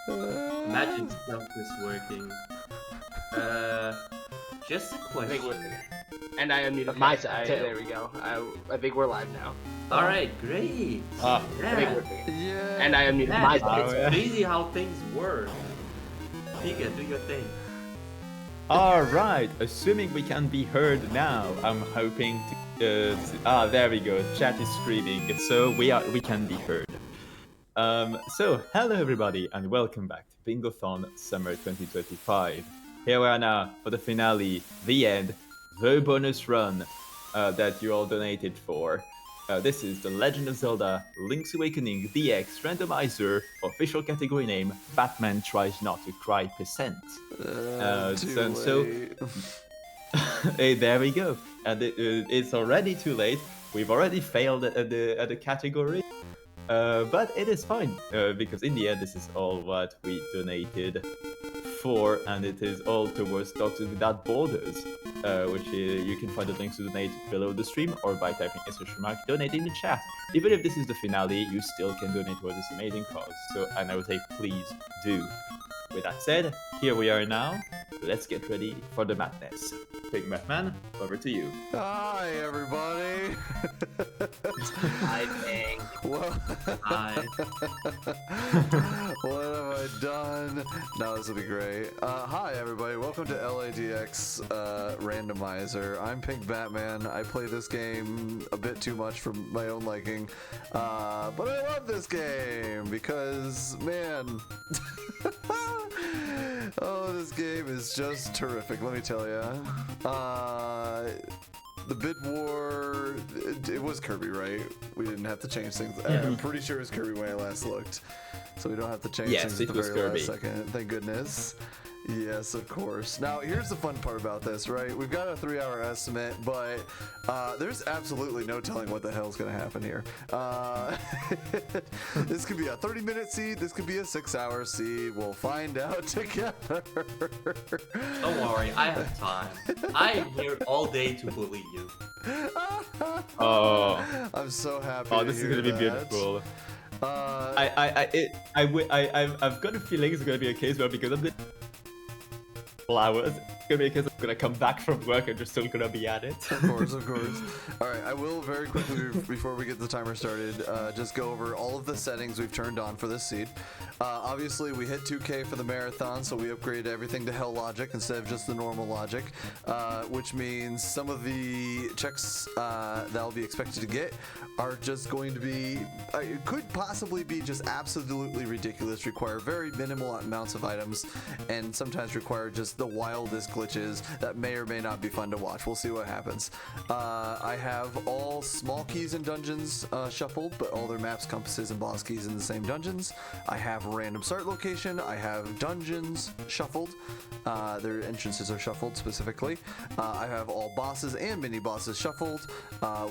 Magic stuff is working. Just a question. And I unmuted my side. There we go. I think we're live now. Alright, great. I think Yeah. we're And I unmuted my side. It's crazy how things work. Pika, do your thing. Alright, assuming we can be heard now, I'm hoping to... there we go, chat is screaming, so we can be heard. So, hello everybody, and welcome back to Bingothon Summer 2025. Here we are now for the finale, the end, the bonus run that you all donated for. This is The Legend of Zelda Link's Awakening DX Randomizer, official category name, Batman Tries Not to Cry %. Hey, there we go. And it's already too late. We've already failed at the category. But it is fine, because in the end this is all what we donated for, and it is all towards Doctors Without Borders, which you can find the links to donate below the stream or by typing / donate in the chat. Even if this is the finale, you still can donate towards this amazing cause, so, and I would say please do. With that said, here we are now. Let's get ready for the madness. PinkBatman, over to you. Hi, everybody. Hi, Pink. Well, Hi. what have I done? No, this will be great. Hi, everybody. Welcome to LADX Randomizer. I'm PinkBatman. I play this game a bit too much for my own liking, but I love this game because, man. Oh, this game is just terrific, let me tell you. The bid war, it was Kirby, right? We didn't have to change things. I'm pretty sure it was Kirby when I last looked. So we don't have to change things at the very last second. Thank goodness. Yes, of course. Now, here's the fun part about this, right? We've got a 3-hour estimate, but there's absolutely no telling what the hell's going to happen here. This could be a 30-minute seed. This could be a 6-hour seed. We'll find out together. Don't worry, I have time. I'm here all day to bully you. Oh, I'm so happy. oh, this is gonna be beautiful. I've got a feeling it's gonna be a case where because of the flowers, it's gonna be a case I'm gonna come back from work and you're still gonna be at it. Of course, of course. Alright, I will very quickly, before we get the timer started, just go over all of the settings we've turned on for this seed. Obviously, we hit 2K for the marathon, so we upgraded everything to Hell Logic instead of just the normal logic, which means some of the checks that I'll be expected to get are just going to be, it could possibly be just absolutely ridiculous, require very minimal amounts of items, and sometimes require just the wildest glitches that may or may not be fun to watch. We'll see what happens. I have all small keys and dungeons shuffled, but all their maps, compasses, and boss keys in the same dungeons. I have random start location. I have dungeons shuffled. Their entrances are shuffled specifically. I have all bosses and mini bosses shuffled.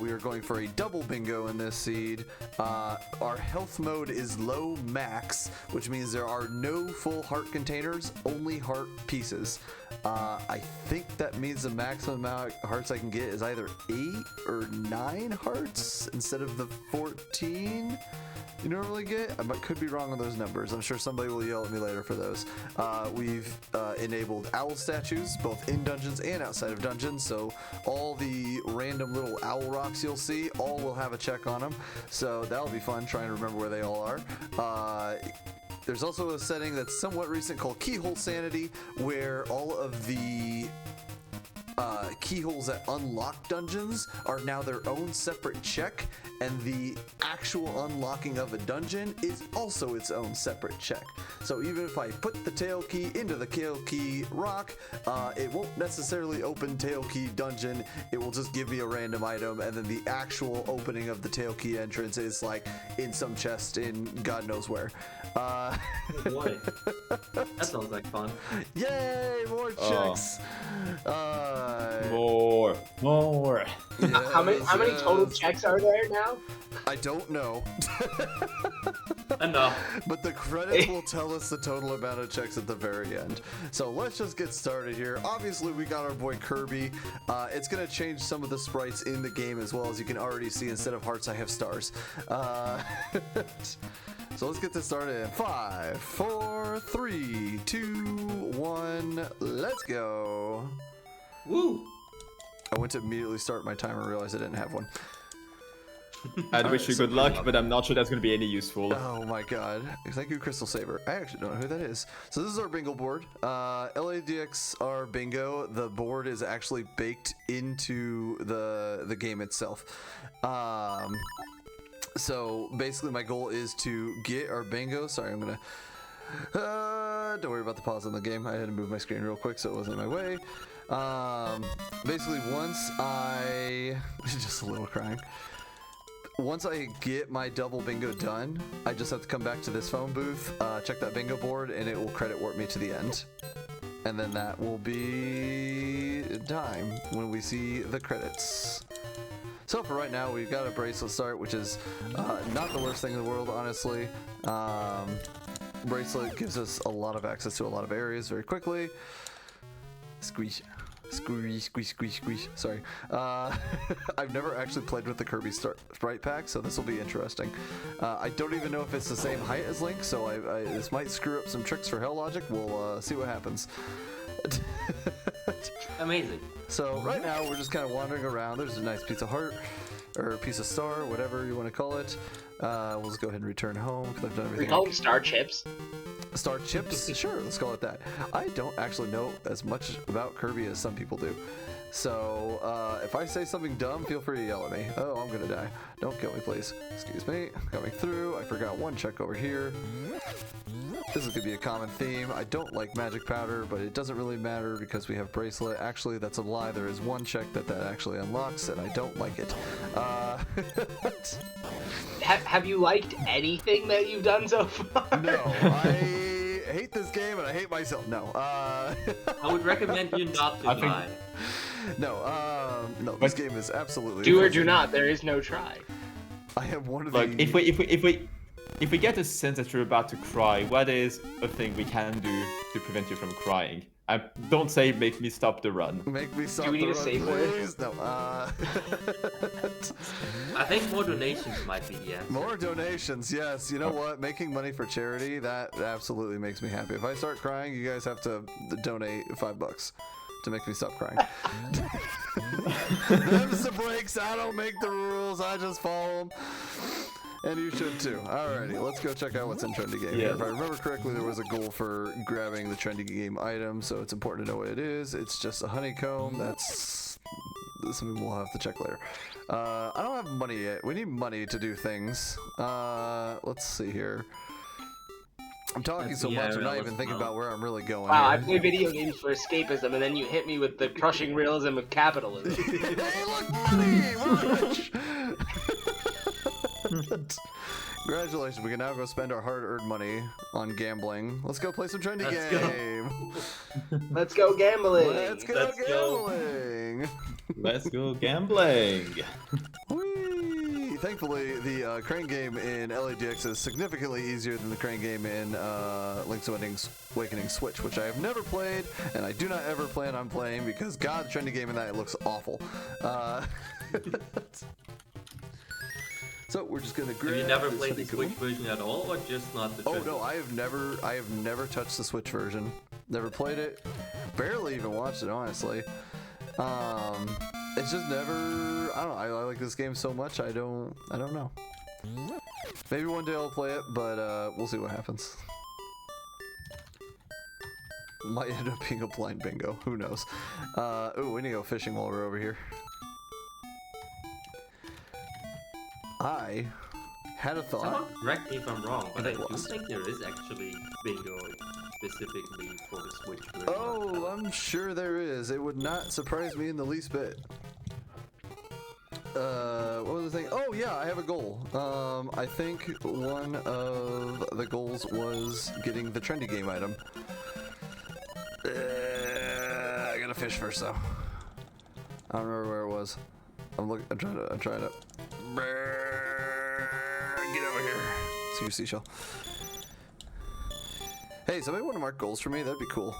We are going for a double bingo in this seed. Our health mode is low max, which means there are no full heart containers, only heart pieces. I think that means the maximum amount of hearts I can get is either 8 or 9 hearts instead of the 14 you normally get. I could be wrong on those numbers. I'm sure somebody will yell at me later for those. We've enabled owl statues both in dungeons and outside of dungeons, so all the random little owl rocks you'll see all will have a check on them, so that'll be fun trying to remember where they all are. There's also a setting that's somewhat recent called Keyhole Sanity, where all of the keyholes that unlock dungeons are now their own separate check, and the actual unlocking of a dungeon is also its own separate check. So even if I put the tail key into the tail key rock, it won't necessarily open tail key dungeon. It will just give me a random item, and then the actual opening of the tail key entrance is like in some chest in God knows where. Oh boy. That sounds like fun. Yay, more checks. More. Yeah, How many total checks are there now? I don't know. Enough. But the credits will tell us the total amount of checks at the very end. So let's just get started here. Obviously, we got our boy Kirby. It's going to change some of the sprites in the game as well. As you can already see, instead of hearts, I have stars. So let's get this started in 5, 4, are 3, 2, 1, let's go. Woo! I went to immediately start my timer and realized I didn't have one. I'd wish you so good luck, but I'm not sure that's going to be any useful. Oh my god. Thank you, Crystal Saber. I actually don't know who that is. So this is our bingo board. LADX are bingo. The board is actually baked into the game itself. So basically my goal is to get our bingo. Sorry, I'm gonna don't worry about the pause on the game. I had to move my screen real quick so it wasn't in my way. Basically once I just a little crying. Once I get my double bingo done, I just have to come back to this phone booth, check that bingo board, and it will credit warp me to the end. And then that will be time when we see the credits. So for right now, we've got a bracelet start, which is not the worst thing in the world, honestly. Bracelet gives us a lot of access to a lot of areas very quickly. Squeeze. Squeeze, squeeze, squeeze, squeeze. Sorry. I've never actually played with the Kirby Sprite Pack, so this will be interesting. I don't even know if it's the same height as Link, so this might screw up some tricks for Hell Logic. We'll see what happens. Amazing. So right now we're just kind of wandering around. There's a nice piece of heart, or a piece of star, whatever you want to call it. We'll just go ahead and return home because I've done everything. We call them star chips. Star chips? Sure, let's call it that. I don't actually know as much about Kirby as some people do. So, if I say something dumb, feel free to yell at me. Oh, I'm gonna die. Don't kill me, please. Excuse me. Coming through. I forgot one check over here. This is gonna be a common theme. I don't like magic powder, but it doesn't really matter because we have bracelet. Actually, that's a lie. There is one check that actually unlocks, and I don't like it. Have you liked anything that you've done so far? No, I hate this game and I hate myself. No. I would recommend you not to try. No, this game is absolutely. Do or do not. There is no try. I have one of Look, the. if we get a sense that you're about to cry, what is a thing we can do to prevent you from crying? Don't say make me stop the run. Make me stop Do we the need a run, safe word? please. No. I think more donations might be the answer. More donations, yes. You know what? Making money for charity, that absolutely makes me happy. If I start crying, you guys have to donate $5 to make me stop crying. Them's the breaks. I don't make the rules. I just follow them. And you should too. Alrighty, let's go check out what's in Trendy Game. Yeah. If I remember correctly, there was a goal for grabbing the Trendy Game item, so it's important to know what it is. It's just a honeycomb. That's something we'll have to check later. I don't have money yet. We need money to do things. Let's see here. I'm talking That's so the much, I'm not area, even thinking about where I'm really going. Wow, I here. play video games for escapism, and then you hit me with the crushing realism of capitalism. Hey, look, money! We're rich! Congratulations, we can now go spend our hard-earned money on gambling. Let's go play some Trendy Let's Game! Let's go gambling! Let's go Let's go. gambling! Let's go gambling. Whee! Thankfully, the crane game in LADX is significantly easier than the crane game in Link's Awakening Switch, which I have never played, and I do not ever plan on playing because, God, the Trendy game in that looks awful. So we're just gonna grab. Have you never this played the honeycomb. Switch version at all, or just not the? Oh Switch? no, I have never touched the Switch version. Never played it. Barely even watched it, honestly. It's just never. I don't know. I like this game so much. I don't know. Maybe one day I'll play it, but we'll see what happens. Might end up being a blind bingo. Who knows? Ooh, we need to go fishing while we're over here. I had a thought. Someone correct me if I'm wrong, but I do Plus. think there is actually bingo specifically for the Switch version. Oh, I'm sure there is. It would not surprise me in the least bit. What was the thing? Oh yeah, I have a goal. I think one of the goals was getting the Trendy Game item. I gotta fish first though. I don't remember where it was. I'm trying to. Get over here. See your seashell. Hey, somebody want to mark goals for me? That'd be cool.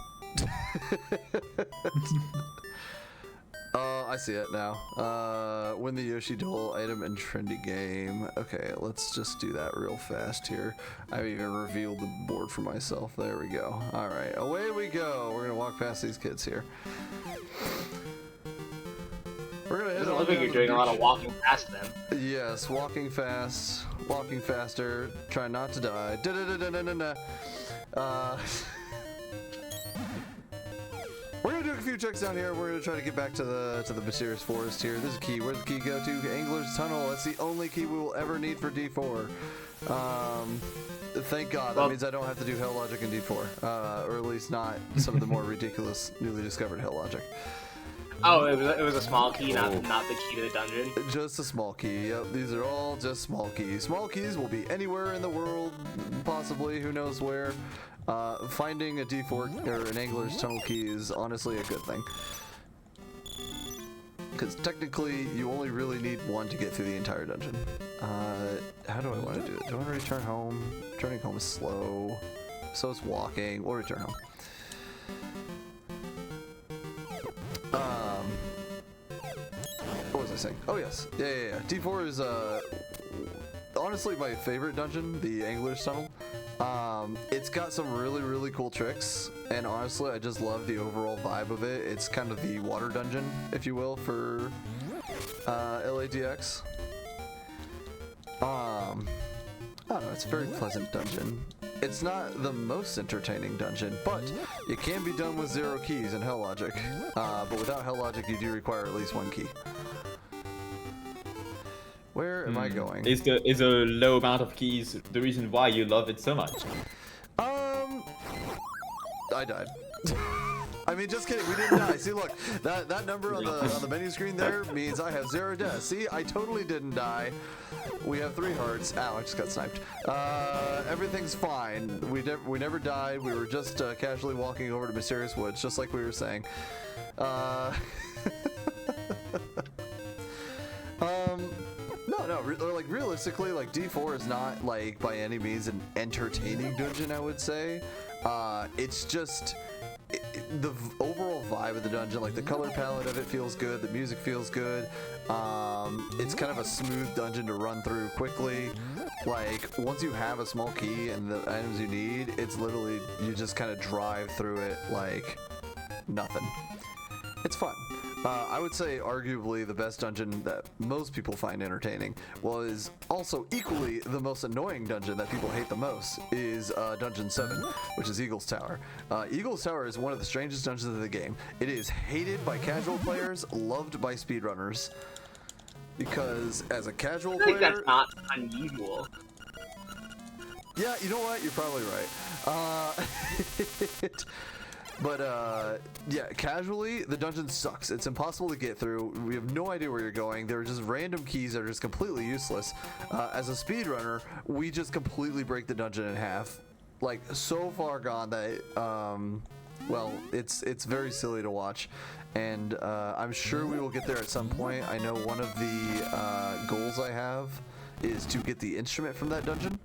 Oh, I see it now. Win the Yoshi Dole item and trendy game. Okay, let's just do that real fast here. I even revealed the board for myself. There we go. All right, away we go. We're gonna walk past these kids here. We're gonna It head doesn't on look like down you're to doing the a lot of beach. walking past them. Yes, walking fast, walking faster, try not to die. Da-da-da-da-da-da-da. We're gonna do a few checks down here. We're gonna try to get back to the mysterious forest here. There's a key. Where's the key go to? Angler's Tunnel. That's the only key we will ever need for D4. Thank God. That means I don't have to do Hell Logic in D4, or at least not some of the more ridiculous newly discovered Hell Logic. Oh, it was a small key, not the key to the dungeon. Just a small key. Yep, these are all just small keys. Small keys will be anywhere in the world, possibly. Who knows where. Finding a D4 or an Angler's Tunnel key is honestly a good thing. Because technically, you only really need one to get through the entire dungeon. How do I want to do it? Do I want to return home? Returning home is slow. So is walking. We'll return home. What was I saying? Oh yes, yeah. D4 is honestly my favorite dungeon, the Angler's Tunnel. It's got some really cool tricks, and honestly, I just love the overall vibe of it. It's kind of the water dungeon, if you will, for LADX. I don't know. It's a very pleasant dungeon. It's not the most entertaining dungeon, but it can be done with 0 keys and Hell Logic. But without Hell Logic, you do require at least 1 key. Where am I going? Is a low amount of keys the reason why you love it so much? I died. I mean, just kidding. We didn't die. See, look, that number on the menu screen there means I have 0 deaths. See, I totally didn't die. We have 3 hearts. Ow, I just got sniped. Everything's fine. We never died. We were just casually walking over to Mysterious Woods, just like we were saying. No, like realistically, like D4 is not like by any means an entertaining dungeon, I would say. It's just the overall vibe of the dungeon, like the color palette of it feels good, the music feels good. It's kind of a smooth dungeon to run through quickly. Like once you have a small key and the items you need, it's literally you just kind of drive through it like nothing. It's fun. I would say arguably the best dungeon that most people find entertaining was also equally the most annoying dungeon that people hate the most is Dungeon 7, which is Eagle's Tower. Eagle's Tower is one of the strangest dungeons of the game. It is hated by casual players, loved by speedrunners. Because as a casual I think player... that's not unusual. Yeah, you know what? You're probably right. But, yeah, casually, the dungeon sucks. It's impossible to get through. We have no idea where you're going. There are just random keys that are just completely useless. As a speedrunner, we just completely break the dungeon in half. Like, so far gone that, well, it's very silly to watch. And I'm sure we will get there at some point. I know one of the goals I have is to get the instrument from that dungeon.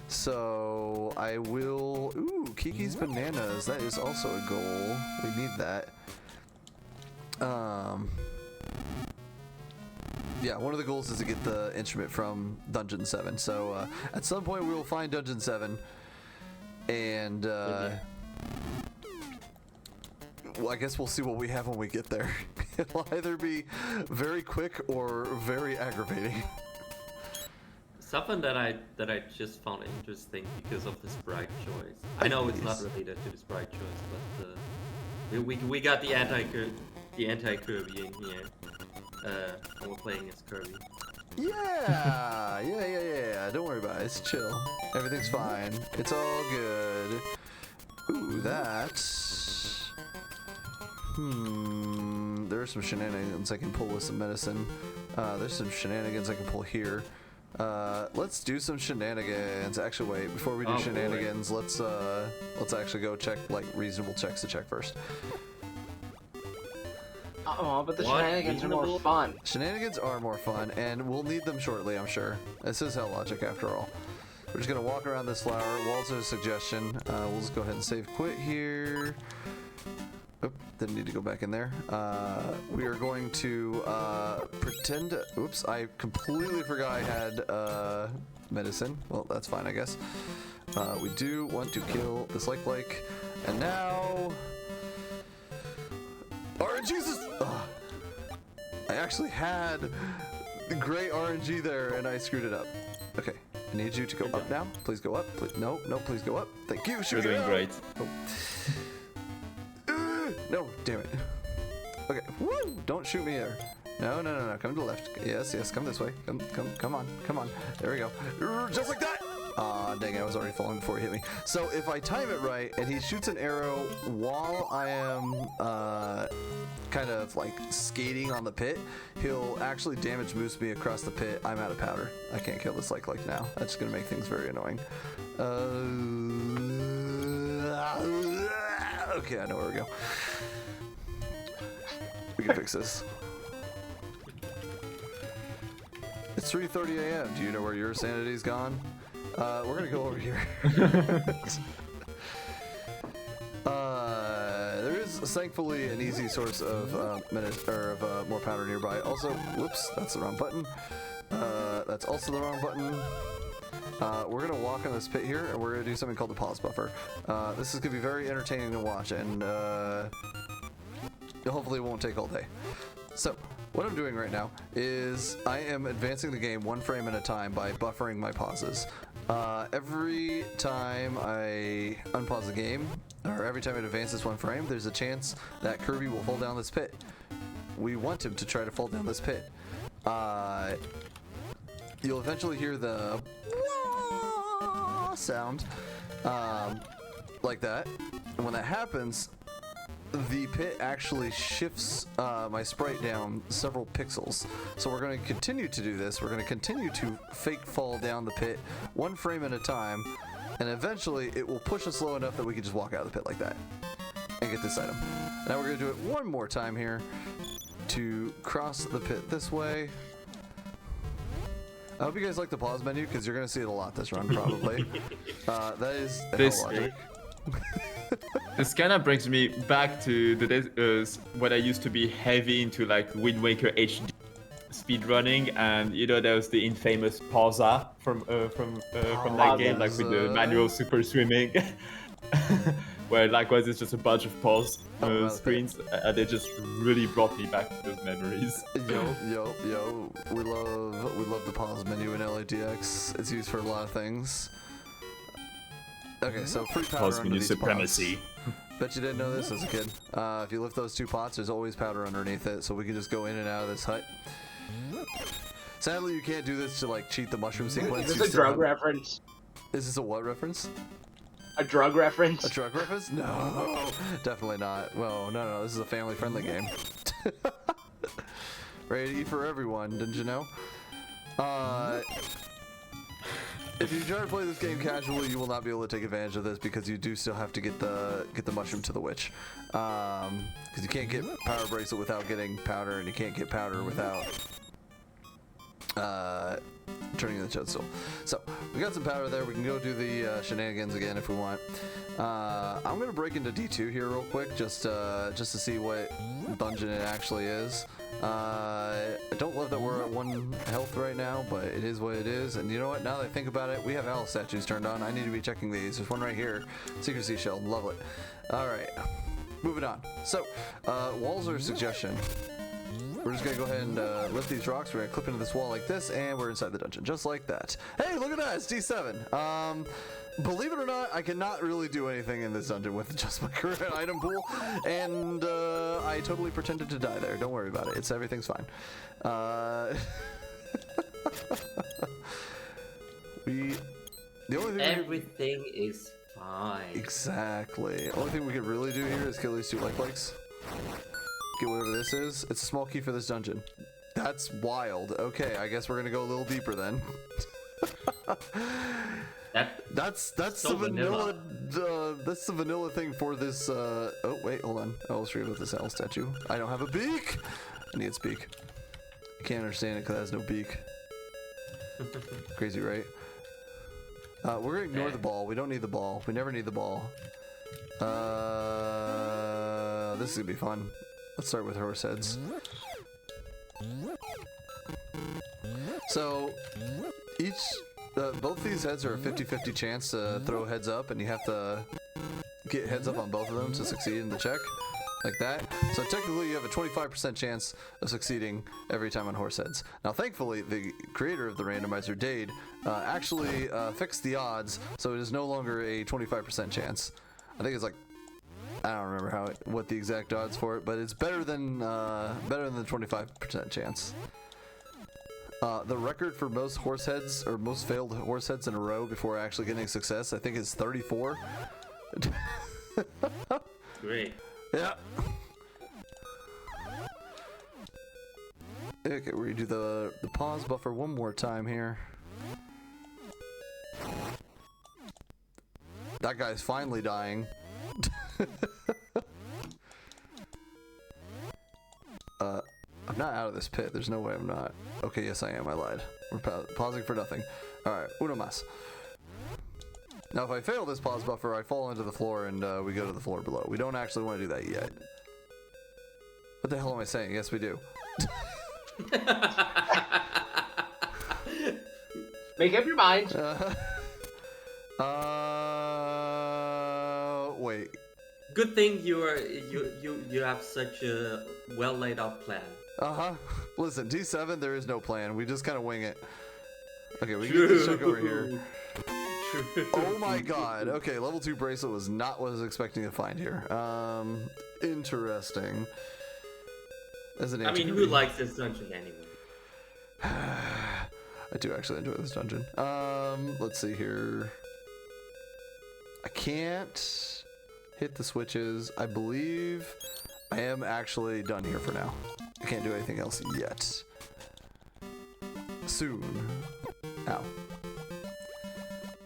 So I will. Ooh, Kiki's Bananas. That is also a goal. We need that. Yeah, one of the goals is to get the instrument from Dungeon 7. So at some point we will find Dungeon 7, and well, I guess we'll see what we have when we get there. It'll either be very quick or very aggravating. Something that I just found interesting because of the sprite choice. I know it's not related to the sprite choice, but we got the anti Kirby in here, and we're playing as Kirby. Yeah. Don't worry about it. It's chill. Everything's fine. It's all good. Ooh, that. There's some shenanigans I can pull with some medicine. There's some shenanigans I can pull here. Let's do some shenanigans. Actually, wait. Before we do shenanigans, let's actually go check like reasonable checks to check first. Oh, but the shenanigans are more fun. Shenanigans are more fun, and we'll need them shortly, I'm sure. This is Hell Logic, after all. We're just gonna walk around this flower. Walls are a suggestion. We'll just go ahead and save quit here. Oop, didn't need to go back in there. We are going to pretend. Oops, I completely forgot I had medicine. Well, that's fine, I guess. We do want to kill this like, and now. RNG's. I actually had great RNG there, and I screwed it up. Okay, I need you to go up now. Please go up. Please, no, please go up. Thank you. You're doing great. Oh. No, damn it. Okay, woo! Don't shoot me there. No. Come to the left. Yes, come this way. Come on. There we go. Just like that. Ah, dang it, I was already falling before he hit me. So if I time it right and he shoots an arrow while I am kind of like skating on the pit, he'll actually damage boost me across the pit. I'm out of powder. I can't kill this like now. That's gonna make things very annoying. Okay, I know where we go. We can fix this. It's 3:30 a.m. Do you know where your sanity's gone? We're gonna go over here. There is thankfully an easy source of more powder nearby. Also, whoops, that's the wrong button. That's also the wrong button. We're gonna walk on this pit here, and we're gonna do something called the pause buffer. This is gonna be very entertaining to watch, and hopefully it won't take all day. So, what I'm doing right now is I am advancing the game 1 frame at a time by buffering my pauses. Every time I unpause the game, or every time it advances 1 frame, there's a chance that Kirby will fall down this pit. We want him to try to fall down this pit. You'll eventually hear the sound like that, and when that happens, the pit actually shifts my sprite down several pixels. So we're going to continue to do this. We're going to continue to fake fall down the pit 1 frame at a time, and eventually it will push us low enough that we can just walk out of the pit like that and get this item. Now we're going to do it one more time here to cross the pit this way. I hope you guys like the pause menu, because you're going to see it a lot this run probably. That is logic. This kind of brings me back to the days when I used to be heavy into like Wind Waker HD speedrunning, and you know there was the infamous pausa from that game, like with the manual super swimming, where likewise it's just a bunch of pause screens, and it just really brought me back to those memories. Yo, we love the pause menu in LATX. It's used for a lot of things. Okay, so free powder pause under menu these supremacy. pots. Bet you didn't know this as a kid. If you lift those 2 pots, there's always powder underneath it, so we can just go in and out of this hut. Sadly, you can't do this to like cheat the mushroom sequence. Is this a drug reference? Is this a what reference? A drug reference? A drug reference? No, definitely not. Well, no, this is a family-friendly game. Ready to eat for everyone, didn't you know? If you try to play this game casually, you will not be able to take advantage of this, because you do still have to get the mushroom to the witch. Because you can't get power bracelet without getting powder, and you can't get powder without turning in the toadstool. So we got some powder there. We can go do the shenanigans again if we want. I'm gonna break into D2 here real quick, just to see what dungeon it actually is. I don't love that we're at 1 health right now, but it is what it is. And you know what? Now that I think about it, we have owl statues turned on. I need to be checking these. There's one right here. Secret seashell. Love it. All right. Moving on. So, walls are a suggestion. We're just going to go ahead and lift these rocks. We're going to clip into this wall like this, and we're inside the dungeon. Just like that. Hey, look at that. It's D7. Believe it or not, I cannot really do anything in this dungeon with just my current item pool, and I totally pretended to die there. Don't worry about it. Everything's fine. The only thing everything is fine. Exactly. The only thing we could really do here is kill these 2 likes. Get whatever this is. It's a small key for this dungeon. That's wild. Okay, I guess we're gonna go a little deeper then. That's so the vanilla. That's the vanilla thing for this. Oh wait, hold on. I almost forgot about this owl statue. I don't have a beak. I need its beak. I can't understand it because it has no beak. Crazy, right? We're gonna ignore the ball. We don't need the ball. We never need the ball. This is gonna be fun. Let's start with horse heads. So both these heads are a 50-50 chance to throw heads up, and you have to get heads up on both of them to succeed in the check, like that. So technically you have a 25% chance of succeeding every time on horse heads. Now thankfully the creator of the randomizer, Dade, actually fixed the odds, so it is no longer a 25% chance. I think it's like, I don't remember what the exact odds for it, but it's better than the 25% chance. The record for most horse heads, or most failed horse heads in a row before actually getting success, I think is 34. Great. Yeah. Okay, we're gonna do the pause buffer one more time here. That guy's finally dying. I'm not out of this pit. There's no way I'm not. Okay, yes I am. I lied. We're pausing for nothing. Alright, uno mas. Now if I fail this pause buffer, I fall into the floor and we go to the floor below. We don't actually want to do that yet. What the hell am I saying? Yes, we do. Make up your mind. Wait. Good thing you have such a well laid out plan. Listen, D7, there is no plan. We just kind of wing it. Okay, we get this check over here. True. Oh my god. Okay, level 2 bracelet was not what I was expecting to find here. Interesting. As an I mean, who likes this dungeon anyway? I do actually enjoy this dungeon. Let's see here. I can't hit the switches. I believe I am actually done here for now. I can't do anything else yet. Soon. Ow.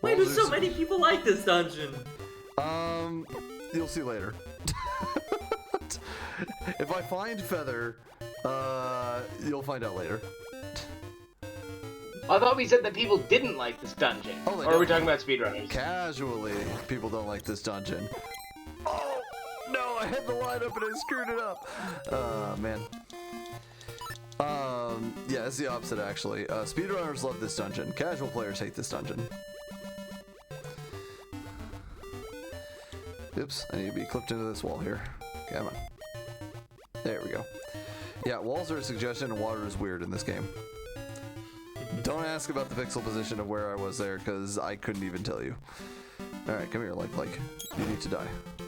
Why do so many people like this dungeon? You'll see later. If I find Feather, you'll find out later. I thought we said that people didn't like this dungeon. Oh, or are we talking about speedrunners? Casually, people don't like this dungeon. Oh, no, I had the line up and I screwed it up. Man. Yeah, it's the opposite actually. Speedrunners love this dungeon. Casual players hate this dungeon. Oops, I need to be clipped into this wall here. Come on. There we go. Yeah, walls are a suggestion and water is weird in this game. Don't ask about the pixel position of where I was there, because I couldn't even tell you. Alright, come here, like. You need to die.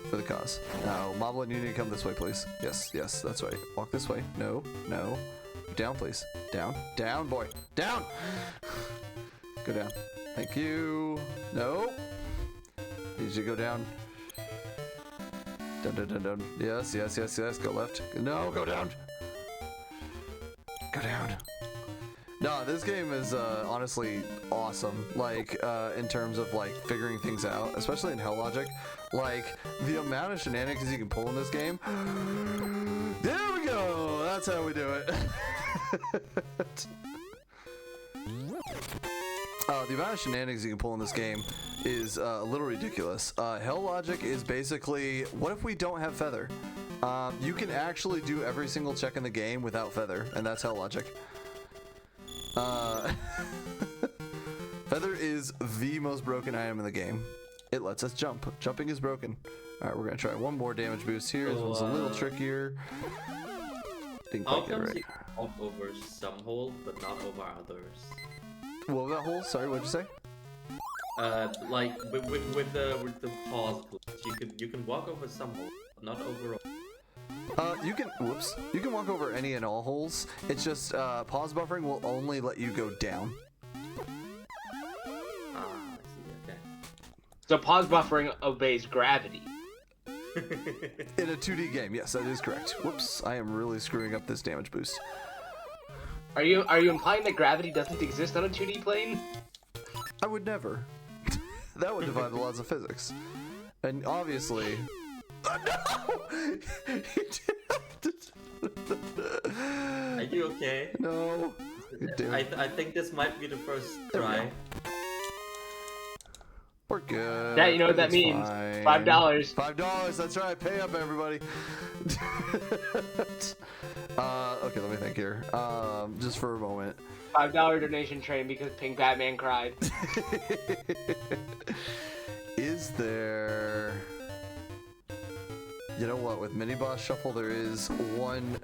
For the cause. Now, Moblin, you need to come this way, please. Yes, yes, that's right. Walk this way. No, no. Down, please. Down. Down, boy. Down! Go down. Thank you. No. Need you to go down. Dun, dun, dun, dun. Yes, yes, yes, yes. Go left. No, go down. Go down. No, this game is honestly awesome. Like, in terms of like figuring things out, especially in Hell Logic. Like, the amount of shenanigans you can pull in this game. There we go. That's how we do it. The amount of shenanigans you can pull in this game is a little ridiculous. Hell Logic is basically, what if we don't have Feather? You can actually do every single check in the game without Feather, and that's Hell Logic. Feather is the most broken item in the game. It lets us jump. Jumping is broken. Alright, we're gonna try one more damage boost here. This one's a little trickier. Didn't quite get it right. You hop over some holes, but not over others? What about holes? Sorry, what'd you say? Like with the pause, you can walk over some holes, but not over all. You can walk over any and all holes. It's just pause buffering will only let you go down. I see. Okay. So pause buffering obeys gravity. In a 2D game, yes, that is correct. Whoops, I am really screwing up this damage boost. Are you implying that gravity doesn't exist on a 2D plane? I would never. That would defy the laws of physics. And obviously... Oh, no! Are you okay? No. I think this might be the first try. We're good. Yeah, you know what that Everything's means. fine. $5. $5. That's right. Pay up, everybody. Okay, let me think here. Just for a moment. $5 donation train because PinkBatman cried. Is there... You know what? With Mini Boss Shuffle, there is one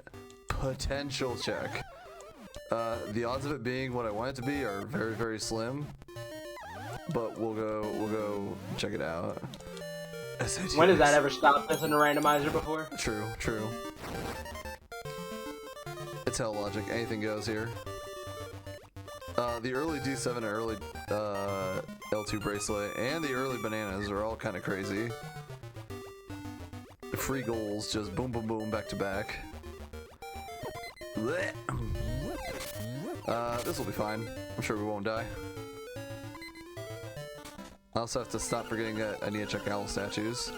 potential check. The odds of it being what I want it to be are very, very slim. But we'll go check it out. When has that ever stopped us in a randomizer before? True, true. It's hell logic. Anything goes here. The early D7 and early L2 bracelet and the early bananas are all kind of crazy. The free goals just boom, boom, boom, back to back. This will be fine. I'm sure we won't die. I also have to stop forgetting that I need to check owl statues.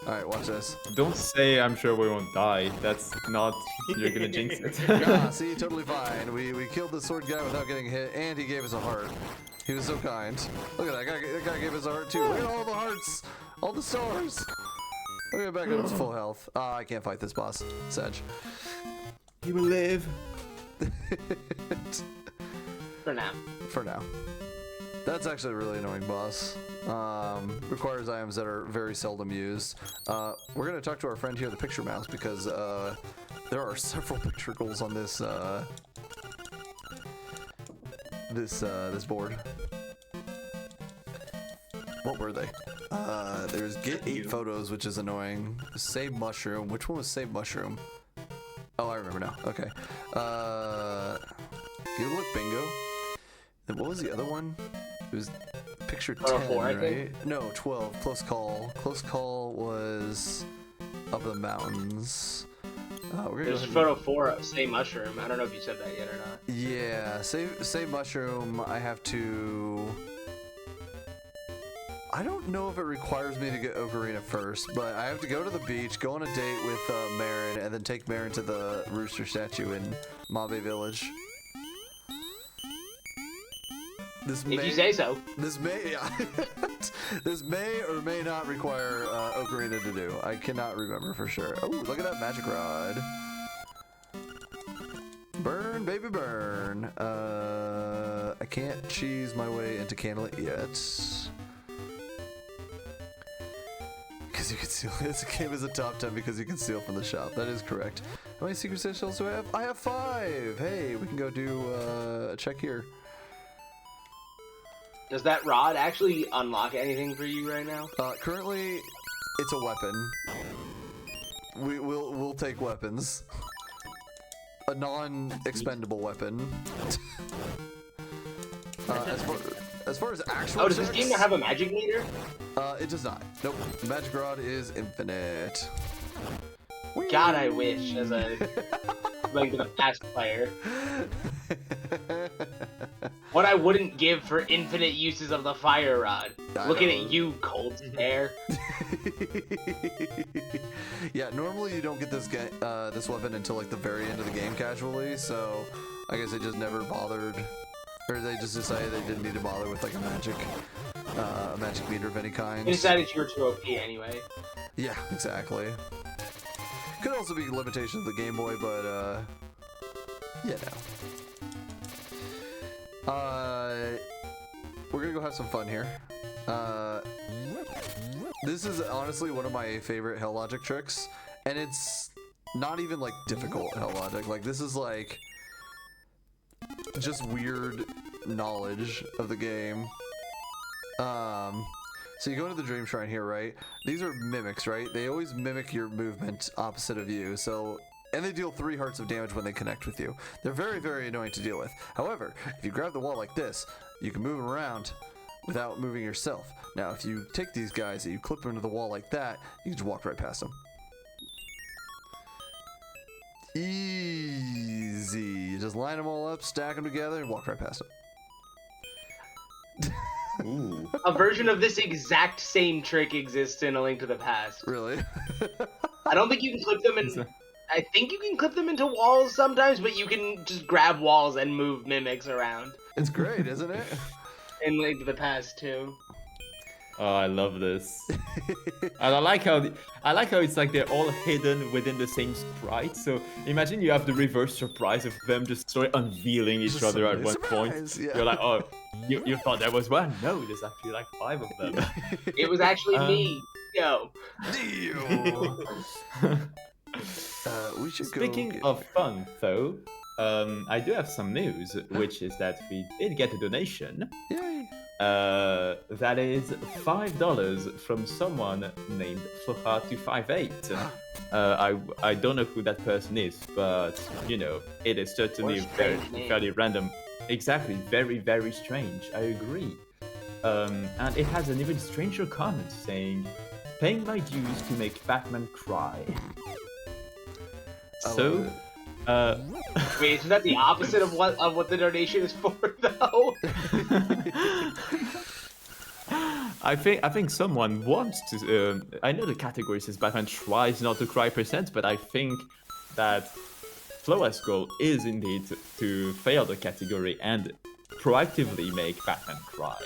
Alright, watch this. Don't say I'm sure we won't die. That's not... You're gonna jinx it. Yeah, see, totally fine. We killed the sword guy without getting hit, and he gave us a heart. He was so kind. Look at that guy. That guy gave us a heart too. Look at all the hearts. All the stars. Look at back at his full health. I can't fight this boss. Sedge. He will live. For now. For now. That's actually a really annoying boss. Requires items that are very seldom used. We're gonna talk to our friend here, the picture mouse, because there are several picture goals on this this board. What were they? There's get 8 photos, which is annoying. Save mushroom. Which one was save mushroom? Oh, I remember now. Okay. You look bingo. And what was the other one? It was picture 10, 4, I right? think? No, 12. Close call. Close call was up the mountains. We're There's gonna photo 4 of Say Mushroom. I don't know if you said that yet or not. Yeah, save mushroom. I have to. I don't know if it requires me to get Ocarina first, but I have to go to the beach, go on a date with Marin, and then take Marin to the rooster statue in Mabe Village. This If you say so. This may, this may or may not require Ocarina to do. I cannot remember for sure. Oh, look at that magic rod. Burn, baby, burn. I can't cheese my way into Candlelit yet. Because you can steal. This game is a top 10 because you can steal from the shop. That is correct. How many secret shells do I have? I have 5. Hey, we can go do a check here. Does that rod actually unlock anything for you right now? Currently, it's a weapon. We'll take weapons. A non-expendable weapon. As far as actual. Oh, does this checks, game not have a magic meter? it does not. Nope. The magic rod is infinite. God, I wish, as a Link to the Past player. What I wouldn't give for infinite uses of the fire rod. Looking at you, cold stare. Yeah, normally you don't get this this weapon until like the very end of the game casually, so I guess they just never bothered, or they just decided they didn't need to bother with like a magic meter of any kind. They decided you were too OP anyway. Yeah, exactly. Could also be limitations of the Game Boy, but yeah, no. We're gonna go have some fun here. This is honestly one of my favorite Hell Logic tricks, and it's not even like difficult Hell Logic. Like this is like just weird knowledge of the game. So you go into the Dream Shrine here, right? These are mimics, right? They always mimic your movement opposite of you. So, and they deal 3 hearts of damage when they connect with you. They're very, very annoying to deal with. However, if you grab the wall like this, you can move them around without moving yourself. Now, if you take these guys and you clip them into the wall like that, you can just walk right past them. Easy. You just line them all up, stack them together, and walk right past them. Ooh. A version of this exact same trick exists in A Link to the Past. Really? I don't think you can clip them in... I think you can clip them into walls sometimes, but you can just grab walls and move mimics around. It's great, isn't it? In Link to the Past, too. Oh, I love this. And I like how it's like they're all hidden within the same sprite. So imagine you have the reverse surprise of them just sort of unveiling each Just other at suddenly, one point. surprise! Yeah. You're like, oh, you thought there was one? No, there's actually like 5 of them. It was actually me. Yo. Deal. We should Speaking go. of fun, though, I do have some news, which is that we did get a donation. Yay. That is $5 from someone named Floha258. I don't know who that person is, but you know, it is certainly What a very strange name. fairly random. Exactly, very, very strange. I agree. And it has an even stranger comment saying, "Paying my dues to make Batman cry." I So, love Wait, isn't that the opposite of what the donation is for, though? I think someone wants to. I know the category says Batman tries not to cry %, but I think that Floa's goal is indeed to fail the category and proactively make Batman cry.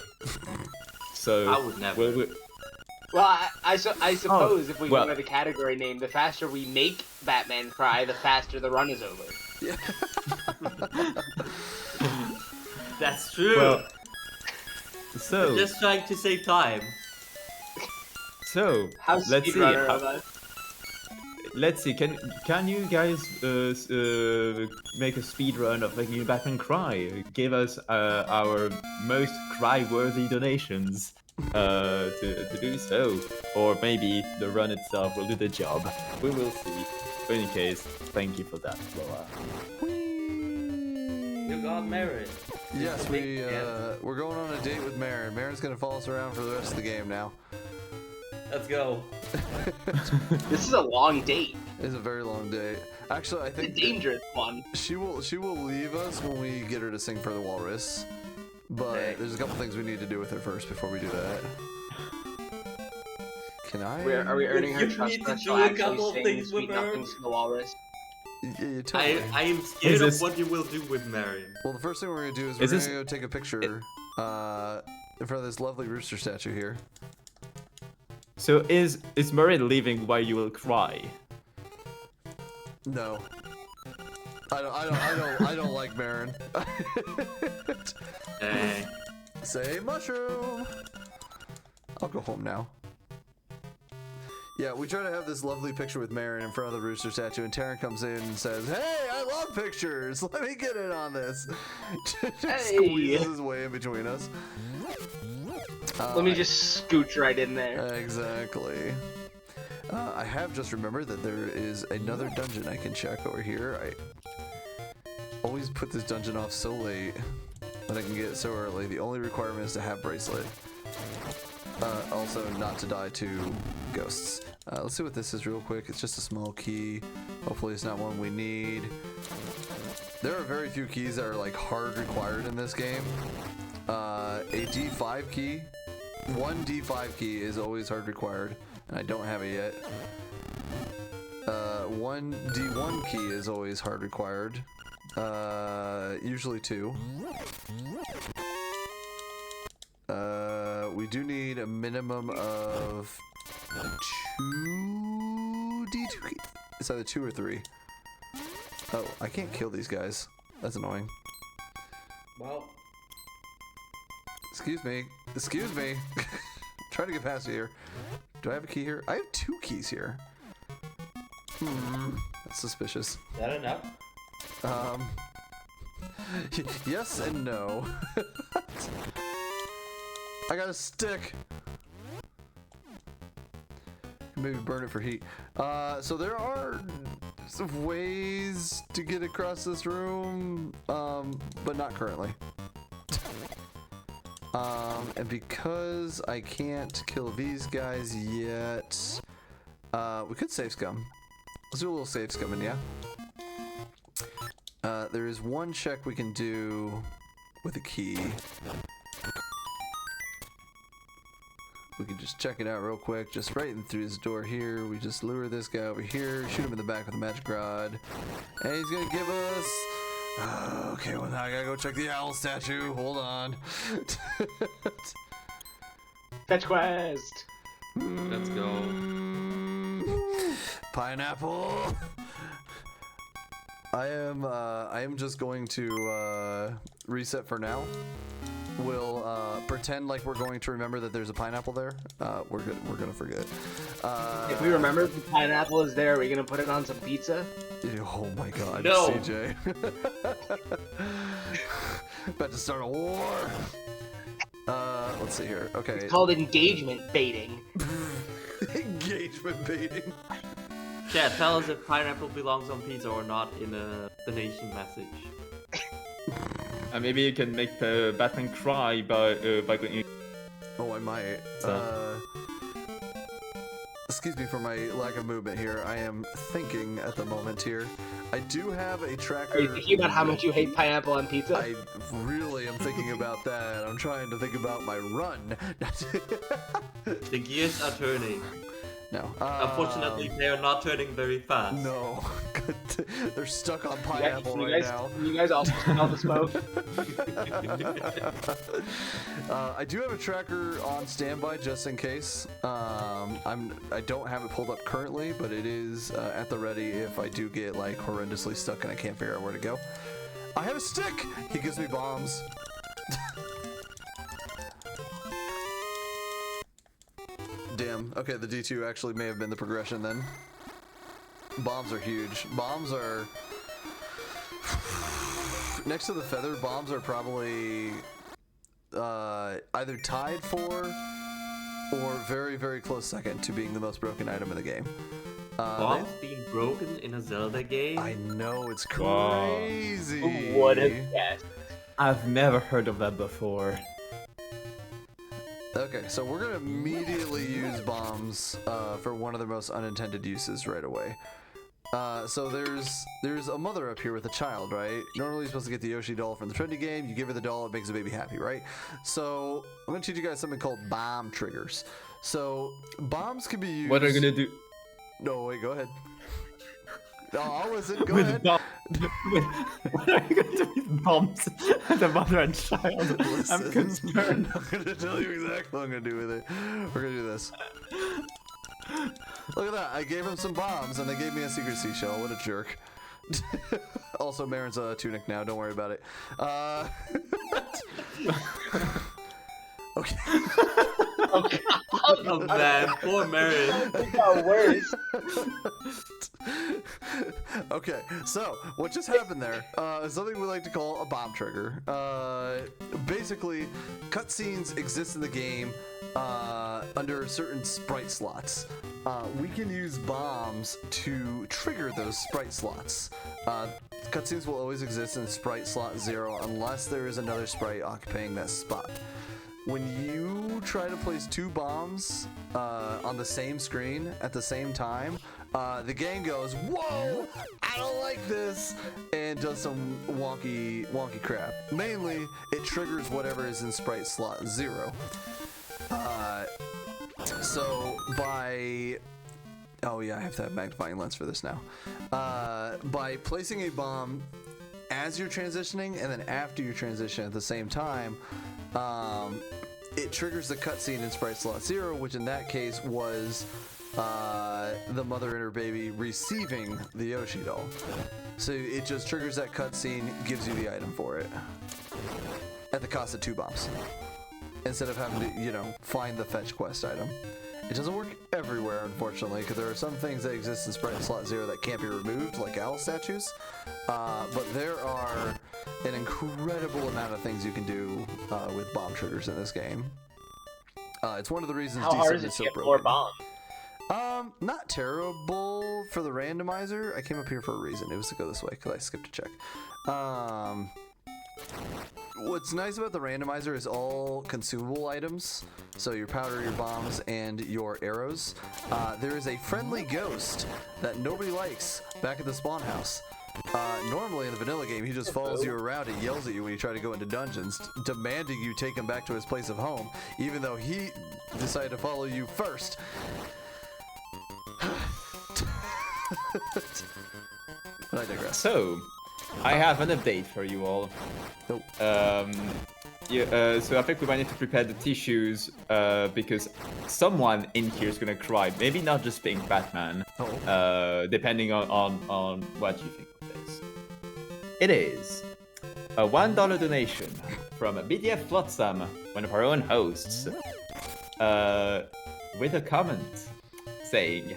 So I would never. Well, I suppose if we well- go by the category name, the faster we make Batman cry, the faster the run is over. That's true. Well, so Just trying to save time. How let's see. speedrunner am I? Let's see. Can you guys make a speed run of making Batman cry? Give us our most cry-worthy donations to do so, or maybe the run itself will do the job. We will see. In any case, thank you for that, Floa. You got married. Yes, we're going on a date with Marin. Marin's gonna follow us around for the rest of the game now. Let's go. This is a long date. It's a very long date. Actually, I It's a think dangerous one. she will leave us when we get her to sing for the walrus. But Hey. there's a couple things we need to do with her first before we do that. Can I? Are we earning her You trust need for to us do to a actually couple of sing things Sweet with her. Nothings to the Walrus? Yeah, totally. I am scared Is of this- what you will do with Marion. Well, the first thing we're gonna do is we're Is this- gonna go take a picture in front of this lovely rooster statue here. So is Murray leaving while you will cry? No. I don't like Marin. Hey. Say mushroom. I'll go home now. Yeah, we try to have this lovely picture with Marin in front of the rooster statue, and Taryn comes in and says, "Hey, I love pictures. Let me get in on this." Just Hey. squeezes his way in between us. Let me just scooch right in there. Exactly. I have just remembered that there is another dungeon I can check over here. I always put this dungeon off so late that I can get it so early. The only requirement is to have bracelet. Also, not to die to ghosts. Let's see what this is real quick. It's just a small key. Hopefully it's not one we need. There are very few keys that are like hard required in this game. A D5 key. One D5 key is always hard required, and I don't have it yet. One D1 key is always hard required. Usually 2. We do need a minimum of 2 D2 keys. It's either 2 or 3. Oh, I can't kill these guys. That's annoying. Well, Excuse me. Excuse me. Trying to get past you here. Do I have a key here? I have 2 keys here. That's suspicious. is that enough? Yes and no. I got a stick. Maybe burn it for heat. So there are some ways to get across this room, but not currently. And because I can't kill these guys yet, we could save scum. Let's do a little save scumming, yeah? There is one check we can do with a key. We can just check it out real quick, just right in through this door here. We just lure this guy over here, shoot him in the back with a magic rod, and he's gonna give us... okay, well now I gotta go check the owl statue. Hold on. Fetch quest. Let's go. Pineapple. I am just going to reset for now. We'll pretend like we're going to remember that there's a pineapple there. We're gonna forget. If we remember the pineapple is there, are we gonna put it on some pizza? Oh my god, No. CJ. About to start a war. Let's see here. Okay. It's called engagement baiting. Engagement baiting. Yeah, tell us if pineapple belongs on pizza or not in a donation message. And maybe you can make Batman cry by going. Oh, I might. So- Excuse me for my lack of movement here. I am thinking at the moment here. I do have a tracker. Are you thinking about how much you hate pineapple on pizza? I really am thinking about that. I'm trying to think about my run. The gears are turning. No. Unfortunately, they are not turning very fast. No. They're stuck on pineapple right now. You guys also smell the smoke? I do have a tracker on standby just in case. I don't have it pulled up currently, but it is at the ready if I do get like horrendously stuck and I can't figure out where to go. I have a stick. He gives me bombs. Damn. Okay, the D2 actually may have been the progression then. Bombs are huge. Bombs are... Next to the feather, bombs are probably either tied for or very, very close second to being the most broken item in the game. Bombs being broken in a Zelda game? I know, it's Wow. crazy. Who would have guessed? I've never heard of that before. Okay, so we're gonna immediately use bombs for one of their most unintended uses right away. So there's a mother up here with a child, right? Normally you're supposed to get the Yoshi doll from the trendy game. You give her the doll, it makes the baby happy, right? So I'm gonna teach you guys something called bomb triggers. So bombs can be used. What are you gonna do? No, wait, go ahead. No, I wasn't. Go With ahead. what are you gonna do with bombs? The mother and child. I'm Listen, concerned. I'm gonna tell you exactly what I'm gonna do with it. We're gonna do this. Look at that. I gave him some bombs and they gave me a secret seashell. What a jerk. Also, Marin's a tunic now. Don't worry about it. Okay. Okay. Oh man, poor Mary. It got worse. Okay, so what just happened there is something we like to call a bomb trigger. Basically, cutscenes exist in the game under certain sprite slots. We can use bombs to trigger those sprite slots. Cutscenes will always exist in sprite slot 0 unless there is another sprite occupying that spot. When you try to place two bombs on the same screen at the same time, the game goes, "Whoa, I don't like this," and does some wonky crap. Mainly, it triggers whatever is in sprite slot 0. So by... Oh yeah, I have to have magnifying lens for this now. By placing a bomb as you're transitioning and then after you transition at the same time, it triggers the cutscene in sprite slot 0, which in that case was the mother and her baby receiving the Yoshi doll. So it just triggers that cutscene, gives you the item for it at the cost of 2 bombs, instead of having to, you know, find the fetch quest item. It doesn't work everywhere, unfortunately, because there are some things that exist in sprite slot 0 that can't be removed, like owl statues. But there are an incredible amount of things you can do with bomb triggers in this game. It's one of the reasons How hard D7 is it is to so get broken. more bombs? Not terrible for the randomizer. I came up here for a reason. It was to go this way because I skipped a check. What's nice about the randomizer is all consumable items. So your powder, your bombs, and your arrows. There is a friendly ghost that nobody likes back at the spawn house. Normally in the vanilla game, he just follows you around and yells at you when you try to go into dungeons, demanding you take him back to his place of home, even though he decided to follow you first. But I digress. So, I have an update for you all. Nope. Yeah, so I think we might need to prepare the tissues because someone in here is gonna cry. Maybe not just PinkBatman. Depending on what you think of this. It is a $1 donation from BDF Flotsam, one of our own hosts, with a comment saying,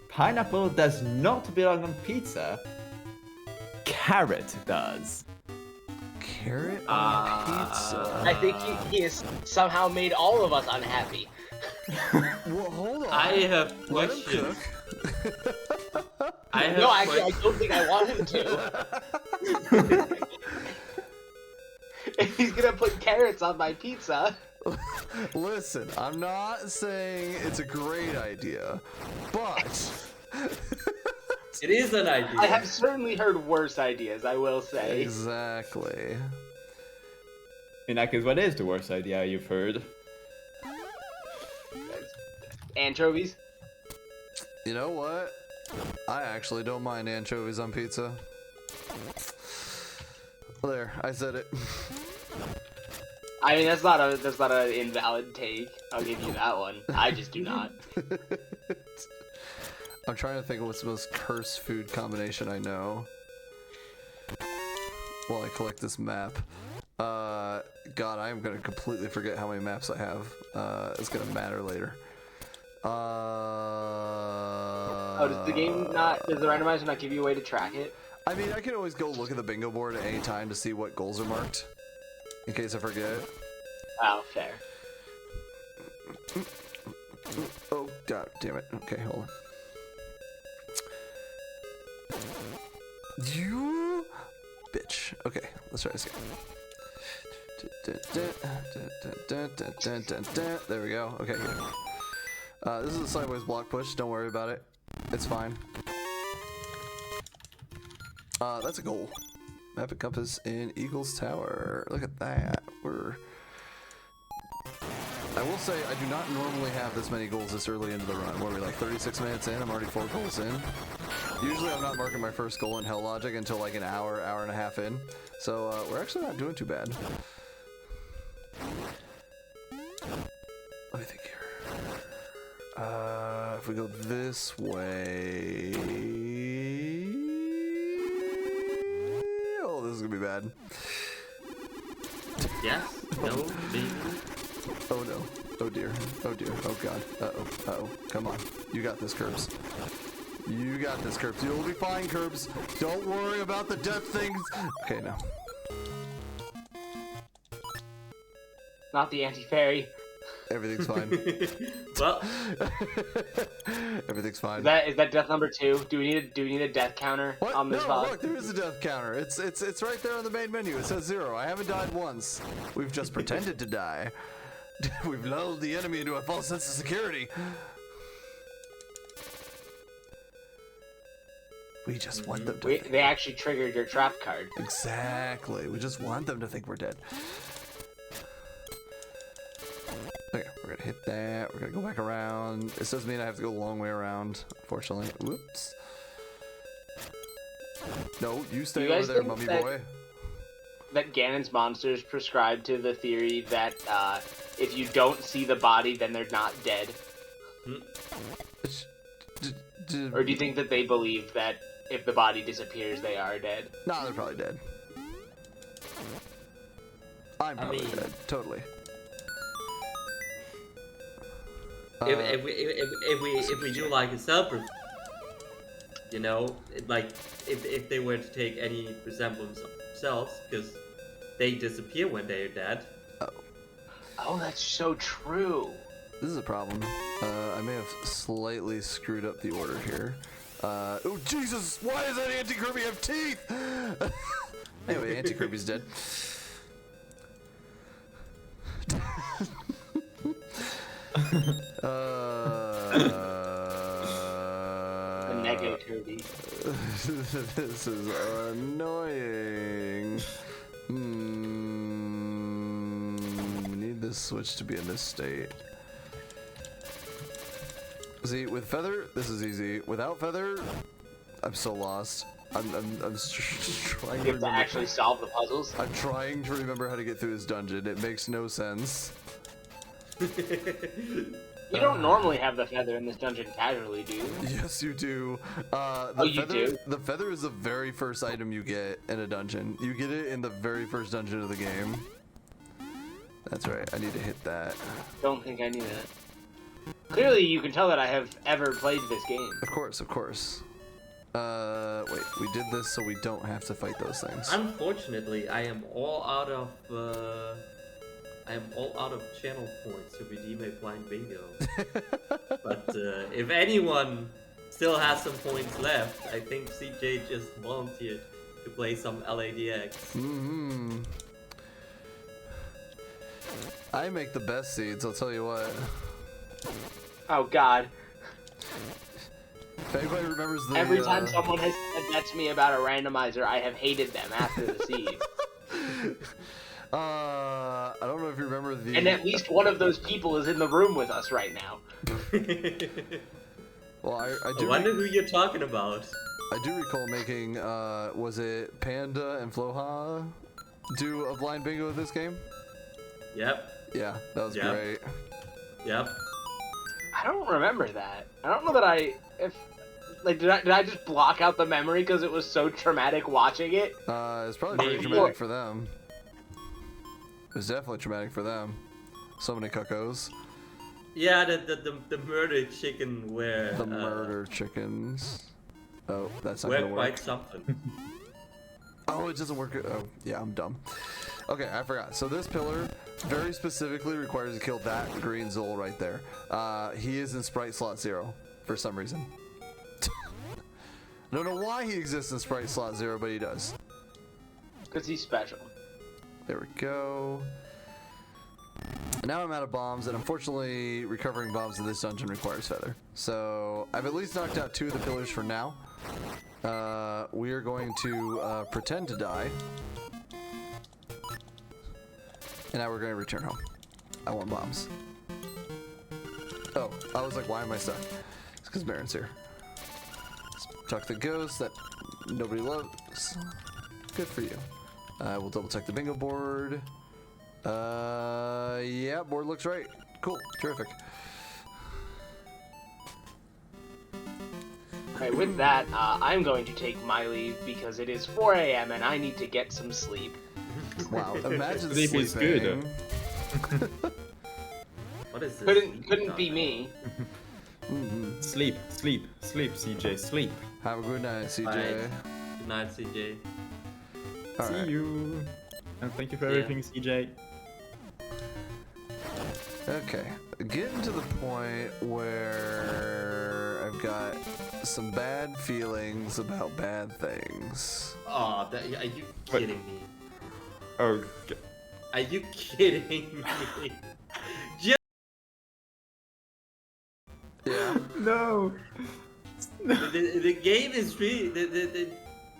"Pineapple does not belong on pizza. Carrot does." Carrot on pizza. I think he has somehow made all of us unhappy. Well, hold on. I have Let him questions. cook. I have No, actually, I don't think I want him to. If he's gonna put carrots on my pizza. Listen, I'm not saying it's a great idea, but It is an idea. I have certainly heard worse ideas, I will say. exactly. In that case, what is the worst idea you've heard? Anchovies? You know what? I actually don't mind anchovies on pizza. There, I said it. I mean, that's not an invalid take. I'll give you that one. I just do not. I'm trying to think of what's the most cursed food combination I know. While I collect this map. God, I am gonna completely forget how many maps I have. It's gonna matter later. Oh, does the randomizer not give you a way to track it? I mean, I can always go look at the bingo board at any time to see what goals are marked. In case I forget. Oh, fair. Oh, god damn it. Okay, hold on. You bitch. Okay, let's try this again. There we go. Okay, good. This is a sideways block push. Don't worry about it. It's fine. That's a goal. Map and compass in Eagles Tower. Look at that. I will say, I do not normally have this many goals this early into the run. What are we, like 36 minutes in? I'm already 4 goals in. Usually I'm not marking my first goal in Hell Logic until like an hour and a half in. So we're actually not doing too bad. Let me think here. If we go this way... Oh, this is gonna be bad. Yes? No? Maybe? Oh no. Oh dear. Oh dear. Oh god. Uh-oh. Uh-oh. Come on. You got this, Curbs. You got this, Curbs. You'll be fine, Curbs. Don't worry about the death things. Okay, now. Not the anti-fairy. Everything's fine. Well, Everything's fine. Is that death number 2? Do we need a death counter What? on this No, pod? look, there is a death counter. It's right there on the main menu. It says 0. I haven't died once. We've just pretended to die. We've lulled the enemy into a false sense of security. We just want them to think. They actually triggered your trap card. Exactly. We just want them to think we're dead. Okay, we're gonna hit that. We're gonna go back around. This does mean I have to go a long way around, unfortunately. Whoops. No, you stay You over guys there, think mummy that- boy. That Ganon's monsters prescribe to the theory that if you don't see the body, then they're not dead. Or do you think that they believe that if the body disappears, they are dead? Nah, they're probably dead. I'm probably mean- dead. Totally. if we do like a self, you know, like if they were to take any resemblance of themselves, because they disappear when they are dead. Oh, that's so true. This is a problem. I may have slightly screwed up the order here. Oh Jesus! Why does that Anti-Kirby have teeth? Anyway, Anti-Kirby's dead. The Mega Kirby. This is annoying. We need this switch to be in this state. See, with Feather, this is easy. Without Feather, I'm so lost. I'm trying You to have to remember. actually solve the puzzles. I'm trying to remember how to get through this dungeon. It makes no sense. You don't normally have the feather in this dungeon casually, do you? Yes, you do. You do? The feather is the very first item you get in a dungeon. You get it in the very first dungeon of the game. That's right. I need to hit that. Don't think I knew that. Clearly, you can tell that I have ever played this game. Of course, of course. Wait. We did this so we don't have to fight those things. Unfortunately, I am all out of channel points to redeem a blind bingo. But if anyone still has some points left, I think CJ just volunteered to play some LADX. Mm-hmm. I make the best seeds, I'll tell you what. Oh God. If anybody remembers the... Every time someone has said that to me about a randomizer, I have hated them after the seed. I don't know if you remember the... And at least one of those people is in the room with us right now. Well, I I do... wonder who you're talking about. I do recall making, was it Panda and Floha do a blind bingo of this game? Yep, Yeah, that was Yeah. great. yep. I don't remember that. I don't know that did I just block out the memory because it was so traumatic watching it? It's probably pretty Maybe. traumatic for them. It was definitely traumatic for them. So many cuckoos. Yeah, the murder chicken were The murder chickens. Oh, that's not were gonna work. quite something. Oh, it doesn't work. Oh, yeah, I'm dumb. Okay, I forgot. So this pillar very specifically requires to kill that green Zol right there. He is in Sprite Slot 0 for some reason. I don't know why he exists in Sprite Slot 0, but he does. Because he's special. There we go. And now I'm out of bombs, and unfortunately, recovering bombs in this dungeon requires feather. So I've at least knocked out 2 of the pillars for now. We are going to pretend to die. And now we're going to return home. I want bombs. Oh, I was like, why am I stuck? It's because Baron's here. Let's talk the ghost that nobody loves. Good for you. We'll double check the bingo board. Yeah, board looks right. Cool, terrific. Alright, with that, I'm going to take my leave because it is 4 a.m. and I need to get some sleep. Wow, imagine Sleep is good. sleeping. What is this? Couldn't be me. Mhm. Sleep, sleep, sleep, CJ, sleep. Have a good night, CJ. Bye. Good night, CJ. All See right. you. And thank you for Yeah. everything, CJ. Okay, getting to the point where I've got some bad feelings about bad things. Oh, are you kidding me? Oh, Are you kidding me? Yeah. no. The game is really the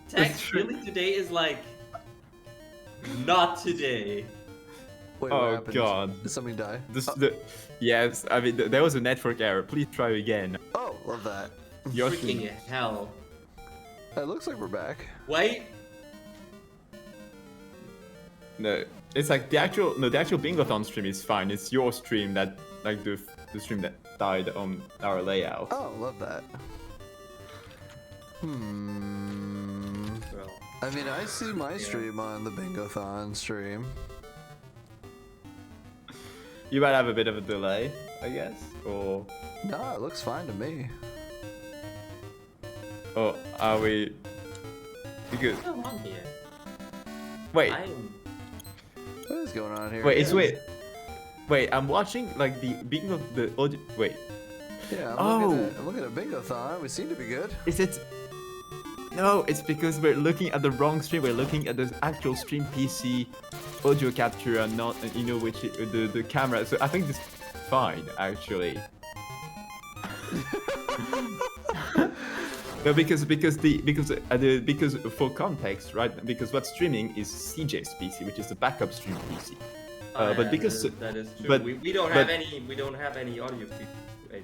text true. really today is like not today. Wait, Oh, what happened? God. Did somebody die? Yes, I mean, there was a network error. Please try again. Oh, love that. Freaking hell. It looks like we're back. Wait. No, it's like the actual Bingothon stream is fine. It's your stream that, like the stream that died on our layout. Oh, love that. Bro. I mean, I see my stream on the Bingothon stream. You might have a bit of a delay, I guess, or No, it looks fine to me. are we? Because What's going on here? wait, I am. What is going on here? wait, Yeah. wait. I'm watching like the beginning of the audio. Wait, Yeah, Oh. I'm looking at Bingothon. We seem to be good. is it? No, it's because we're looking at the wrong stream. We're looking at the actual stream PC audio capture and not, which the camera. So I think this is fine actually. No, because for context, right? Because what's streaming is CJ's PC, which is the backup stream PC. Oh, But yeah, because that is true. but- we don't but- have any audio feed.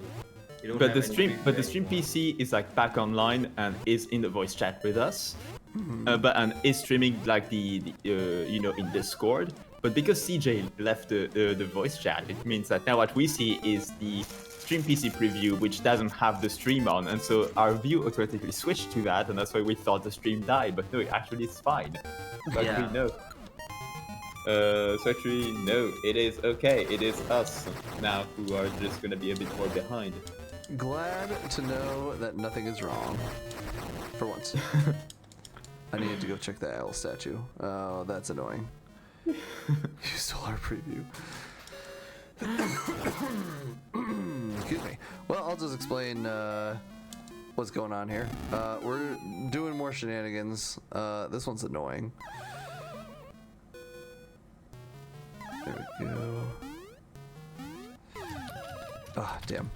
You don't But have the any stream, free but the play. stream PC is like back online and is in the voice chat with us, and is streaming like the you know, in Discord. But because CJ left the voice chat, it means that now what we see is the stream PC preview, which doesn't have the stream on, and so our view automatically switched to that, and that's why we thought the stream died. But no, actually it's fine. So Yeah. actually no. So actually no, it is okay. It is us now who are just gonna be a bit more behind. Glad to know that nothing is wrong. For once. I needed to go check the owl statue. Oh, that's annoying. You stole our preview. Excuse me. Well, I'll just explain what's going on here. We're doing more shenanigans. This one's annoying. There we go. Ah, damn.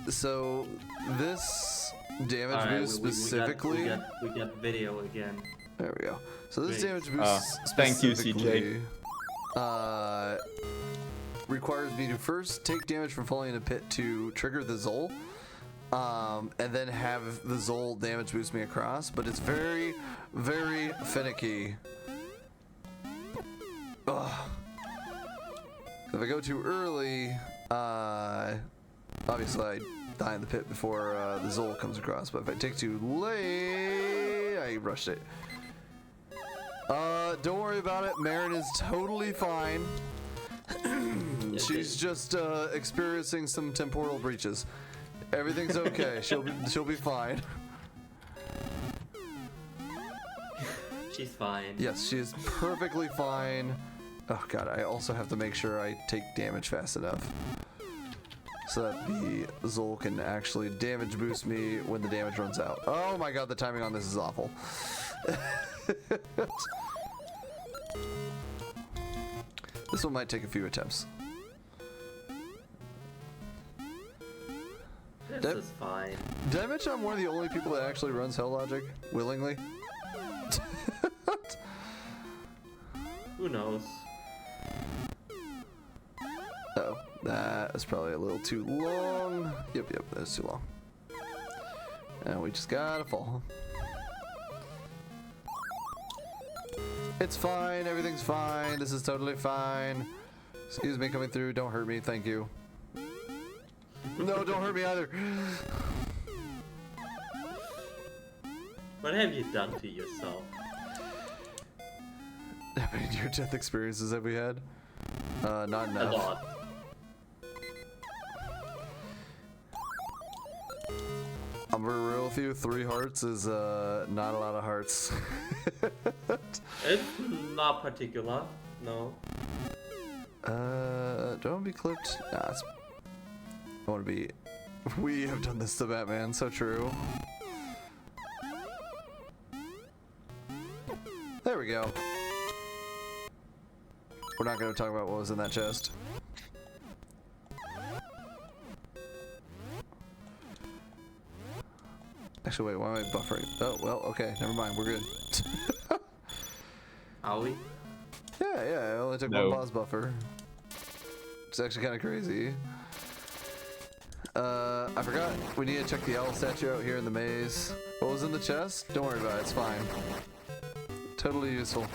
So this damage Alright, boost specifically. we got video again. There we go. So this Great. damage boost Thank you, specifically, requires me to first take damage from falling in a pit to trigger the Zol, and then have the Zol damage boost me across. But it's very, very finicky. Ugh. If I go too early, obviously I die in the pit before the Zol comes across. But if I take too late, I rushed it. Don't worry about it. Marin is totally fine. She's just experiencing some temporal breaches. Everything's okay. She'll be fine. She's fine. Yes, she is perfectly fine. Oh god, I also have to make sure I take damage fast enough so that the Zol can actually damage boost me when the damage runs out. Oh my god, the timing on this is awful. This one might take a few attempts. This is fine. Did I mention I'm one of the only people that actually runs Hell Logic willingly? Who knows? Oh, that is probably a little too long. Yep, that's too long. And we just gotta fall. It's fine, everything's fine, this is totally fine. Excuse me coming through, don't hurt me, thank you. No, don't hurt me either. What have you done to yourself? How many near-death experiences have we had? Not A enough. lot. I'm for real with you, 3 hearts is not a lot of hearts. It's not particular. No. Do I want to be clipped? Nah, I want to be... We have done this to Batman, so true. There we go. We're not going to talk about what was in that chest. Actually, wait, why am I buffering? Oh, well, okay, never mind, we're good. Are we? Yeah, I only took No. one pause buffer. It's actually kind of crazy. I forgot, we need to check the owl statue out here in the maze. What was in the chest? Don't worry about it, it's fine. Totally useful.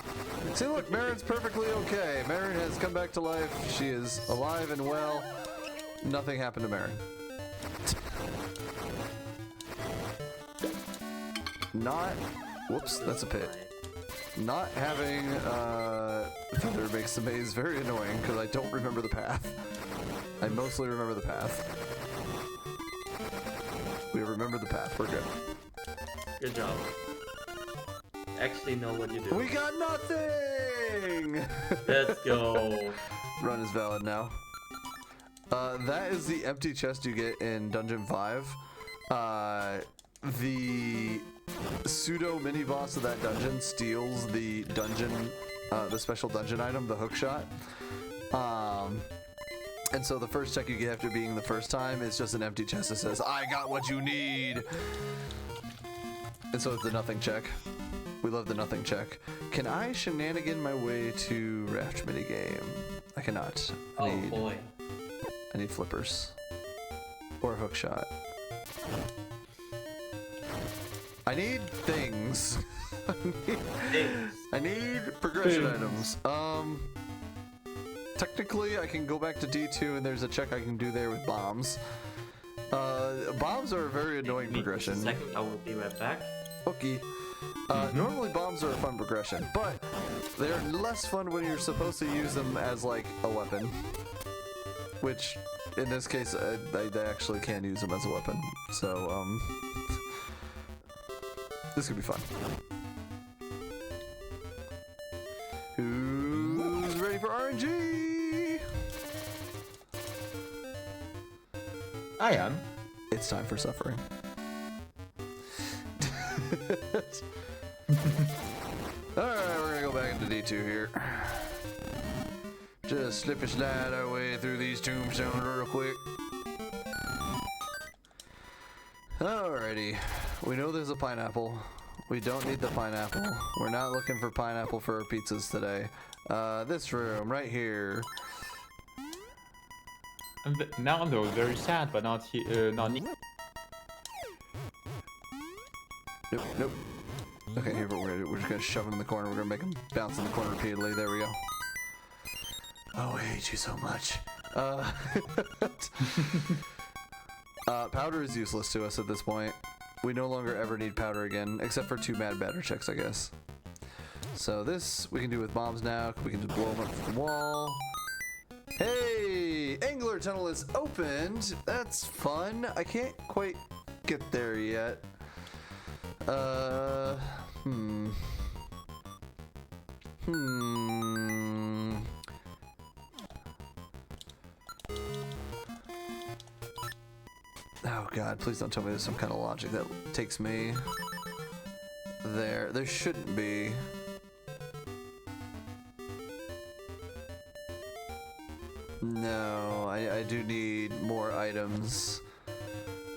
See, look, Marin's perfectly okay. Marin has come back to life. She is alive and well. Nothing happened to Marin. Not... Whoops, that's a pit. Not having Feather makes the maze very annoying because I don't remember the path. I mostly remember the path. We remember the path, we're good. Good job. Actually know what you do. We got nothing! Let's go. Run is valid now. That is the empty chest you get in Dungeon 5. The pseudo mini boss of that dungeon steals the dungeon, the special dungeon item, the hook shot. And so the first check you get after being the first time is just an empty chest that says, I got what you need. And so it's the nothing check. We love the nothing check. Can I shenanigan my way to raft minigame? I cannot. Oh boy. I need flippers. Or a hook shot. I need things. I need progression items. Technically, I can go back to D2 and there's a check I can do there with bombs. Bombs are a very annoying progression. Just a second, I will be right back. Okay. Normally bombs are a fun progression, but they're less fun when you're supposed to use them as like a weapon. Which, in this case, I actually can use them as a weapon. So, this could be fun. Who's ready for RNG? I am. It's time for suffering. Alright, we're gonna go back into D2 here. Just slip and slide our way through these tombstones real quick. Alrighty. We know there's a pineapple. We don't need the pineapple. We're not looking for pineapple for our pizzas today. This room right here. Now though, very sad, but not here. Not. Nope, nope. Okay, here we're just gonna shove him in the corner. We're gonna make him bounce in the corner repeatedly. There we go. Oh, I hate you so much. Powder is useless to us at this point. We no longer ever need powder again, except for 2 mad batter checks, I guess. So this we can do with bombs now. We can just blow them up from the wall. Hey, Angler Tunnel is opened. That's fun. I can't quite get there yet. Oh god, please don't tell me there's some kind of logic that takes me there. There shouldn't be. No, I do need more items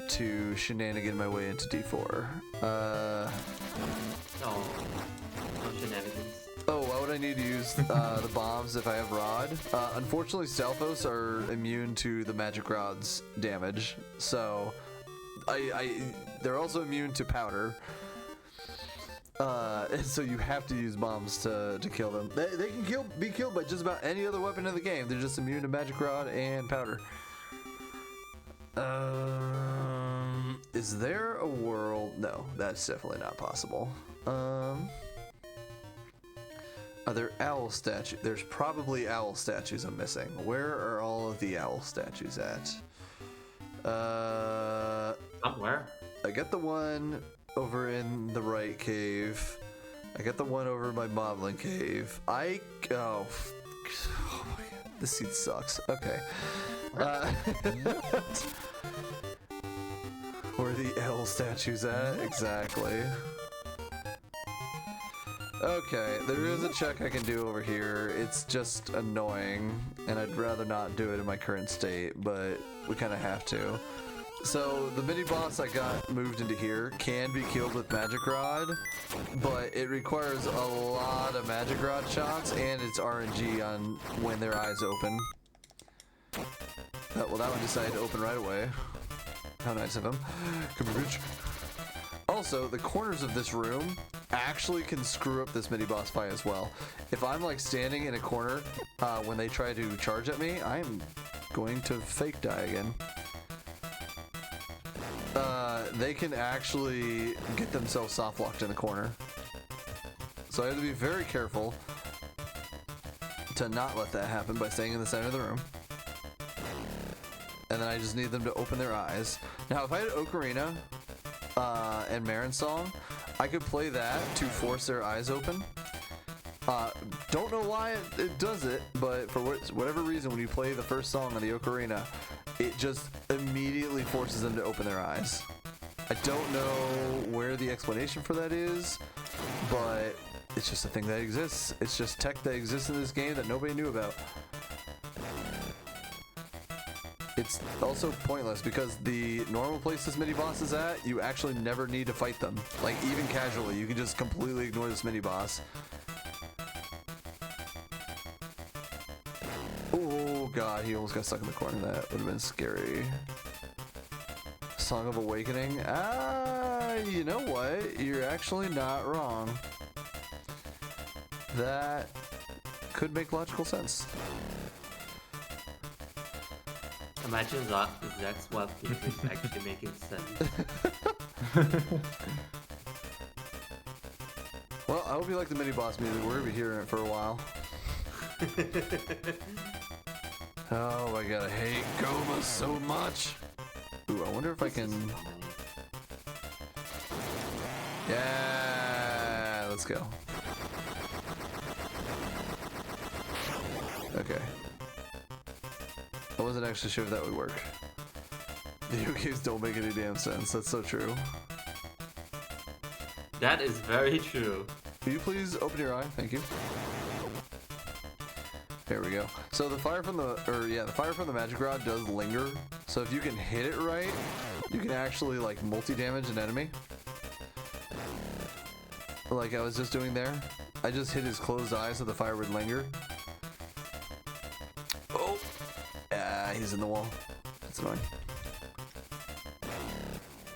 to shenanigan my way into D4. Oh, no shenanigans. Oh, why would I need to use the bombs if I have Rod? Unfortunately, Stalfos are immune to the Magic Rod's damage, so they're also immune to powder. And so you have to use bombs to kill them. They can be killed by just about any other weapon in the game. They're just immune to Magic Rod and powder. Is there a world? No, that's definitely not possible. Are there owl statues? There's probably owl statues I'm missing. Where are all of the owl statues at? Somewhere. I got the one over in the right cave. I got the one over by Moblin Cave. Oh my god, this seed sucks. Okay. Where are the owl statues at? Exactly. Okay, there is a check I can do over here. It's just annoying, and I'd rather not do it in my current state, but we kind of have to. So, the mini-boss I got moved into here can be killed with Magic Rod, but it requires a lot of Magic Rod shots, and it's RNG on when their eyes open. Well, that one decided to open right away. How nice of him. Come here, bitch. Also, the corners of this room actually can screw up this mini-boss fight as well. If I'm like standing in a corner when they try to charge at me, I'm going to fake die again. They can actually get themselves soft locked in the corner. So I have to be very careful to not let that happen by staying in the center of the room. And then I just need them to open their eyes. Now, if I had Ocarina and Marin Song, I could play that to force their eyes open. Don't know why it does it, but for whatever reason, when you play the first song on the Ocarina, it just immediately forces them to open their eyes. I don't know where the explanation for that is, but it's just a thing that exists. It's just tech that exists in this game that nobody knew about. It's also pointless because the normal place this mini-boss is at, you actually never need to fight them. Like, even casually, you can just completely ignore this mini-boss. Ooh, god, he almost got stuck in the corner. That would have been scary. Song of Awakening. You know what? You're actually not wrong. That could make logical sense. Imagine that's what music is actually making sense. Well, I hope you like the mini boss music. We're gonna be hearing it for a while. Oh my god, I hate Goma so much. Ooh, I wonder if I can. Yeah, let's go. Okay. I wasn't actually sure if that would work. Video games don't make any damn sense. That's so true. That is very true. Will you please open your eye? Thank you. There we go. So the fire from the magic rod does linger. So if you can hit it right, you can actually like multi-damage an enemy. Like I was just doing there. I just hit his closed eye so the fire would linger. Oh! Ah, he's in the wall. That's annoying.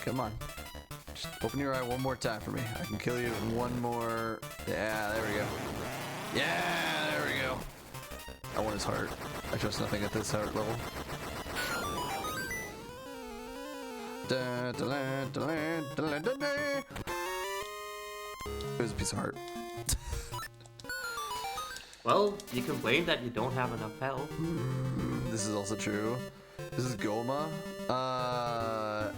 Come on. Just open your eye one more time for me. I can kill you in one more. Yeah, there we go. Yeah, there we go. I want his heart. I trust nothing at this heart level. There's a piece of heart. Well, you complain that you don't have enough health. This is also true. This is Goma. I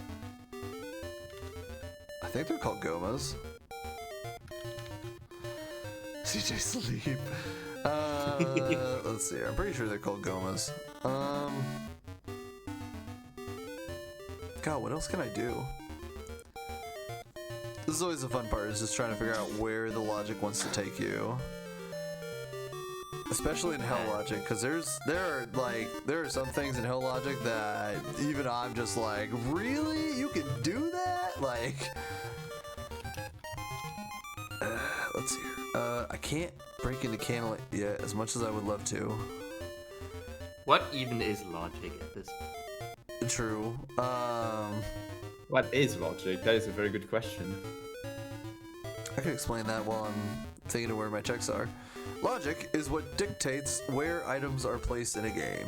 think they're called Gomas. CJ sleep. Let's see. I'm pretty sure they're called Gomas. God, what else can I do? This is always the fun part, is just trying to figure out where the logic wants to take you. Especially in Hell Logic, because there are some things in Hell Logic that even I'm just like, really? You can do that? Like, let's see here. I can't break into canon yet, as much as I would love to. What even is logic at this point? True. What is logic? That is a very good question. I can explain that while I'm thinking of where my checks are. Logic is what dictates where items are placed in a game.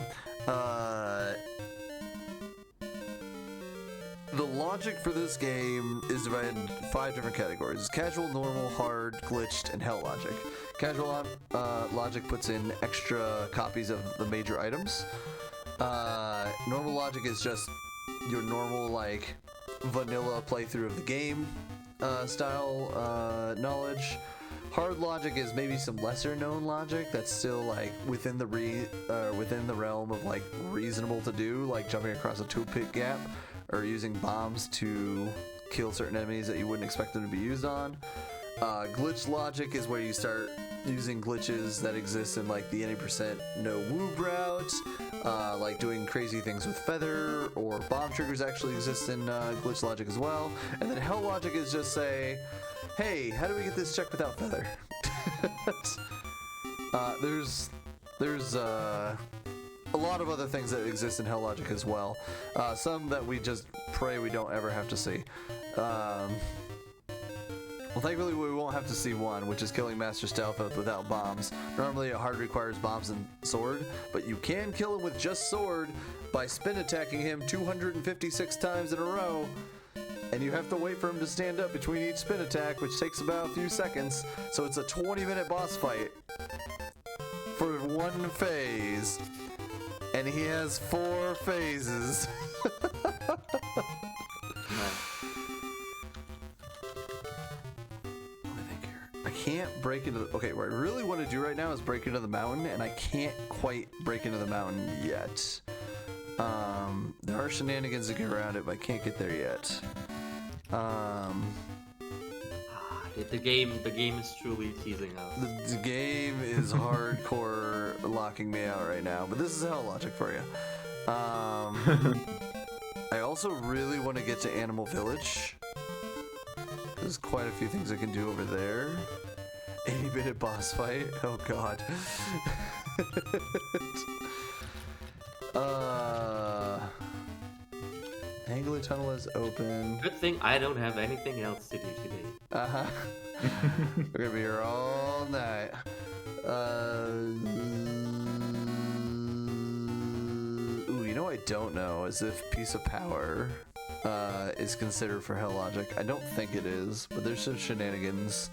The logic for this game is divided into 5 different categories: casual, normal, hard, glitched, and hell logic. Casual logic puts in extra copies of the major items. Normal logic is just your normal, like, vanilla playthrough of the game style knowledge. Hard logic is maybe some lesser known logic that's still like within the realm of like reasonable to do, like jumping across a tool-pit gap or using bombs to kill certain enemies that you wouldn't expect them to be used on. Glitch logic is where you start using glitches that exist in like the any percent no woob route, like doing crazy things with feather, or bomb triggers actually exist in glitch logic as well. And then hell logic is just say, hey, how do we get this check without feather? There's a lot of other things that exist in hell logic as well. Some that we just pray we don't ever have to see. Well, thankfully we won't have to see one, which is killing Master Stalfoth without bombs. Normally a hard requires bombs and sword, but you can kill him with just sword by spin attacking him 256 times in a row. And you have to wait for him to stand up between each spin attack, which takes about a few seconds. So it's a 20-minute boss fight for one phase. And he has 4 phases. I can't break into the... Okay, what I really want to do right now is break into the mountain, and I can't quite break into the mountain yet. There are shenanigans to get around it, but I can't get there yet. The game is truly teasing us. The game is hardcore locking me out right now, but this is hell logic for you. I also really want to get to Animal Village. There's quite a few things I can do over there. 80-minute boss fight. Oh god. Angler Tunnel is open. Good thing I don't have anything else to do today. Uh-huh. We're gonna be here all night. Ooh, you know what I don't know is if Piece of Power is considered for Hell Logic. I don't think it is, but there's some shenanigans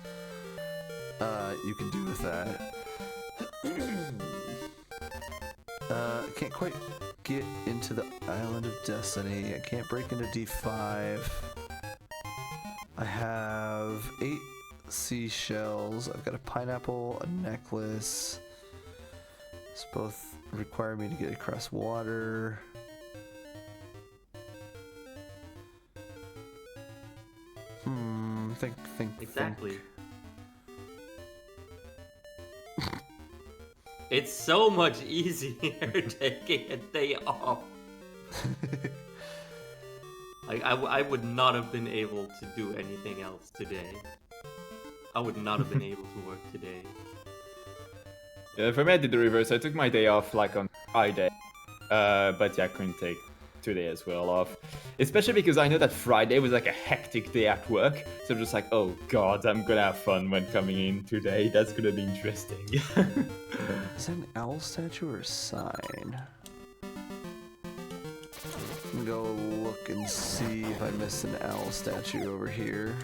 you can do with that. I can't quite get into the Island of Destiny. I can't break into D5. I have 8 seashells. I've got a pineapple, a necklace. This both require me to get across water. Think. Exactly. It's so much easier taking a day off. Like I would not have been able to do anything else today. I would not have been able to work today. Yeah, for me, I did the reverse. I took my day off like on Friday, but yeah, I couldn't take today as well off. Especially because I know that Friday was like a hectic day at work, so I'm just like, oh god, I'm gonna have fun when coming in today. That's gonna be interesting. Is that an owl statue or a sign? I'm gonna go look and see if I missed an owl statue over here.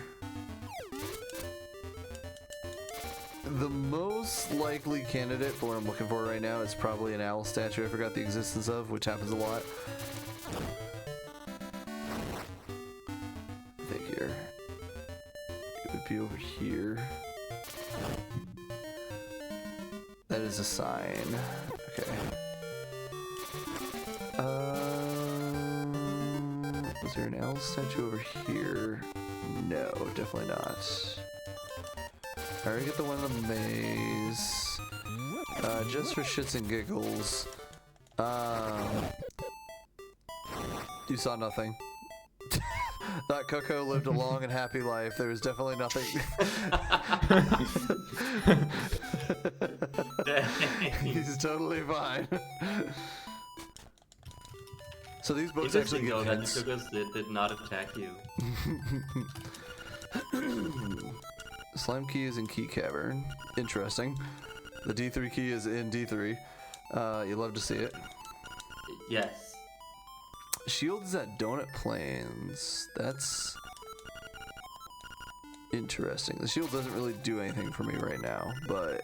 The most likely candidate for what I'm looking for right now is probably an owl statue I forgot the existence of, which happens a lot. I think here. It would be over here. That is a sign. Okay. Was there an owl statue over here? No, definitely not. I already get the one in the maze. Just for shits and giggles. You saw nothing. That Coco lived a long and happy life. There was definitely nothing. He's totally fine. So these books actually get hints. That Cocos did not attack you. Slime key is in Key Cavern. Interesting. The D3 key is in D3. You love to see it. Yes. Shield is at Donut Plains. That's interesting. The shield doesn't really do anything for me right now, but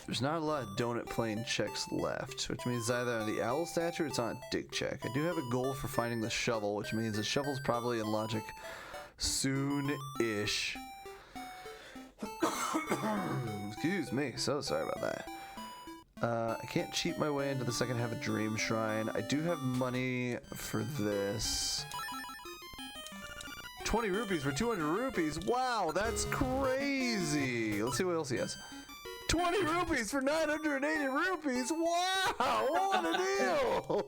there's not a lot of Donut Plain checks left, which means either on the owl statue or it's on a dig check. I do have a goal for finding the shovel, which means the shovel's probably in logic soon-ish. Excuse me, so sorry about that. I can't cheat my way into the second half of Dream Shrine. I do have money for this. 20 rupees for 200 rupees. Wow, that's crazy. Let's see what else he has. 20 rupees for 980 rupees. Wow, what a deal.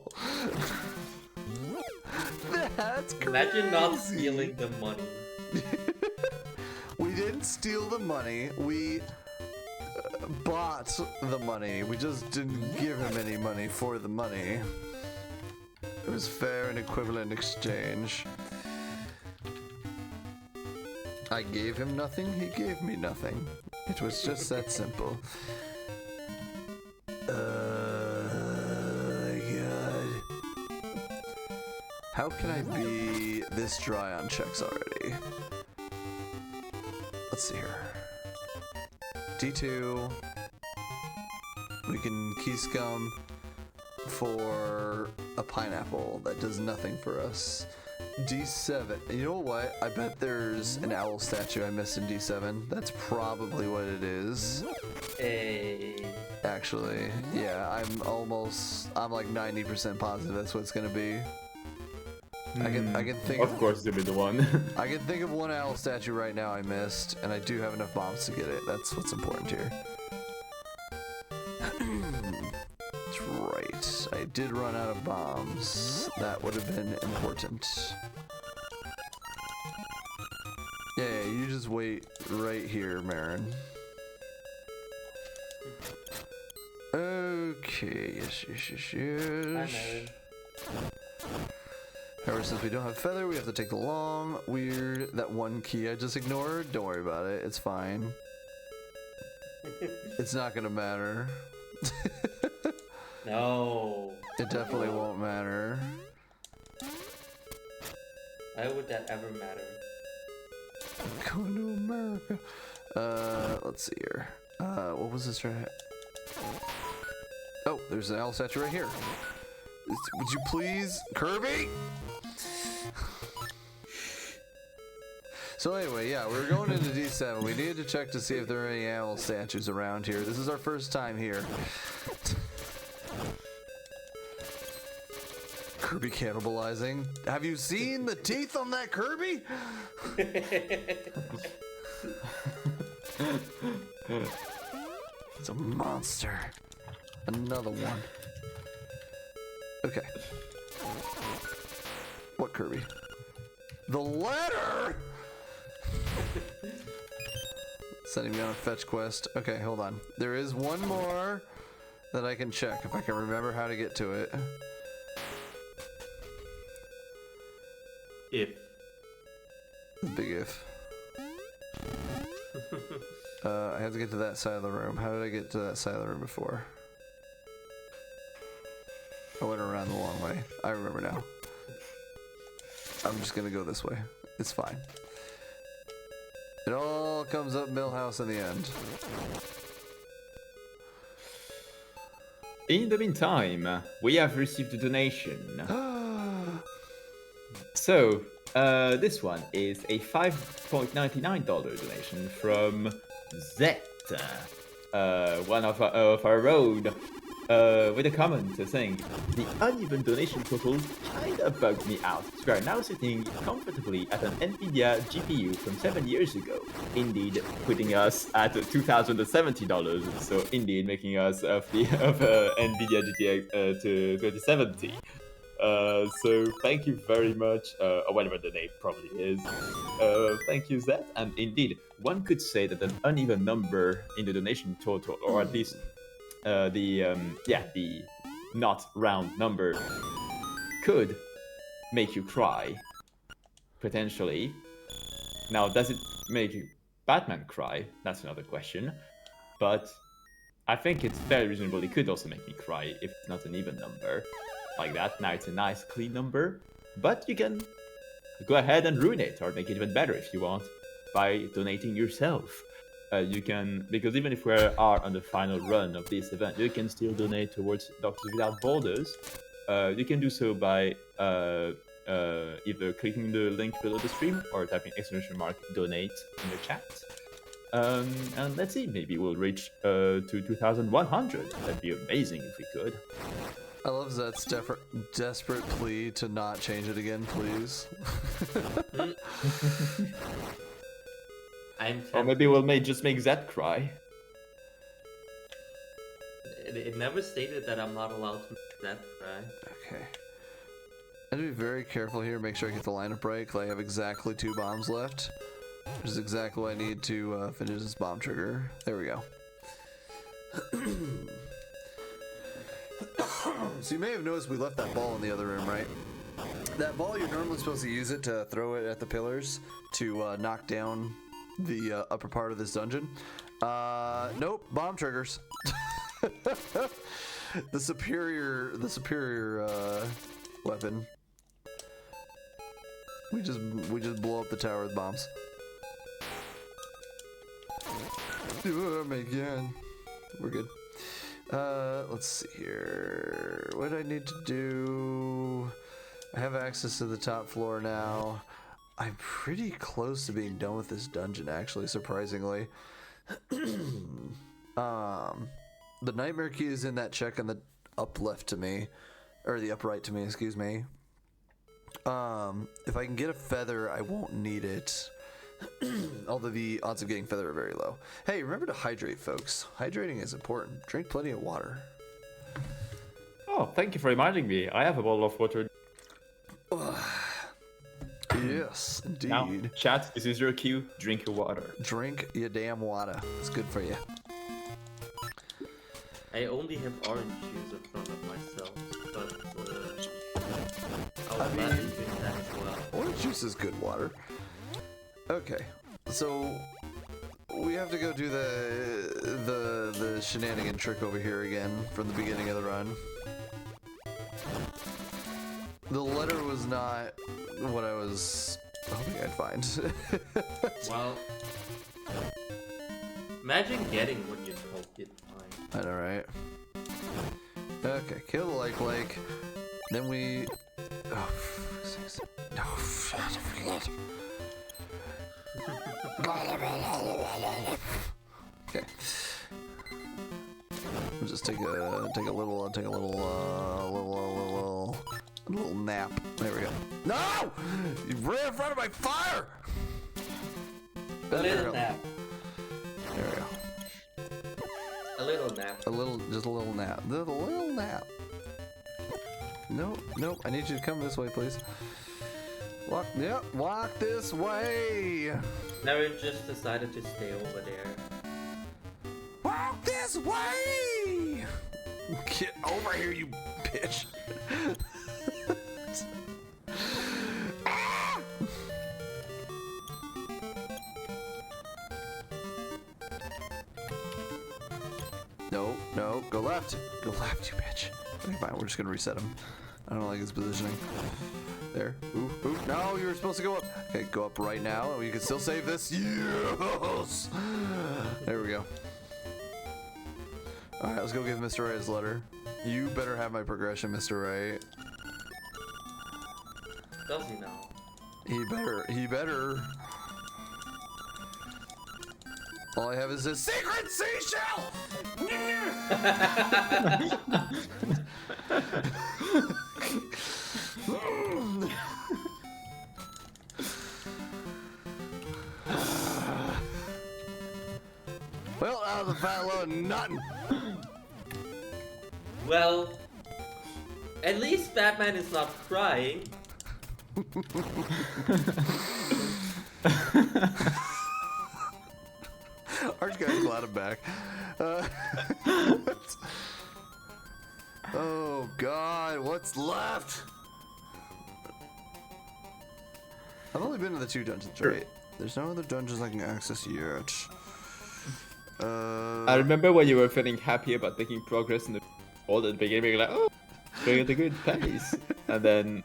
That's crazy. Imagine not stealing the money. We didn't steal the money. We bought the money. We just didn't give him any money for the money. It was fair and equivalent exchange. I gave him nothing, he gave me nothing. It was just that simple. God. How can I be this dry on checks already? Let's see here. D2. We can key scum for a pineapple. That does nothing for us. D7. You know what? I bet there's an owl statue I missed in D7. That's probably what it is. Hey. Actually, yeah, I'm like 90% positive that's what it's gonna be. I can think of course it'll be the one. I can think of one owl statue right now I missed, and I do have enough bombs to get it. That's what's important here. That's right. I did run out of bombs. That would have been important. Yeah, you just wait right here, Marin. Okay, yes. Hi, Marin. However, since we don't have feather, we have to take the long, weird, that one key I just ignored. Don't worry about it, it's fine. It's not gonna matter. No. It definitely won't matter. Why would that ever matter? Going to America. Let's see here. What was this right here? Oh, there's an owl statue right here. Would you please, Kirby? So anyway, yeah, we're going into D7. We needed to check to see if there are any owl statues around here. This is our first time here. Kirby cannibalizing. Have you seen the teeth on that Kirby? It's a monster. Another one. Okay. What Kirby? The letter! Sending me on a fetch quest. Okay, hold on. There is one more that I can check if I can remember how to get to it. If. Big if. I have to get to that side of the room. How did I get to that side of the room before? I went around the long way. I remember now. I'm just gonna go this way. It's fine. It all comes up Millhouse in the end. In the meantime, we have received a donation. So, this one is a $5.99 donation from Zet, one of our own, with a comment saying, the uneven donation total kinda bugged me out. We are now sitting comfortably at an NVIDIA GPU from 7 years ago, indeed putting us at $2,070, so indeed making us of NVIDIA GTX to 2070. So thank you very much, or whatever the name probably is. Thank you, Zed. And indeed, one could say that an uneven number in the donation total, or at least the not round number, could make you cry, potentially. Now, does it make Batman cry? That's another question. But I think it's very reasonable. It could also make me cry if it's not an even number. Like that. Now it's a nice clean number, but you can go ahead and ruin it or make it even better if you want by donating yourself. You can, because even if we are on the final run of this event, you can still donate towards Doctors Without Borders. You can do so by either clicking the link below the stream or typing !donate in the chat. And let's see, maybe we'll reach to 2,100. That'd be amazing if we could. I love Zet's desperate plea to not change it again, please. Or maybe we'll just make Zed cry. It never stated that I'm not allowed to make that cry. Okay. I have to be very careful here, make sure I get the lineup right, because I have exactly 2 bombs left. Which is exactly what I need to finish this bomb trigger. There we go. So you may have noticed we left that ball in the other room, right? That ball, you're normally supposed to use it to throw it at the pillars to knock down the upper part of this dungeon. Nope, bomb triggers. the superior weapon. We just blow up the tower with bombs. Do it again. We're good. Let's see here. What do I need to do? I have access to the top floor now. I'm pretty close to being done with this dungeon, actually, surprisingly. The nightmare key is in that check on the up left to me, or the up right to me, excuse me. If I can get a feather, I won't need it. Although the odds of getting feather are very low. Hey, remember to hydrate, folks. Hydrating is important. Drink plenty of water. Oh, thank you for reminding me. I have a bottle of water. Yes, indeed. Now, chat, this is your cue. Drink your water. Drink your damn water. It's good for you. I only have orange juice in front of myself, but I'll gladly drink that as well. Orange juice is good water. Okay, so we have to go do the shenanigan trick over here again from the beginning of the run. The letter was not what I was hoping I'd find. Well, imagine getting what you hope you'd find. I know, right? Okay, kill the like. Then we. Oh, no, shit. Okay. We'll just take a little nap. There we go. No! You ran in front of my fire! A little nap. There we go. A little nap. Just a little nap. The little nap. Nope. I need you to come this way, please. Walk this way. Never just decided to stay over there. Walk this way. Get over here, you bitch. Ah! No, go left. Go left, you bitch. Okay, fine, we're just gonna reset him. I don't like his positioning. There. Ooh. No, you were supposed to go up. Okay, go up right now. You can still save this. Yes! There we go. Alright, let's go give Mr. Ray his letter. You better have my progression, Mr. Ray. Does he now? He better. All I have is a secret seashell! Well, out of the fat load, nothing. Well, at least Batman is not crying. Arch guy's glad I'm back. Oh God, what's left? I've only been to the 2 dungeons, right? There's no other dungeons I can access yet. I remember when you were feeling happy about making progress in the world at the beginning, being like, oh, going at a good pace. And then...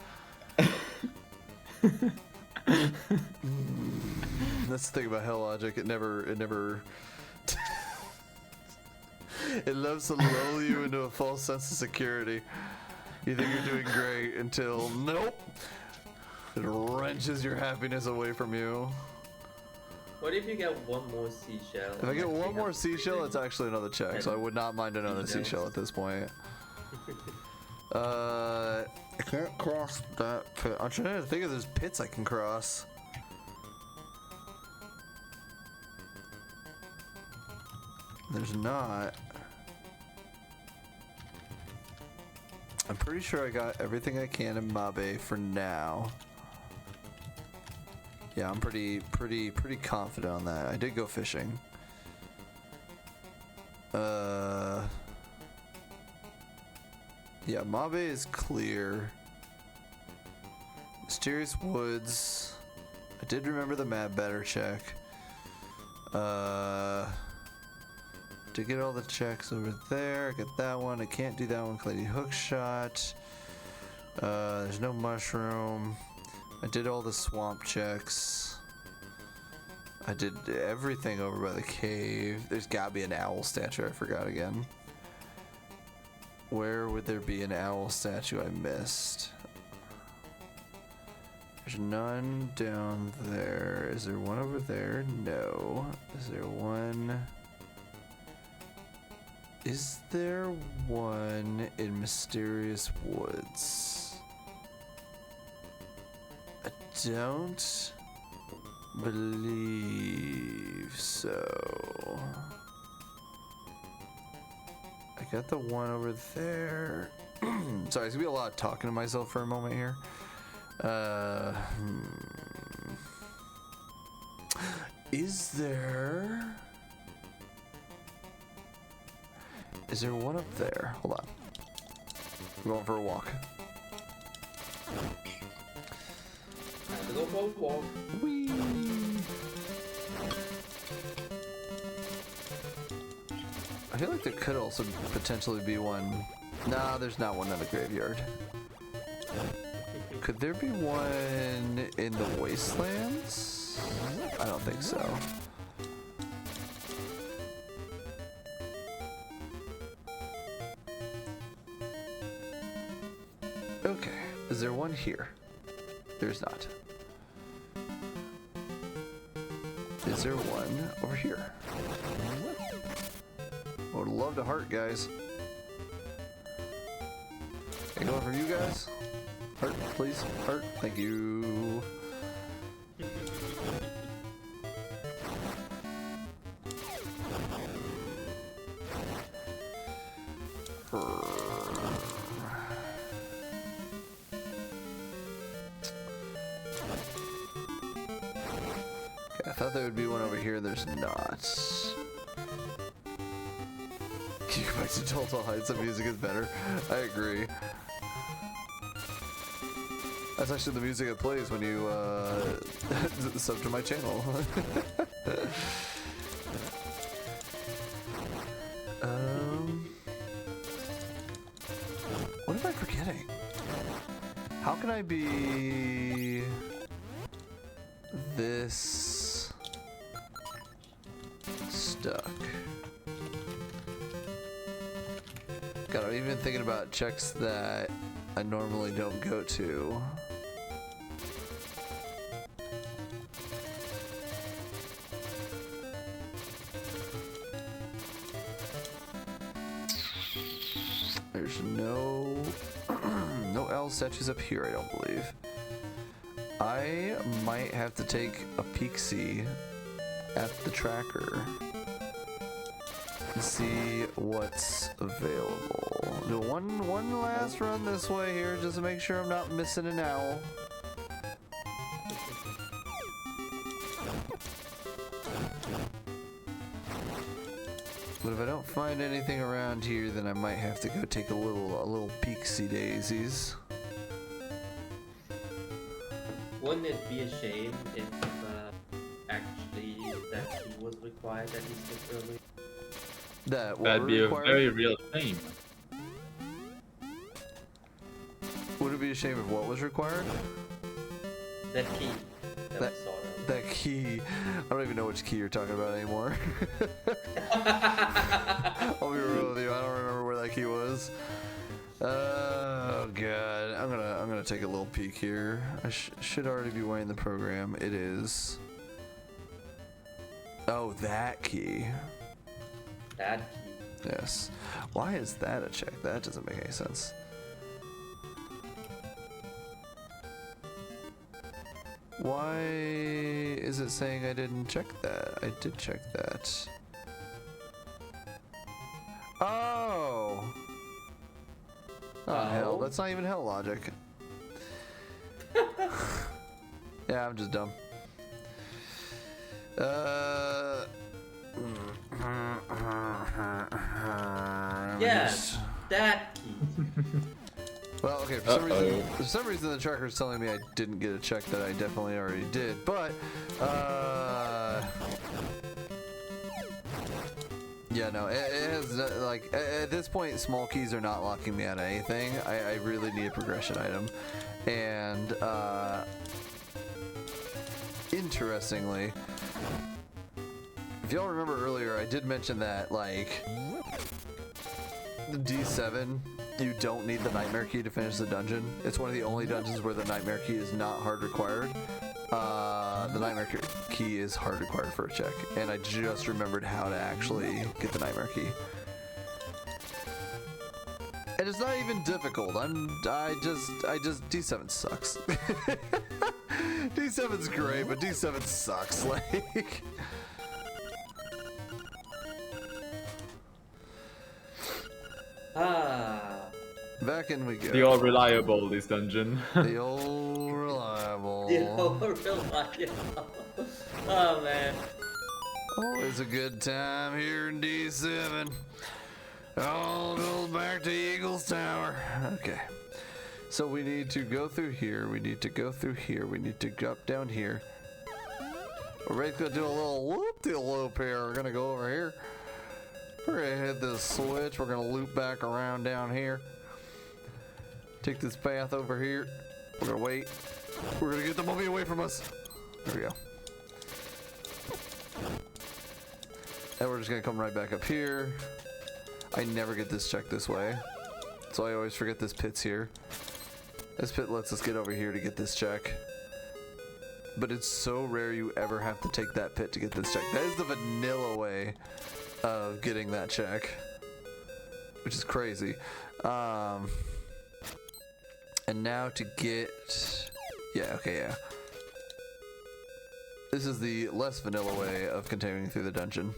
That's the thing about Hell Logic, it never... It loves to lull you into a false sense of security. You think you're doing great until, nope! It wrenches your happiness away from you. What if you get one more seashell? If I get one more seashell, it's actually another check, so I would not mind another seashell at this point. I can't cross that pit. I'm trying to think of those pits I can cross. There's not. I'm pretty sure I got everything I can in Mabe for now. Yeah, I'm pretty confident on that. I did go fishing. Yeah, Mabe is clear. Mysterious Woods. I did remember the Mad Batter check. To get all the checks over there. Get that one. I can't do that one because I need hook shot. There's no mushroom. I did all the swamp checks. I did everything over by the cave. There's gotta be an owl statue. I forgot again. Where would there be an owl statue I missed? There's none down there. Is there one over there? No. Is there one? Is there one in Mysterious Woods? I don't believe so. I got the one over there. Sorry, it's gonna be a lot of talking to myself for a moment here. Is there one up there? Hold on. I'm going for a walk. Time to go for a walk. Whee! I feel like there could also potentially be one. Nah, there's not one in the graveyard. Could there be one in the wastelands? I don't think so. Okay, is there one here? There's not. Is there one over here? I would love to heart, guys. Can I go for you guys? Heart, please. Heart. Thank you. Okay, I thought there would be one over here. There's not. Can you go back to Total Heights? The music is better. I agree. That's actually the music that plays when you sub to my channel. What am I forgetting? How can I be this stuck? God, I'm even thinking about checks that I normally don't go to. There's no no L statues up here, I don't believe. I might have to take a peek-see at the tracker and see what's available. Do one last run this way here just to make sure I'm not missing an owl. But if I don't find anything around here, then I might have to go take a little peek-see daisies. Wouldn't it be a shame if actually that key was required at least this early? That'd be a very real shame. Would it be a shame if what was required? That key that we saw. That key. I don't even know which key you're talking about anymore. I'll be real with you. I don't remember where that key was. Oh god. I'm gonna take a little peek here. I should already be wearing the program. It is. Oh, that key. That key. Yes. Why is that a check? That doesn't make any sense. Why is it saying I didn't check that? I did check that. Oh! Oh, hell. That's not even hell logic. Yeah, I'm just dumb. Yes, that key. Well, okay, for some reason the tracker's telling me I didn't get a check that I definitely already did, but, yeah, no, it has, like, at this point, small keys are not locking me out of anything. I really need a progression item, and, interestingly, if y'all remember earlier, I did mention that, like, the D7, you don't need the nightmare key to finish the dungeon. It's one of the only dungeons where the nightmare key is not hard required. The nightmare key is hard required for a check, and I just remembered how to actually get the nightmare key. And it's not even difficult. I just D7 sucks. D7's great, but D7 sucks. Like. Back in we go. The all reliable, this dungeon. The old reliable. The old reliable. Oh man. Always a good time here in D7. I'll go back to Eagles Tower. Okay. So we need to go through here. We need to go through here. We need to go up down here. We're basically gonna do a little whoop-de-loop here. We're gonna go over here. We're gonna hit this switch. We're gonna loop back around down here. Take this path over here. We're gonna wait. We're gonna get the mummy away from us. There we go. And we're just gonna come right back up here. I never get this check this way, so I always forget this pit's here. This pit lets us get over here to get this check. But it's so rare you ever have to take that pit to get this check. That is the vanilla way of getting that check, which is crazy. And now to get... Yeah, okay, yeah. This is the less vanilla way of continuing through the dungeon.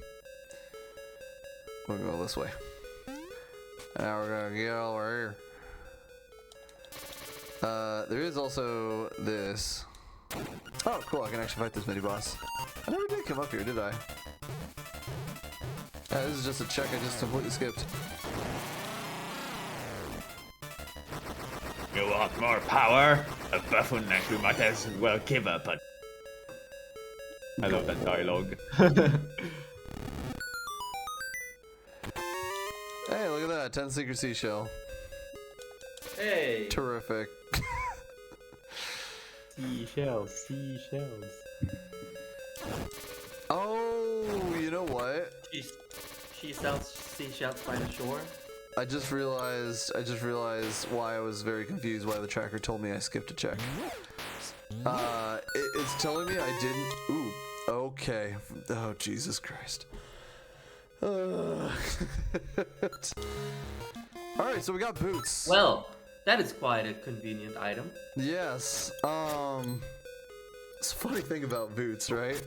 We'll go this way. Now we're gonna get over here. There is also this. Oh, cool! I can actually fight this mini boss. I never did come up here, did I? This is just a check I just completely skipped. You want more power? A Buffoon-neck, we might as well give up. I love that dialogue. Hey, look at that! 10 secret seashell. Hey. Terrific. Seashells, seashells. Oh, you know what? She sells seashells by the shore. I just realized why I was very confused why the tracker told me I skipped a check. It's telling me I didn't. Ooh, okay. Oh, Jesus Christ. Alright, so we got boots. Well, that is quite a convenient item. Yes. It's a funny thing about boots, right?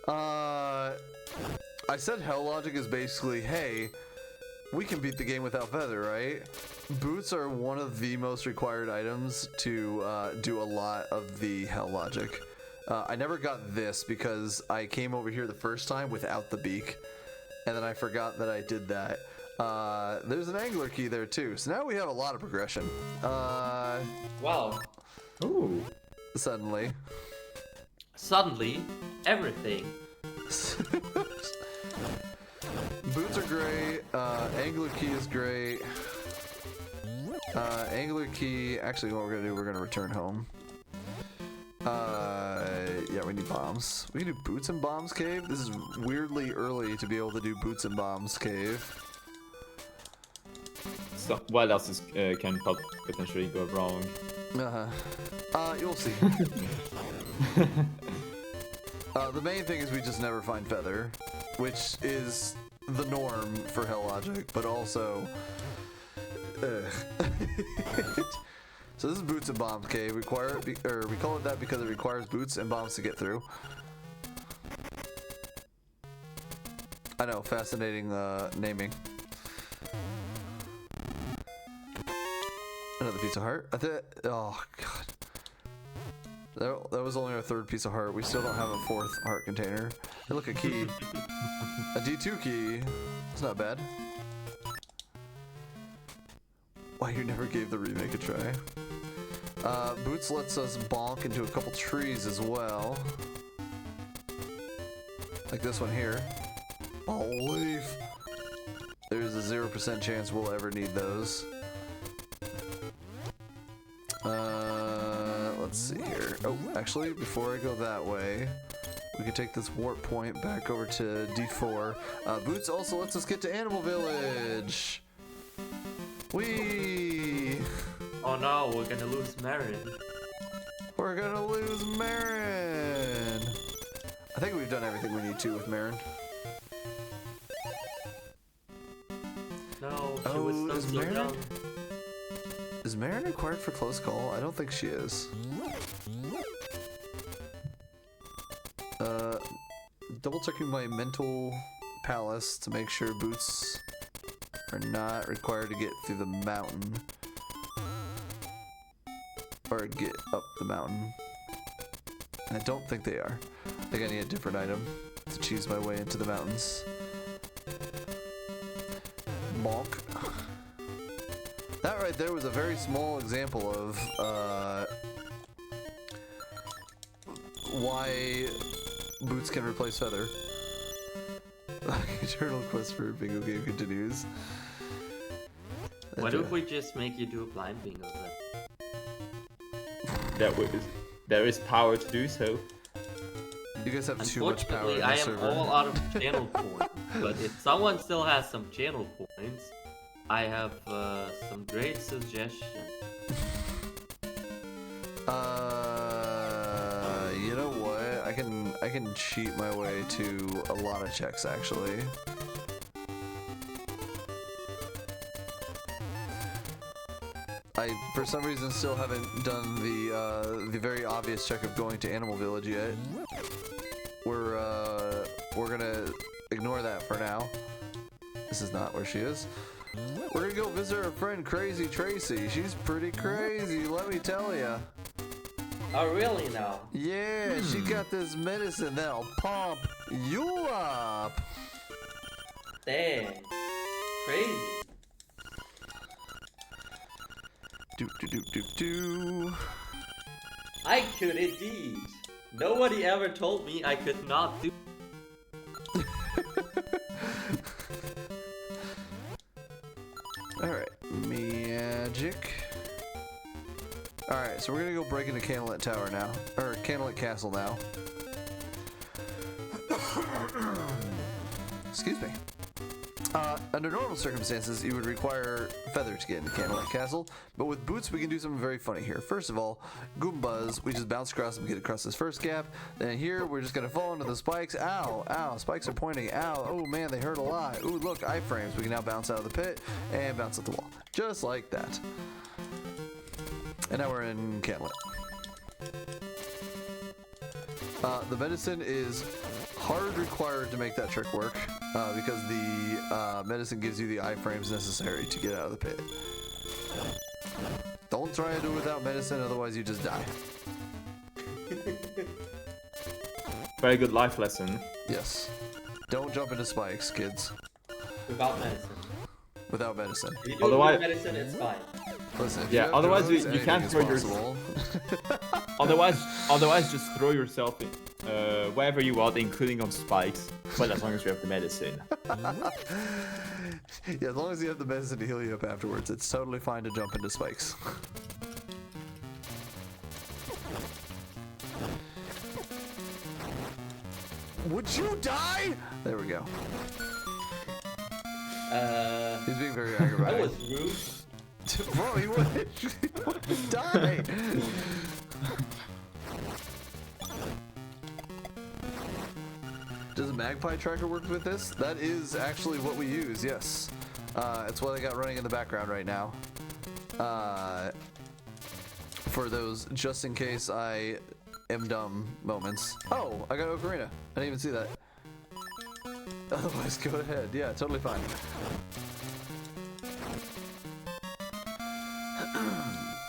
I said Hell Logic is basically, hey, we can beat the game without feather, right? Boots are one of the most required items to do a lot of the Hell Logic. I never got this because I came over here the first time without the beak, and then I forgot that I did that. There's an angler key there too, so now we have a lot of progression. Wow. Ooh. Suddenly. Suddenly, everything. Boots are great. Angler key is great. Angler key. Actually, what we're gonna do? We're gonna return home. Yeah, we need bombs. We can do boots and bombs cave. This is weirdly early to be able to do boots and bombs cave. So, what else can potentially go wrong? You'll see. The main thing is we just never find feather, which is the norm for Hell Logic, but also... So this is Boots and Bombs Cave. We call it that because it requires boots and bombs to get through. I know, fascinating naming. Another piece of heart. Oh god. That was only our third piece of heart. We still don't have a fourth heart container. Hey, look, a key. A D2 key. It's not bad. Why you never gave the remake a try? Boots lets us bonk into a couple trees as well. Like this one here. Oh, leaf. There's a 0% chance we'll ever need those. Let's see here. Oh, actually, before I go that way, we can take this warp point back over to D4. Boots also lets us get to Animal Village. Whee! Oh no, we're gonna lose Marin. We're gonna lose Marin. I think we've done everything we need to with Marin. No, she Oh, was is still so Marin? young. Is Marin required for close call? I don't think she is. Double checking my mental palace to make sure boots are not required to get through the mountain. Or get up the mountain. I don't think they are. I think I need a different item to choose my way into the mountains. Bonk. That right there was a very small example of why Boots can replace Feather. Eternal quest for bingo game continues. What if we just make you do a blind bingo then? There is power to do so. You guys have too much power in Unfortunately, the I am server. all out of channel points. But if someone still has some channel points, I have some great suggestions. You know what? I can cheat my way to a lot of checks actually. I, for some reason, still haven't done the very obvious check of going to Animal Village yet. We're gonna ignore that for now. This is not where she is. We're gonna go visit our friend Crazy Tracy. She's pretty crazy, let me tell ya. Oh, really now? Yeah, she got this medicine that'll pump you up. Dang. Crazy. Do. I could indeed. Nobody ever told me I could not do. Alright, magic. Alright, so we're gonna go break into Candlelit Tower now. Or Candlelit Castle now. Excuse me. Under normal circumstances, you would require Feather to get into Candlelit Castle, but with Boots, we can do something very funny here. First of all, Goombas, we just bounce across them, get across this first gap. Then here, we're just gonna fall into the spikes. Ow, ow, spikes are pointing. Ow, oh man, they hurt a lot. Ooh, look, iframes. We can now bounce out of the pit and bounce at the wall. Just like that. And now we're in Candlelit. The medicine is hard required to make that trick work because the medicine gives you the iframes necessary to get out of the pit. Don't try to do it without medicine, otherwise you just die. Very good life lesson. Yes. Don't jump into spikes, kids. Without medicine. Without medicine. If you do Otherwise- it with medicine, it's fine. Listen, if Yeah, you have otherwise drugs, you anything can't is throw your- possible. Otherwise, just throw yourself in wherever you want, including on spikes. Well, as long as you have the medicine. Yeah, as long as you have the medicine to heal you up afterwards, it's totally fine to jump into spikes. Would you die? There we go. He's being very That aggravating. was rude. Bro, he would die. Does a magpie tracker work with this? That is actually what we use, yes. It's what I got running in the background right now. For those just in case I am dumb moments. Oh, I got Ocarina. I didn't even see that. Otherwise, go ahead. Yeah, totally fine.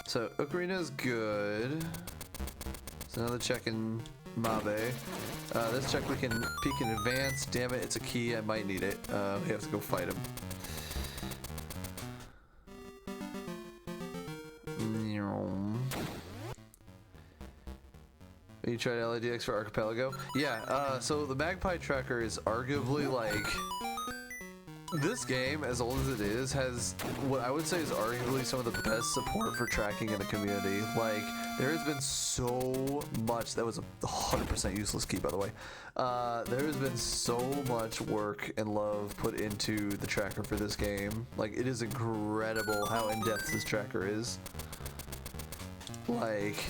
So, Ocarina's good. It's another check in Mabe. This check we can peek in advance. Damn it, it's a key. I might need it. We have to go fight him. You tried LADX for Archipelago? Yeah, so the Magpie Tracker is arguably like... This game, as old as it is, has what I would say is arguably some of the best support for tracking in the community. Like, there has been so much, that was a 100% useless key, by the way. There has been so much work and love put into the tracker for this game. Like, it is incredible how in-depth this tracker is. Like,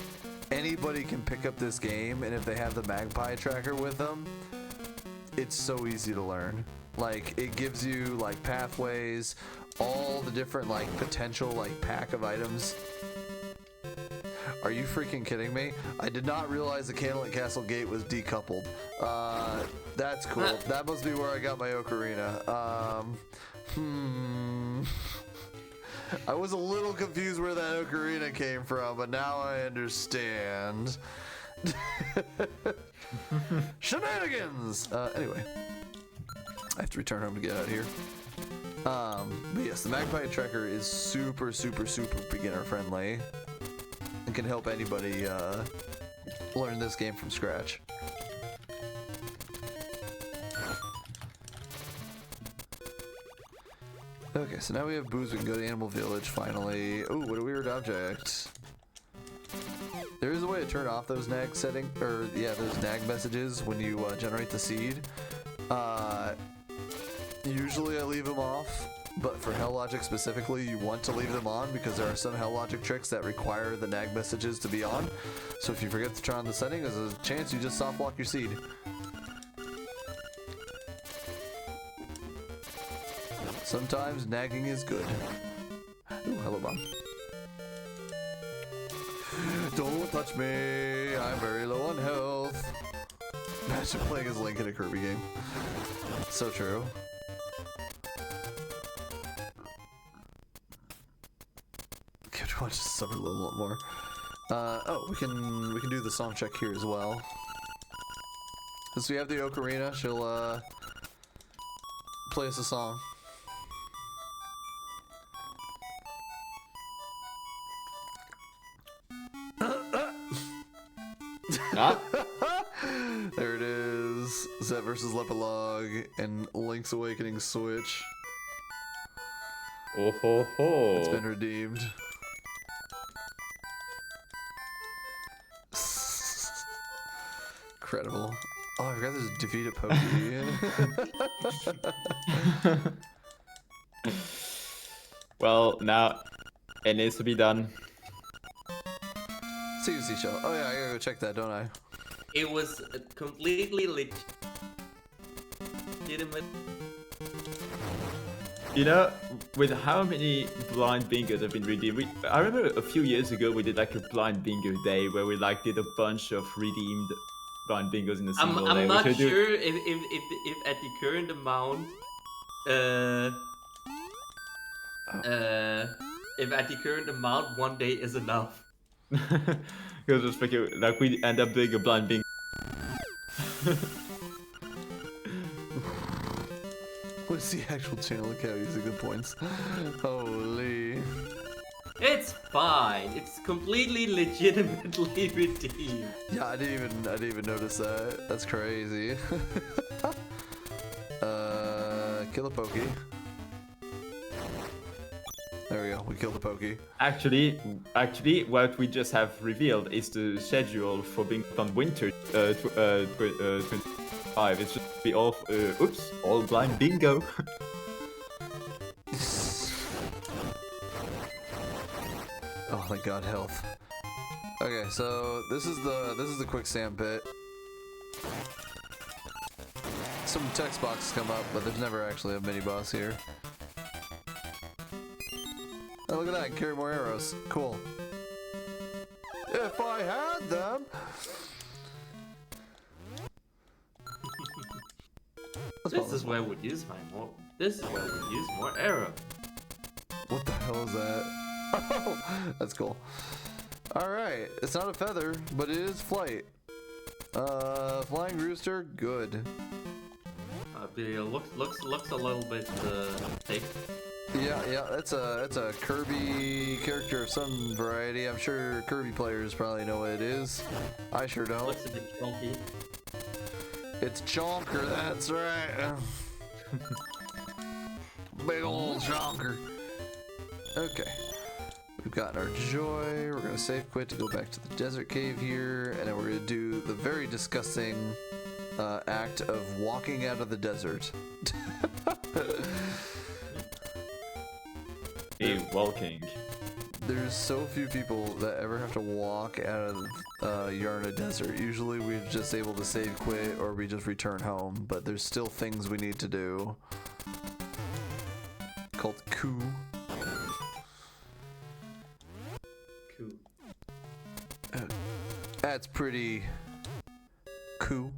anybody can pick up this game, and if they have the Magpie Tracker with them, it's so easy to learn. Like, it gives you, like, pathways, all the different, like, potential, like, pack of items. Are you freaking kidding me? I did not realize the Candlelit Castle gate was decoupled. That's cool. That must be where I got my Ocarina. I was a little confused where that Ocarina came from, but now I understand. Shenanigans! Anyway. I have to return home to get out of here. But yes, the Magpie Tracker is super beginner friendly and can help anybody learn this game from scratch. Okay, so now we have booze. We can go to Animal Village finally. Oh, what a weird object. There is a way to turn off those nag those nag messages when you generate the seed. Usually I leave them off, but for Hell Logic specifically, you want to leave them on because there are some Hell Logic tricks that require the nag messages to be on. So if you forget to turn on the setting, there's a chance you just soft lock your seed. Sometimes nagging is good. Ooh, hello, Mom. Don't touch me, I'm very low on health. Imagine playing as Link in a Kirby game. So true. Okay, I want to suffer a little more. Oh, we can do the song check here as well. Since we have the ocarina, she'll play us a song. There it is. Zet versus Lepalog and Link's Awakening Switch. Oh ho ho! It's been redeemed. Incredible. Oh, I forgot there's a defeat at Pokey. Well, now it needs to be done. See you, Seashell. Oh yeah, I gotta go check that, don't I? It was completely legitimate. You know, with how many blind bingos have been redeemed, I remember a few years ago we did like a blind bingo day where we like did a bunch of redeemed blind bingos in a single day. I'm not sure if at the current amount, if at the current amount 1 day is enough. Because it's like we end up doing a blind bingo. What's the actual channel account using the points? Holy. It's fine. It's completely legitimately redeemed. Yeah, I didn't even notice that. That's crazy. Kill a Pokey. There we go. We killed the Pokey. Actually, what we just have revealed is the schedule for Bingothon Winter 25. It's just be all all blind bingo. Oh my god, health. Okay, so this is the quicksand pit. Some text boxes come up, but there's never actually a mini boss here. Oh, look at that! I can carry more arrows. Cool. If I had them. This is where we'd use This is where we'd use more arrow. What the hell is that? Oh, that's cool. All right, it's not a feather, but it is flight. Flying rooster, good. Looks a little bit thick. Yeah, that's a Kirby character of some variety. I'm sure Kirby players probably know what it is. I sure don't. Looks a bit chunky. It's Chonker, that's right. Big old Chonker. Okay. We've got our joy. We're gonna save quit to go back to the desert cave here, and then we're gonna do the very disgusting act of walking out of the desert. Walking. There's so few people that ever have to walk out of Yarna Desert. Usually we're just able to save quit or we just return home, but there's still things we need to do. Called coup. Cool. That's pretty cool.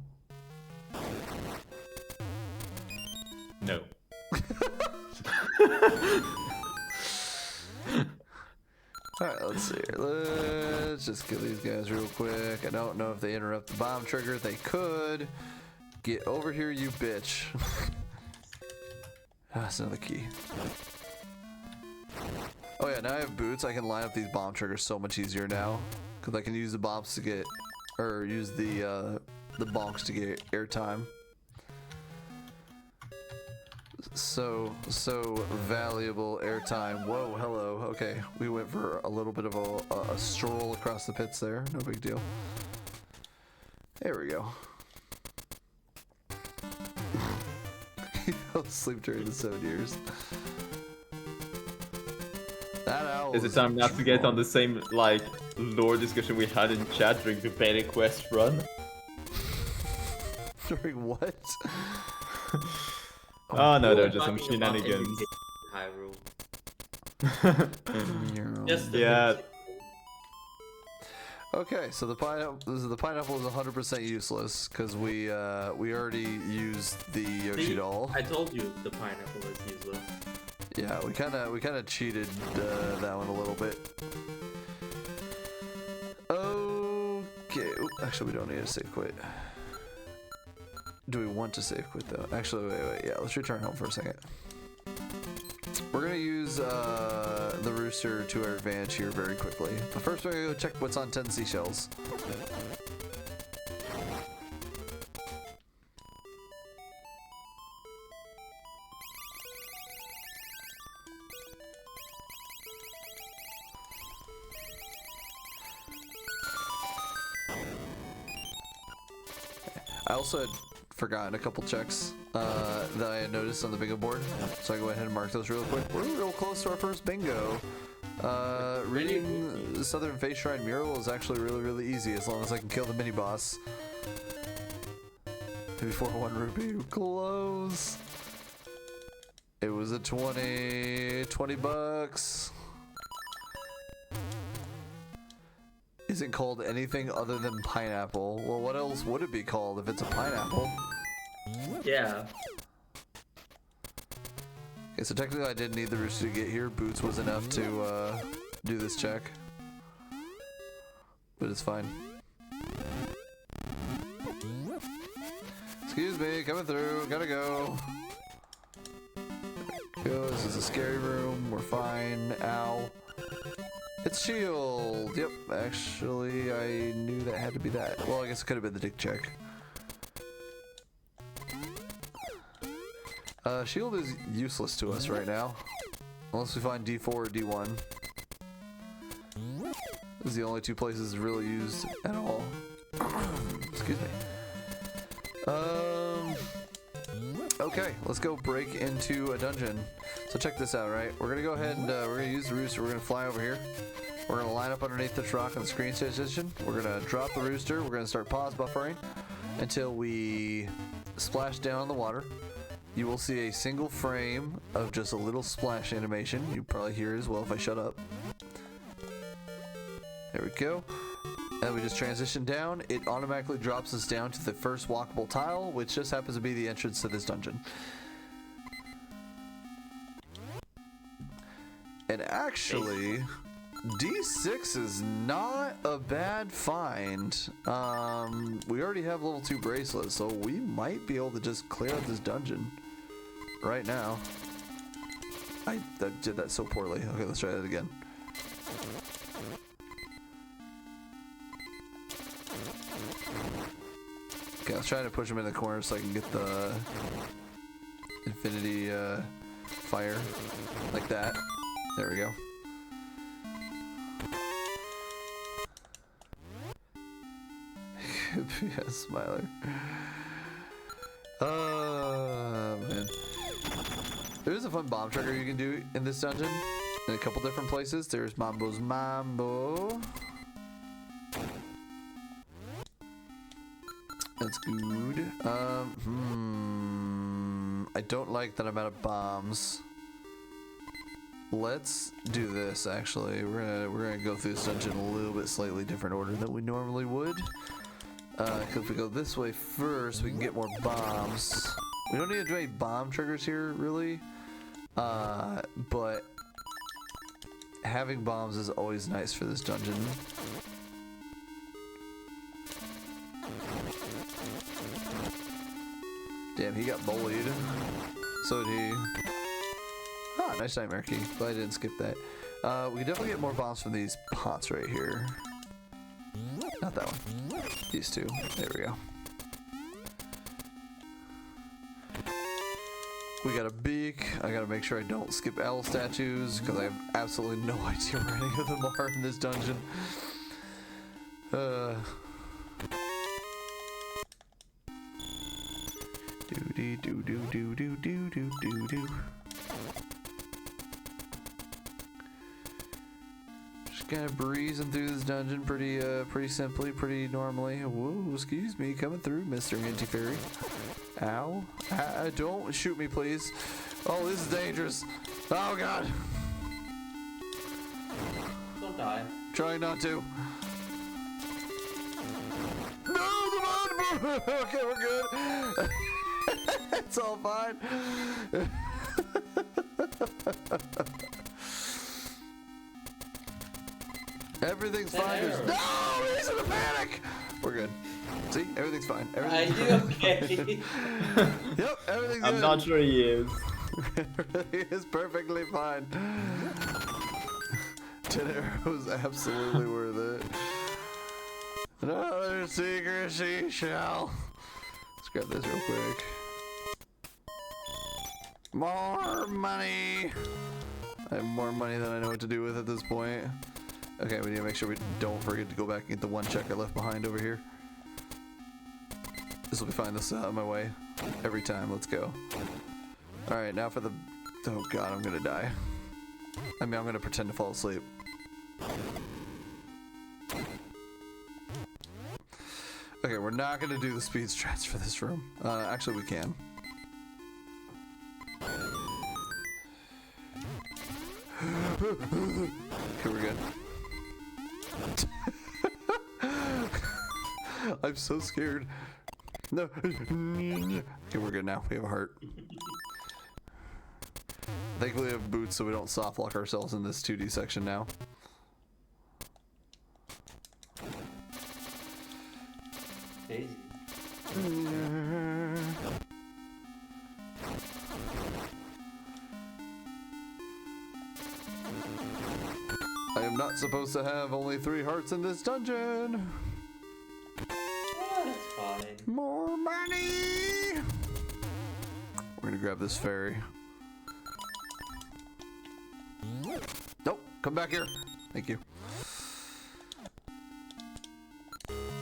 No. Alright, let's see here. Let's just kill these guys real quick. I don't know if they interrupt the bomb trigger. They could. Get over here, you bitch. Ah, that's another key. Oh yeah, now I have boots. I can line up these bomb triggers so much easier now. Because I can use the bombs to get, or use the bonks to get airtime. So valuable airtime. Whoa, hello. Okay, we went for a little bit of a stroll across the pits there. No big deal. There we go. He fell asleep during the 7 years. That owl Is it time not to get on the same, like, lore discussion we had in chat during the Beta Quest run? During what? Oh no, We they're were just some talking about shenanigans. education in Hyrule. Just the Yeah. basic- Okay, so the pineapple is 100% useless because we already used the Yoshi See, doll. I told you the pineapple is useless. Yeah, we kind of cheated that one a little bit. Okay, oop, actually we don't need to save quit. Do we want to save quit though? Actually, wait, yeah, let's return home for a second. We're gonna use the rooster to our advantage here very quickly. But first we're gonna go check what's on 10 seashells. I also had forgotten a couple checks that I had noticed on the bingo board, so I go ahead and mark those real quick. We're real close to our first bingo. Reading the Southern Face Shrine mural is actually really easy as long as I can kill the mini boss. Before 1 rupee, close. It was a 20 bucks. Isn't called anything other than pineapple. Well, what else would it be called if it's a pineapple? Yeah. Okay, so technically I didn't need the rooster to get here. Boots was enough to do this check. But it's fine. Excuse me, coming through. Gotta go. Go. This is a scary room. We're fine. Ow. It's shield. Yep, actually, I knew that had to be that. Well, I guess it could have been the dick check. Shield is useless to us right now. Unless we find D4 or D1. This is the only 2 places really used at all. Excuse me. Okay, let's go break into a dungeon. So check this out, right? We're gonna go ahead and we're gonna use the rooster. We're gonna fly over here. We're gonna line up underneath this rock on the screen position. We're gonna drop the rooster. We're gonna start pause buffering until we splash down in the water. You will see a single frame of just a little splash animation. You probably hear it as well if I shut up. There we go. And we just transition down. It automatically drops us down to the first walkable tile, which just happens to be the entrance to this dungeon. And actually, D6 is not a bad find. We already have level 2 bracelets, so we might be able to just clear out this dungeon right now. I did that so poorly. Okay, let's try that again. Okay, I was trying to push him in the corner so I can get the infinity fire like that. There we go. Yeah, Smiler. Man. There's a fun bomb trigger you can do in this dungeon in a couple different places. There's Mambo's Mambo. That's good. I don't like that I'm out of bombs. Let's do this actually. We're gonna go through this dungeon a little bit slightly different order than we normally would. Cause if we go this way first, we can get more bombs. We don't need to do any bomb triggers here, really. But having bombs is always nice for this dungeon. Damn, he got bullied. So did he. Ah, nice nightmare key. Glad I didn't skip that. We can definitely get more bombs from these pots right here. Not that one. These two. There we go. We got a beak. I gotta make sure I don't skip owl statues because I have absolutely no idea where any of them are in this dungeon. Do. Just kind of breezing through this dungeon pretty simply, pretty normally. Whoa, excuse me, coming through, Mr. Anti-Fairy. Ow. Don't shoot me, please. Oh, this is dangerous. Oh, God. Don't die. Trying not to. No, come on. Okay, we're good. It's all fine. Everything's fine. No, reason to panic. We're good. See, everything's fine. Everything's Are you okay? Yep, everything's good. I'm not sure he is. Everything is perfectly fine. 10 arrows, absolutely worth it. Another secret seashell. Let's grab this real quick. More money. I have more money than I know what to do with at this point. Okay, we need to make sure we don't forget to go back and get the one check I left behind over here. This will be fine. This is out of my way every time. Let's go. Alright, now for the... Oh god, I'm gonna die. I mean, I'm gonna pretend to fall asleep. Okay, we're not gonna do the speed strats for this room. Actually, we can. Okay, we're good. I'm so scared. No. Okay, we're good now. We have a heart. Thankfully, we have boots so we don't soft lock ourselves in this 2D section now. Daisy. I am not supposed to have only 3 hearts in this dungeon. Oh, that's fine. More money. We're gonna grab this fairy. Nope, come back here. Thank you.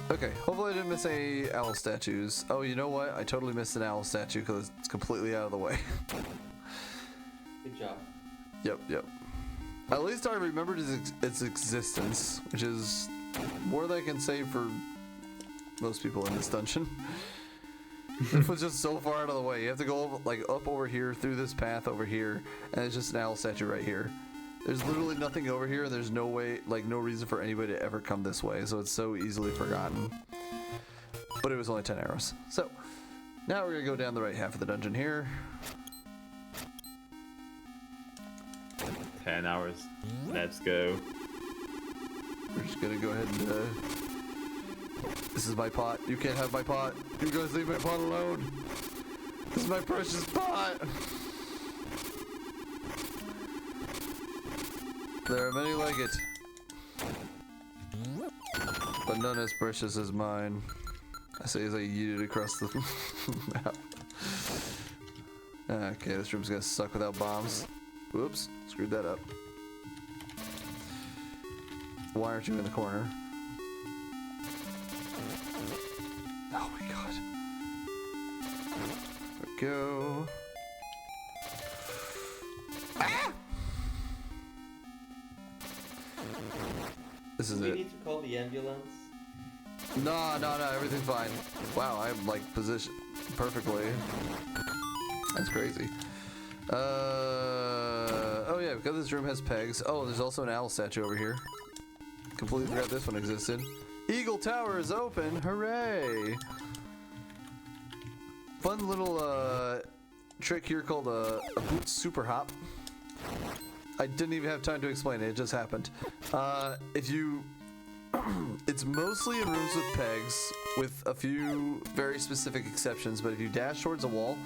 Okay, hopefully I didn't miss any owl statues. Oh, you know what? I totally missed an owl statue because it's completely out of the way. Good job. Yep. At least I remembered its existence, which is more than I can say for most people in this dungeon. It was just so far out of the way. You have to go up over here through this path over here, and it's just an owl statue right here. There's literally nothing over here. There's no way, no reason for anybody to ever come this way, so it's so easily forgotten. But it was only 10 arrows. So now we're gonna go down the right half of the dungeon here. 10 hours. Let's go. We're just gonna go ahead and this is my pot. You can't have my pot. You guys leave my pot alone. This is my precious pot. There are many like it, but none as precious as mine. I say as I yeet it across the map. Okay, this room's gonna suck without bombs. Whoops, screwed that up. Why aren't you in the corner? Oh my god. There we go. Ah! This is Do we it. need to call the ambulance? No, everything's fine. Wow, I'm positioned perfectly. That's crazy. Oh yeah, because this room has pegs. Oh, there's also an owl statue over here. Completely forgot this one existed. Eagle Tower is open, hooray! Fun little trick here called a boot super hop. I didn't even have time to explain it, it just happened. If you... it's mostly in rooms with pegs, with a few very specific exceptions, but if you dash towards a wall,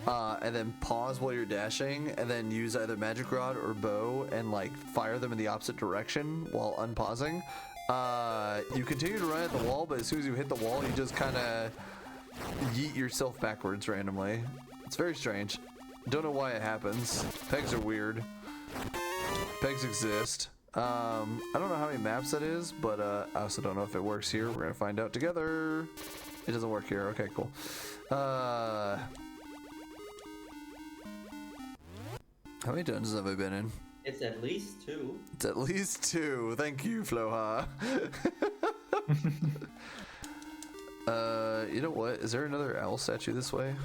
and then pause while you're dashing, and then use either magic rod or bow and like fire them in the opposite direction while unpausing. You continue to run at the wall, but as soon as you hit the wall, you just kind of yeet yourself backwards randomly. It's very strange. Don't know why it happens. Pegs are weird. Pegs exist. I don't know how many maps that is, but I also don't know if it works here. We're gonna find out together. It doesn't work here. Okay, cool. How many dungeons have I been in? It's at least 2. It's at least 2. Thank you, Floha. You know what? Is there another owl statue this way?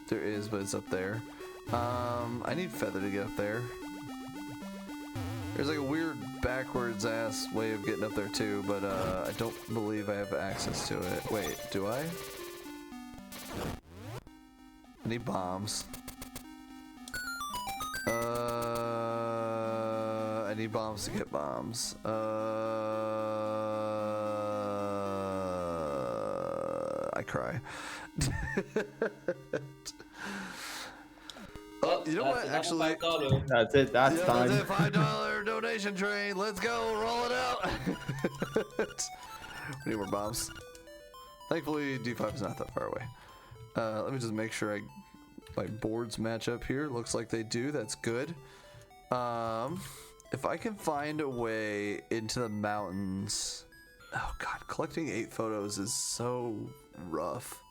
There is, but it's up there. I need Feather to get up there. There's like a weird backwards ass way of getting up there too, but I don't believe I have access to it. Wait, do I? I need bombs. I need bombs to get bombs. I cry. Oh, you know what? Actually, That's it. That's time. That's it. $5 donation train. Let's go. Roll it out. We need more bombs. Thankfully, D5 is not that far away. Let me just make sure my boards match up here. Looks like they do. That's good. If I can find a way into the mountains. Oh god, collecting 8 photos is so rough.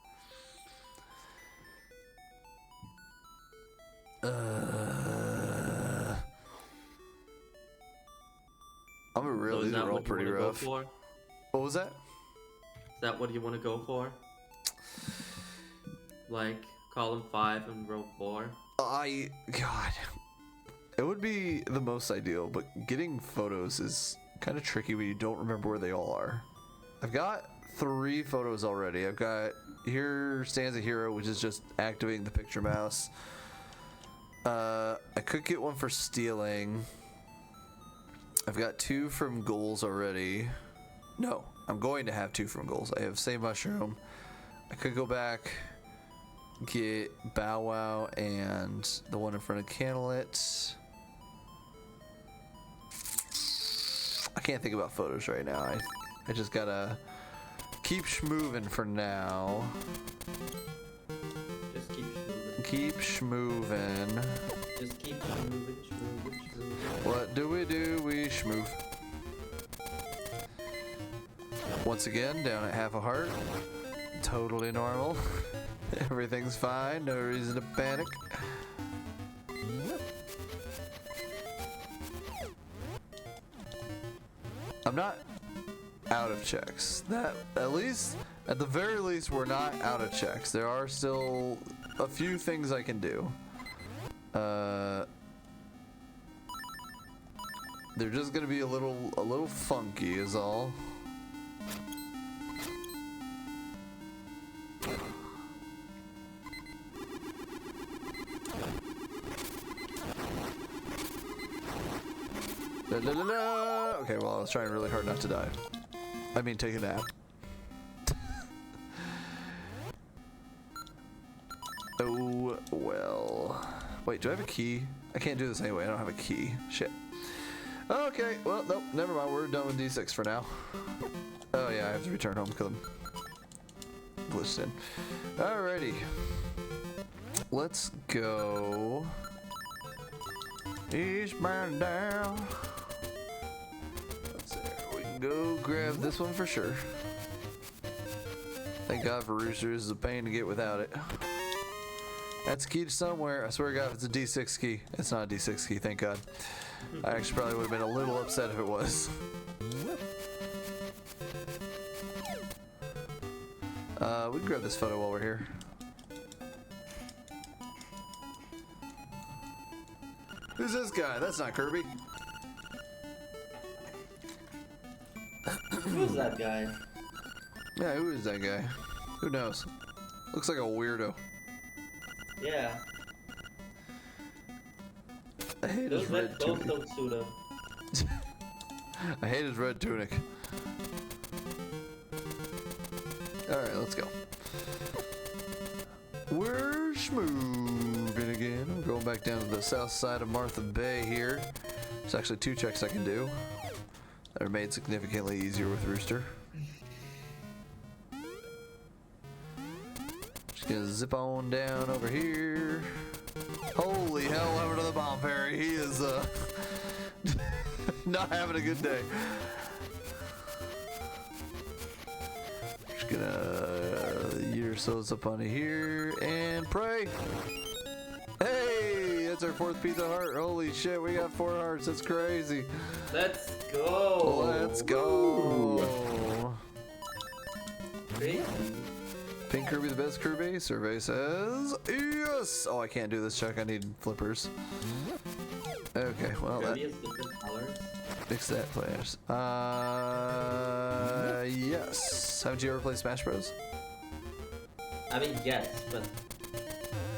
These are all pretty rough. What was that? Is that what you want to go for? Like column 5 and row 4? God. It would be the most ideal, but getting photos is kind of tricky when you don't remember where they all are. I've got 3 photos already. I've got Here Stands a Hero, which is just activating the picture mouse. I could get one for stealing. I've got 2 from goals already. No, I'm going to have 2 from goals. I have Save Mushroom. I could go back, get Bow Wow and the one in front of Candlelit. I can't think about photos right now. I just gotta keep schmoovin' for now. Just keep schmoovin'. Keep schmoovin'. Just keep schmoovin'. What do? We schmoove. Once again, down at half a heart. Totally normal. Everything's fine. No reason to panic. I'm not out of checks. At the very least, we're not out of checks. There are still a few things I can do. They're just gonna be a little funky is all. La, la, la, la. Okay, well, I was trying really hard not to die. I mean, take a nap. Oh, well. Wait, do I have a key? I can't do this anyway. I don't have a key. Shit. Okay, well, nope, never mind. We're done with D6 for now. Oh, yeah, I have to return home because I'm glitched in. Alrighty. Let's go. Eastbound down. Let's see. We can go grab this one for sure. Thank God for roosters. It's a pain to get without it. That's keyed somewhere. I swear to God, if it's a D6 key. It's not a D6 key, thank God. I actually probably would have been a little upset if it was. We can grab this photo while we're here. Who's this guy? That's not Kirby. Who's that guy? Yeah, who is that guy? Who knows? Looks like a weirdo. Yeah. I hate his red tunic. I hate his red tunic. Alright, let's go. back down to the south side of Martha Bay here. There's actually 2 checks I can do that are made significantly easier with Rooster. Just gonna zip on down over here. Holy hell, what happened to the bomb parry? He is not having a good day. Just gonna yeet ourselves up onto here and pray. Hey, that's our 4th pizza heart. Holy shit, we got 4 hearts. That's crazy. Let's go. Let's go. Crazy. Pink Kirby the best Kirby? Survey says yes. Oh, I can't do this check. I need flippers. Okay, well Kirby that has different colors. fix that, players. Yes. Haven't you ever played Smash Bros? I mean, yes, but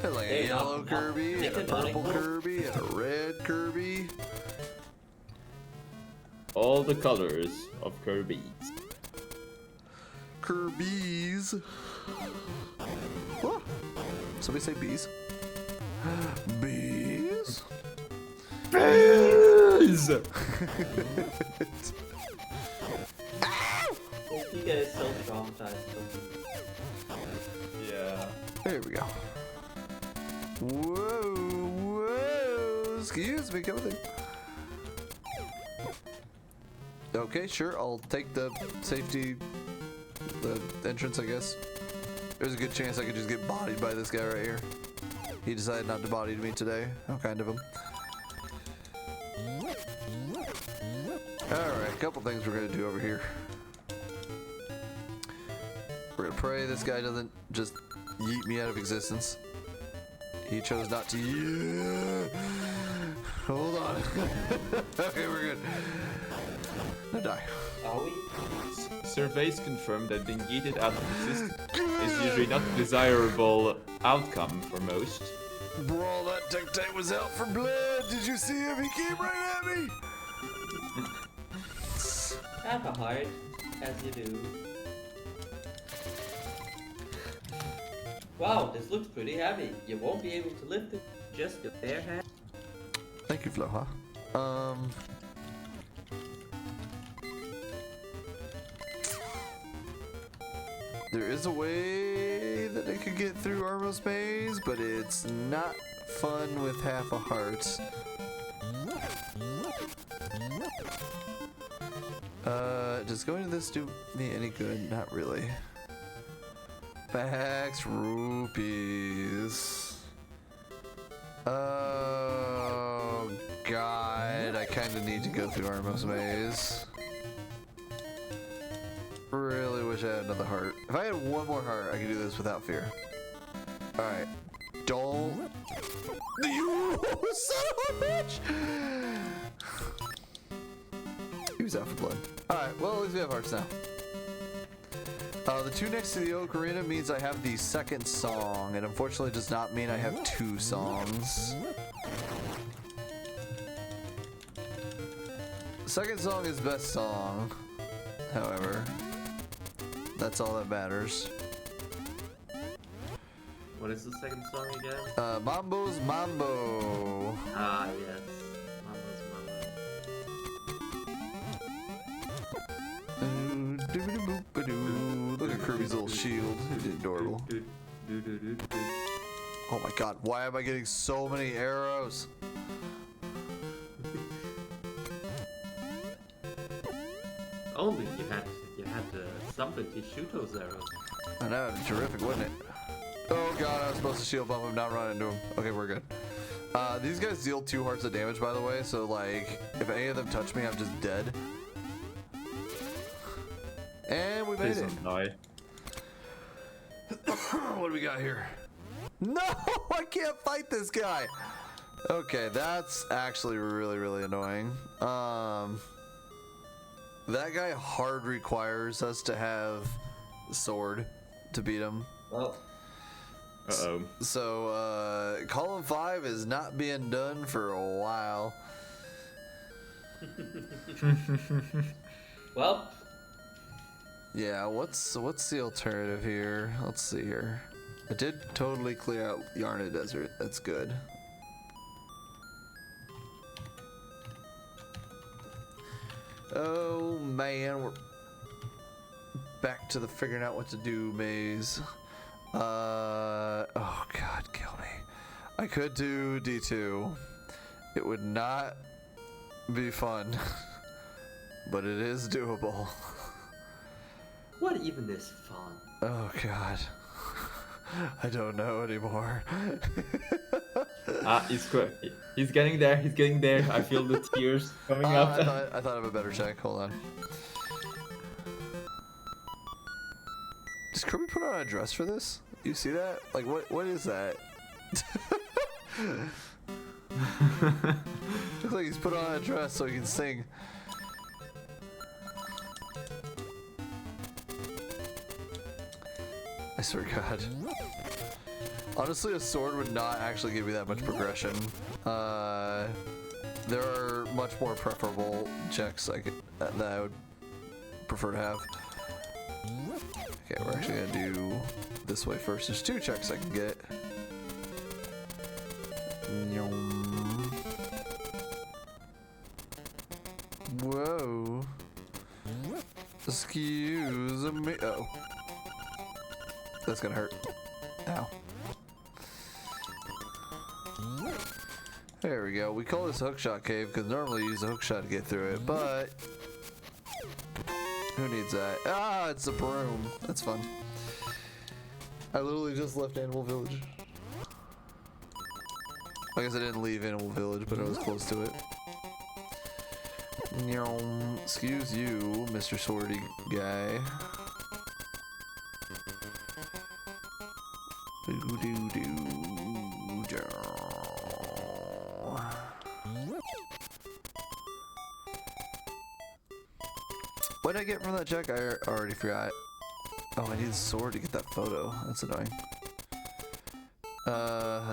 There's like a They're yellow not- Kirby, they and a can not purple include- Kirby, and a red Kirby. All the colors of Kirby. Kirby's. What? Somebody say bees. Bees. Bees! you guys so traumatized. Yeah. There we go. Whoa, whoa. Excuse me, come with it. Okay, sure. I'll take the safety, the entrance, I guess. There's a good chance I could just get bodied by this guy right here. He decided not to body me today. How kind of him. Alright, a couple things we're going to do over here. We're going to pray this guy doesn't just yeet me out of existence. He chose not to. Yeah. Hold on. Okay, we're good. No, die. Are we? Surveys confirm that being yeeted out of existence is usually not a desirable outcome for most. Bro, that Tectite was out for blood. Did you see him? He came right at me. Have a heart, as you do. Wow, this looks pretty heavy. You won't be able to lift it just your bare hand. Thank you, Flo, huh? There is a way that I could get through Armos Maze, but it's not fun with half a heart. Does going to this do me any good? Not really. Bax rupees. Oh god, I kind of need to go through Armos Maze. Really wish I had another heart. If I had one more heart, I could do this without fear. Alright. Don't. You son of a bitch! He was out for blood. Alright, well, at least we have hearts now. The 2 next to the ocarina means I have the second song. It unfortunately does not mean I have 2 songs. The second song is best song, however. That's all that matters. What is the second song again? Mambo's Mambo. Ah, yes. Mambo's Look at Kirby's little shield. It's adorable. Oh my god, why am I getting so many arrows? Only you had something to shoot those arrows. I know, it'd be terrific, wouldn't it? Oh god, I was supposed to shield bump him, not run into him. Okay, we're good. These guys deal 2 hearts of damage, by the way, so like, if any of them touch me, I'm just dead. And we made Please it. don't die. What do we got here? No, I can't fight this guy. Okay, that's actually really, really annoying. That guy hard requires us to have a sword to beat him. Well, Uh-oh. So, column 5 is not being done for a while. well, Yeah, what's the alternative here? Let's see here. I did totally clear out Yarna Desert. That's good. Oh man, we're back to the figuring out what to do maze. Oh god, kill me. I could do D2. It would not be fun, but it is doable. What even is fun? Oh god. I don't know anymore. He's getting there. He's getting there. I feel the tears coming up. I thought of a better check. Hold on. Does Kirby put on a dress for this? You see that? Like, what is that? Looks like he's put on a dress so he can sing. I swear to God. Honestly, a sword would not actually give you that much progression. There are much more preferable checks that I would prefer to have. Okay, we're actually gonna do this way first. There's 2 checks I can get. Whoa. Excuse me. Oh. That's gonna hurt. Ow. There we go. We call this hookshot cave because normally you use a hookshot to get through it, but who needs that? Ah, it's a broom. That's fun. I literally just left Animal Village. I guess I didn't leave Animal Village, but I was close to it. Excuse you, Mr. Swordy guy. What did I get from that check? I already forgot. Oh, I need a sword to get that photo. That's annoying.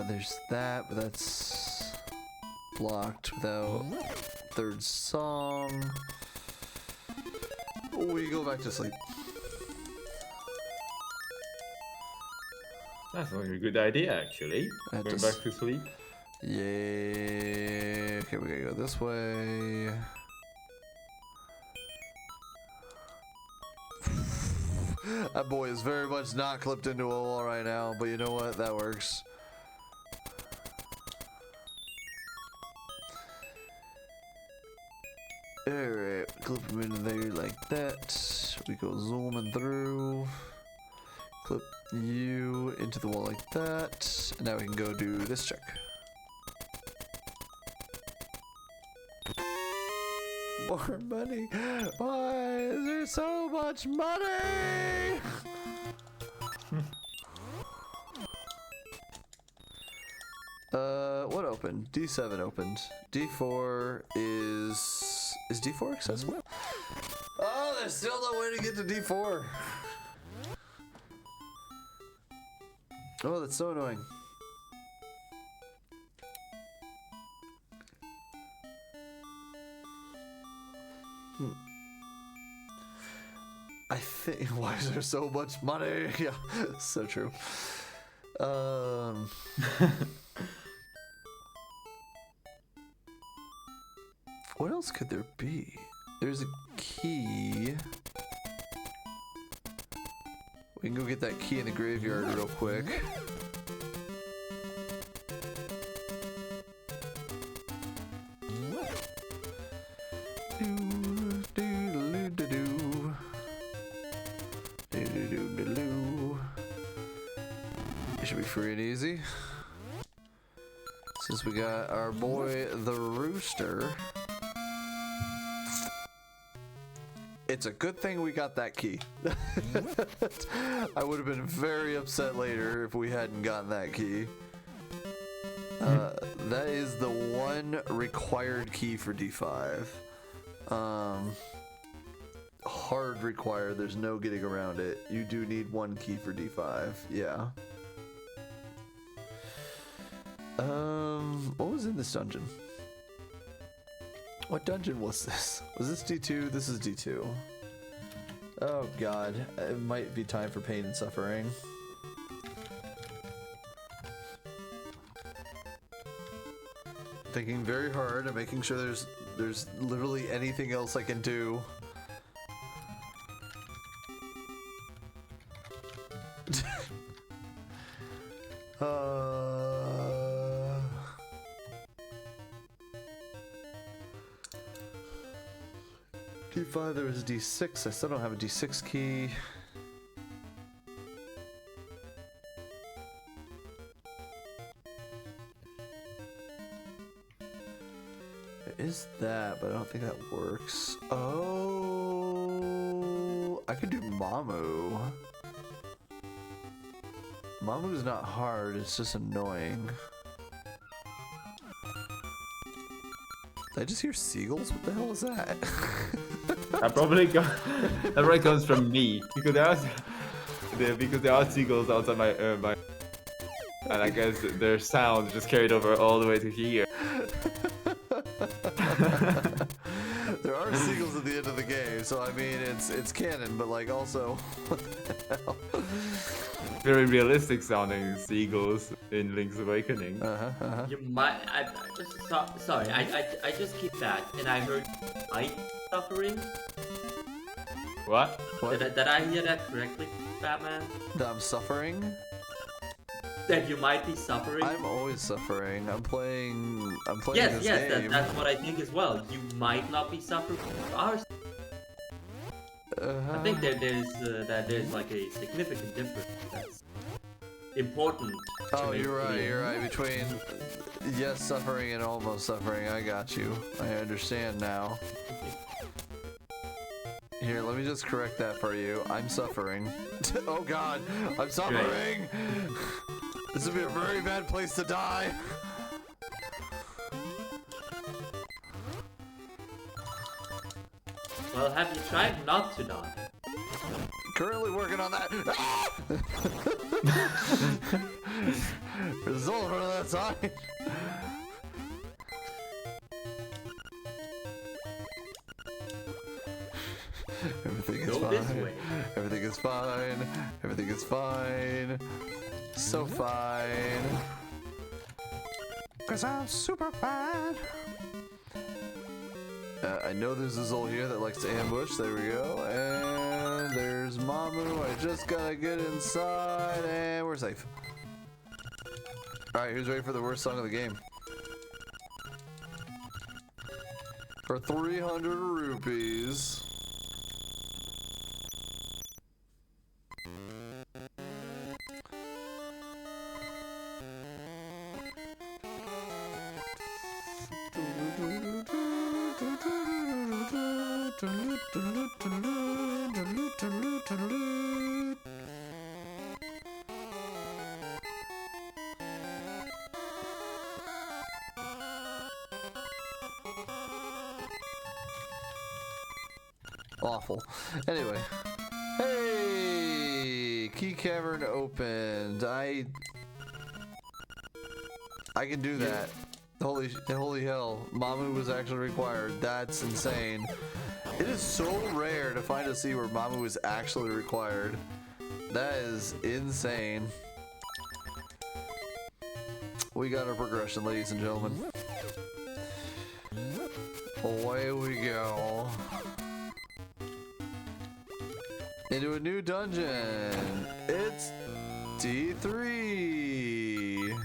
There's that, but that's blocked without 3rd song. We go back to sleep. That's not a good idea, actually. Going back to sleep. Yeah. Okay, we gotta go this way. That boy is very much not clipped into a wall right now, but you know what? That works. Alright, clip him into there like that. We go zooming through. Clip you into the wall like that. And now we can go do this check. More money. Why is there so much money? What opened? D7 opened. D4 is D4 accessible? Oh, there's still no way to get to D4. Oh, that's so annoying. I think, why is there so much money? Yeah, so true. What else could there be? There's a key. We can go get that key in the graveyard real quick. It should be free and easy. Since we got our boy the rooster. It's a good thing we got that key. I would have been very upset later if we hadn't gotten that key. That is the one required key for D5. Hard required, there's no getting around it. You do need one key for D5, yeah. What was in this dungeon? What dungeon was this? Was this D2? This is D2. Oh god, it might be time for pain and suffering. Thinking very hard and making sure there's there's literally anything else I can do. D5, there was a D6. I still don't have a D6 key. There is that, but I don't think that works. Oh, I could do Mamu. Mamu's not hard, it's just annoying. Did I just hear seagulls? What the hell is that? That probably comes from me because there are seagulls outside my and I guess their sound just carried over all the way to here. There are seagulls at the end of the game, so I mean it's canon, but like also what the hell? Very realistic sounding seagulls in Link's Awakening. You might. Sorry. I just keep that, and I heard I suffering. What? Did I hear that correctly, Batman? That I'm suffering? That you might be suffering. I'm always suffering. I'm playing Yes, this yes, game. that's what I think as well. You might not be suffering. Ours. I think there's like a significant difference that's important. Oh, you're right. Between yes suffering and almost suffering. I got you. I understand now. Here, let me just correct that for you. I'm suffering. Oh God, I'm suffering. This would be a very bad place to die. Well, have you tried not to die? Currently working on that. Result from that side. Everything is Go this fine. way. Everything is fine. Everything is fine. So fine. 'Cause I'm super fine. I know there's a Zol here that likes to ambush. There we go. And there's Mamu. I just gotta get inside, and we're safe. Alright, who's ready for the worst song of the game? For 300 rupees. Awful. Anyway. Hey! Key cavern opened. I can do that. Holy hell. Mamu was actually required. That's insane. It is so rare to find a sea where Mamu is actually required. That is insane. We got our progression, ladies and gentlemen. Away we go. Into a new dungeon. It's D3.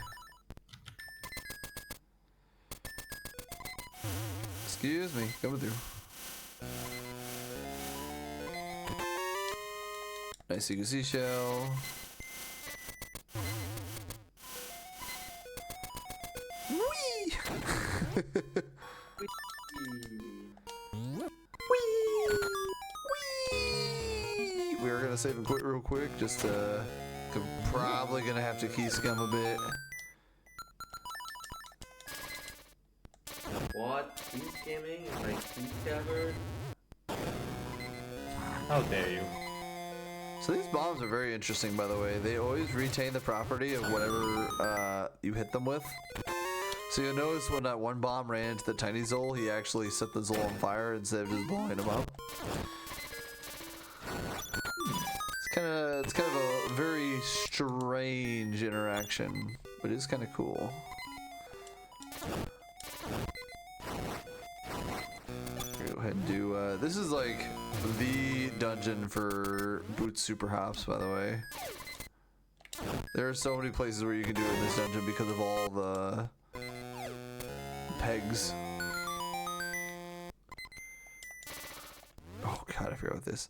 Excuse me, coming through. Nice seashell. Whee! We are gonna save and quit real quick, just probably gonna have to key scum a bit. What? Key skimming? Is like key covered? How dare you? So these bombs are very interesting, by the way. They always retain the property of whatever you hit them with. So you'll notice when that one bomb ran into the tiny Zol, he actually set the Zol on fire instead of just blowing him up. It's kind of a very strange interaction, but it's kind of cool. ahead and do. This is like the dungeon for Boots Super Hops, by the way. There are so many places where you can do it in this dungeon because of all the pegs. Oh god, I forgot about this.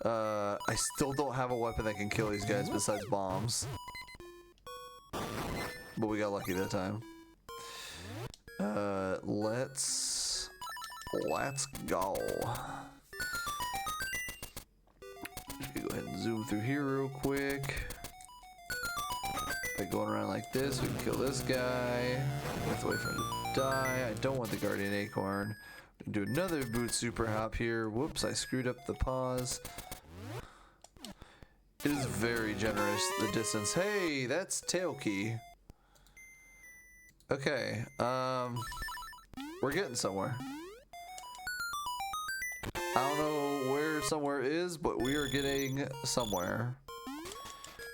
I still don't have a weapon that can kill these guys besides bombs. But we got lucky that time. Let's go. Go ahead and zoom through here real quick. By going around like this, we can kill this guy. We have to wait for him to die. I don't want the Guardian Acorn. We can do another boot super hop here. Whoops, I screwed up the pause. It is very generous, the distance. Hey, that's tail key. Okay, we're getting somewhere. I don't know where somewhere is, but we are getting somewhere.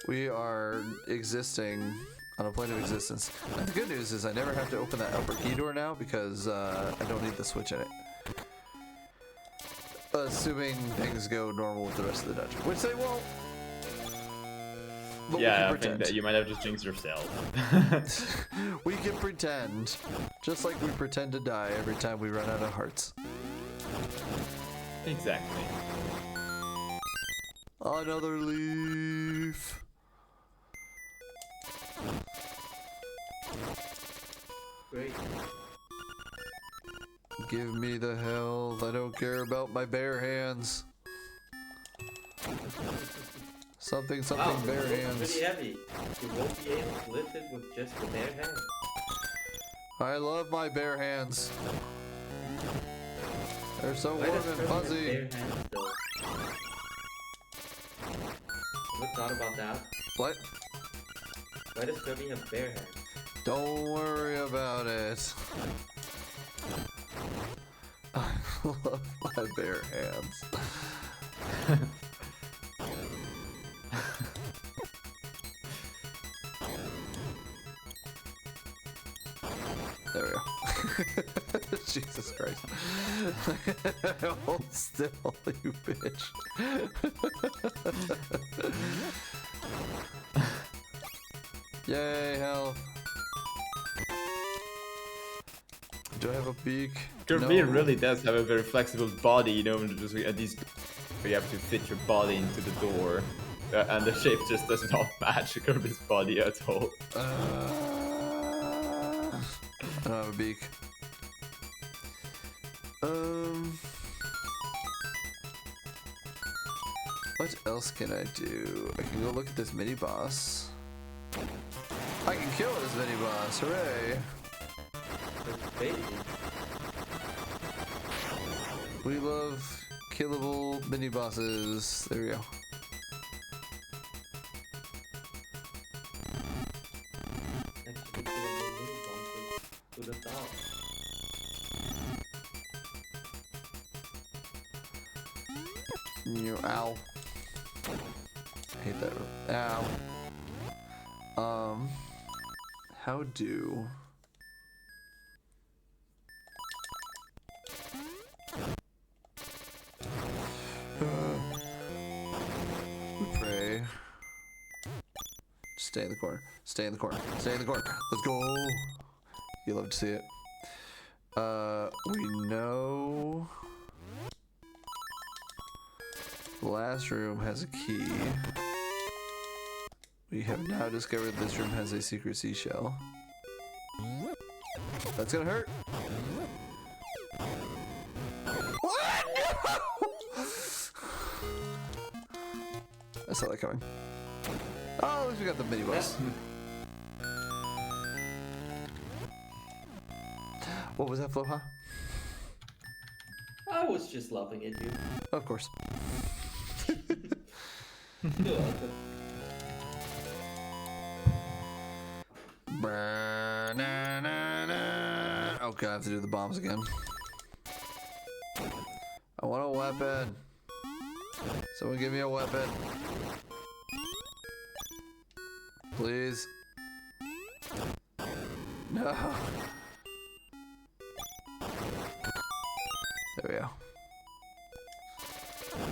We are existing on a plane of existence. And the good news is I never have to open that upper key door now because I don't need the switch in it. Assuming things go normal with the rest of the dungeon, which they won't. But yeah, I think that you might have just jinxed yourself. We can pretend, just like we pretend to die every time we run out of hearts. Exactly. Another leaf. Great. Give me the health. I don't care about my bare hands. Something, Wow, bare it's hands. pretty heavy. You won't be able to lift it with just the bare hand. I love my bare hands. They're so Why warm does and Kirby have fuzzy. bare hands though? Ever thought about that? What? Why does Kirby have bare hands? Don't worry about it. I love my bare hands. There we go. Jesus Christ. Hold still, you bitch. Yay, health. Do I have a beak? Kirby No. really does have a very flexible body, you know, just at least you have to fit your body into the door. And the shape just does not match Kirby's body at all. I don't have a beak. What else can I do? I can go look at this mini boss. I can kill this mini boss, hooray! It's baby. We love killable mini bosses. There we go. Actually, kill the mini bosses to the top. Ow. I hate that. Ow. How do... we pray. Stay in the corner. Stay in the corner. Stay in the corner. Let's go. You love to see it. We know... The last room has a key. We have now discovered this room has a secret seashell. That's gonna hurt. What? No! I saw that coming. Oh, at least we got the mini boss. What was that, Flo, huh? I was just laughing at you. Of course. You're welcome. Oh god, I have to do the bombs again. I want a weapon. Someone give me a weapon. Please. No. There we go.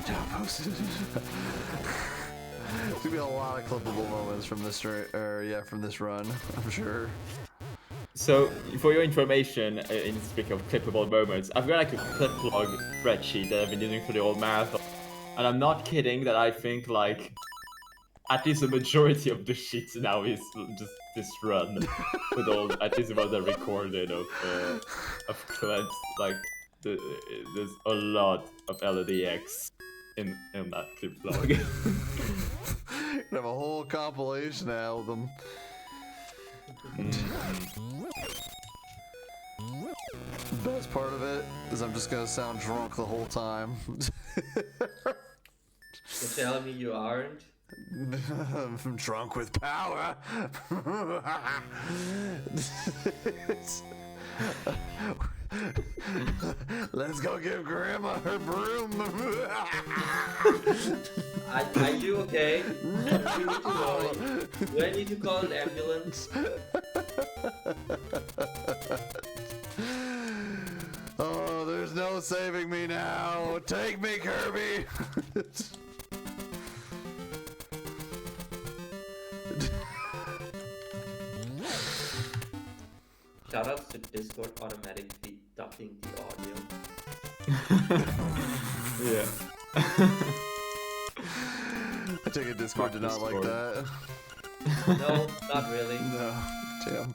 Job posted. There's gonna be a lot of clippable moments from this from this run, I'm sure. So, for your information, in speaking of clippable moments, I've got like a clip log spreadsheet that I've been using for the old marathon. And I'm not kidding that I think like at least a majority of the sheets now is just this run with all at least what I recorded of clips. Like there's a lot of LDX in that clip log. You have a whole compilation album. Best part of it is I'm just gonna sound drunk the whole time. You're telling me you aren't? I'm drunk with power. Let's go give Grandma her broom. Are you okay? Do I need to call an ambulance? Oh, there's no saving me now. Take me, Kirby. Shoutouts to Discord automatically ducking the audio. Yeah. I take it Discord did not like that. No, not really. No, damn.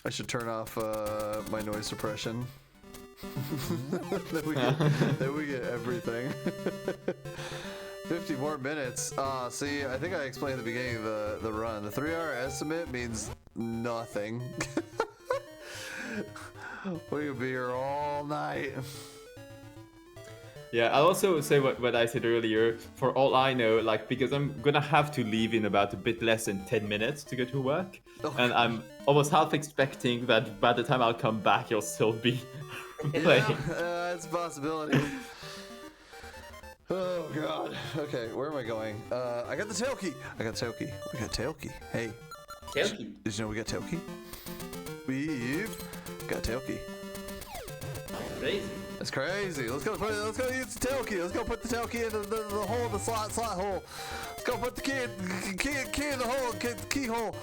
I should turn off my noise suppression. then we get everything. 50 more minutes. See, I think I explained at the beginning of the run. The 3-hour estimate means nothing. We could be here all night. Yeah, I'll also say what I said earlier. For all I know, like, because I'm gonna have to leave in about a bit less than 10 minutes to go to work. And I'm almost half expecting that by the time I'll come back, you'll still be playing. It's a possibility. Oh god. Okay, where am I going? I got the tail key. We got tail key. Hey. Tail key. Did you know we got tail key? We've got tail key. Crazy. That's crazy. Let's go use the tail key. Let's go put the tail key into the hole, the slot hole. Let's go put the key in the hole, keyhole.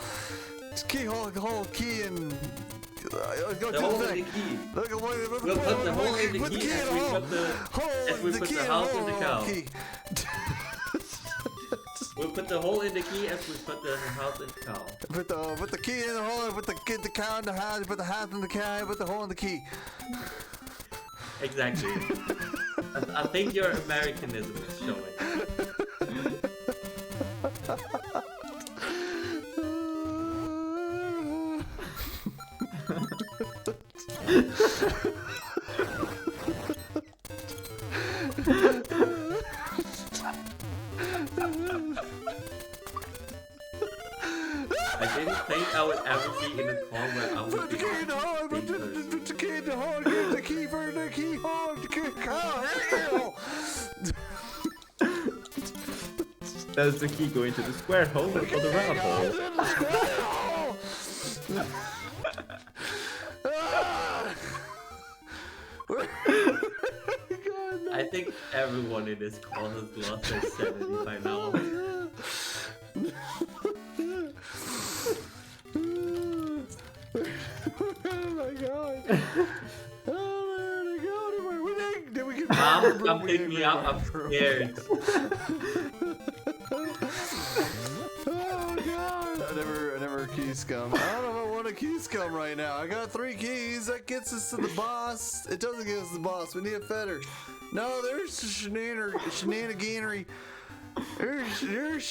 Key and go The to hole the in the thing. key. We'll We'll put the hole in the put key the key in as the we hole. put the house in the cow. We'll put the hole in the key as we put the house in the cow. Put the key in the hole, put the cow in the house, put the house in the cow, put the hole in the key. Exactly. I think your Americanism is showing. I didn't think I would ever be in a call where I would Put the be key in the hole, put the key in the hole, get the key for the keyhole, the keyhole. Does the key go into the square hole or the round hole? I think everyone in this call has lost their sanity by now. Oh my god. Did we get Mom, pick me up, I'm scared. Oh god. I never key scum. I don't know if I want a key scum right now. I got 3 keys. That gets us to the boss. It doesn't get us to the boss. We need a fetter. No, there's shenaniganery. There's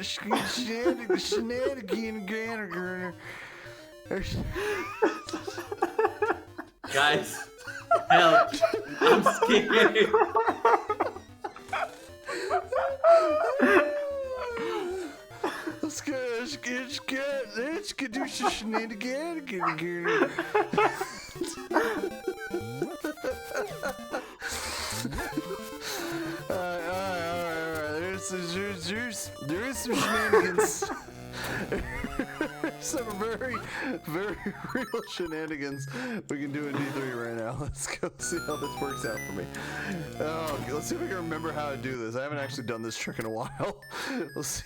shenaniganery. Guys, help! I'm scared. Let's get do shenaniganery. Alright. There is some shenanigans. some very, very real shenanigans we can do in D3 right now. Let's go see how this works out for me. Oh, okay, let's see if we can remember how to do this. I haven't actually done this trick in a while. Let's see.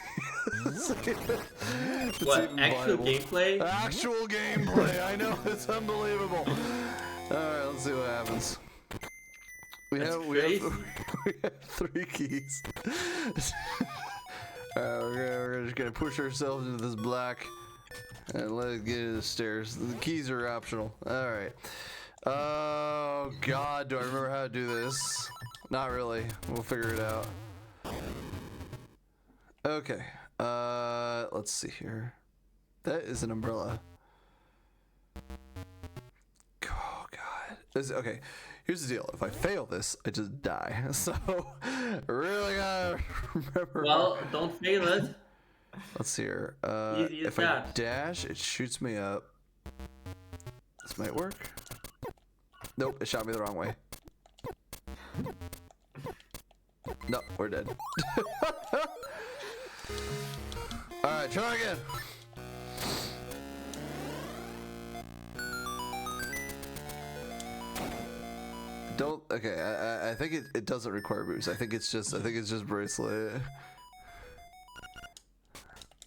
Let's see if it's What, even actual viable. gameplay? Actual gameplay. I know, it's unbelievable. All right, let's see what happens. We have crazy. we have 3 keys. We're just gonna push ourselves into this black and let it get to the stairs. The keys are optional. All right. Oh God, do I remember how to do this? Not really. We'll figure it out. Okay. Let's see here. That is an umbrella. Oh God. Okay. Here's the deal. If I fail this, I just die. So, really gotta remember. Well, don't fail it. Let's see here. Easy as If I that. dash, it shoots me up. This might work. Nope, it shot me the wrong way. No, we're dead. Alright, try again. Don't. Okay, I think it doesn't require boost. I think it's just bracelet.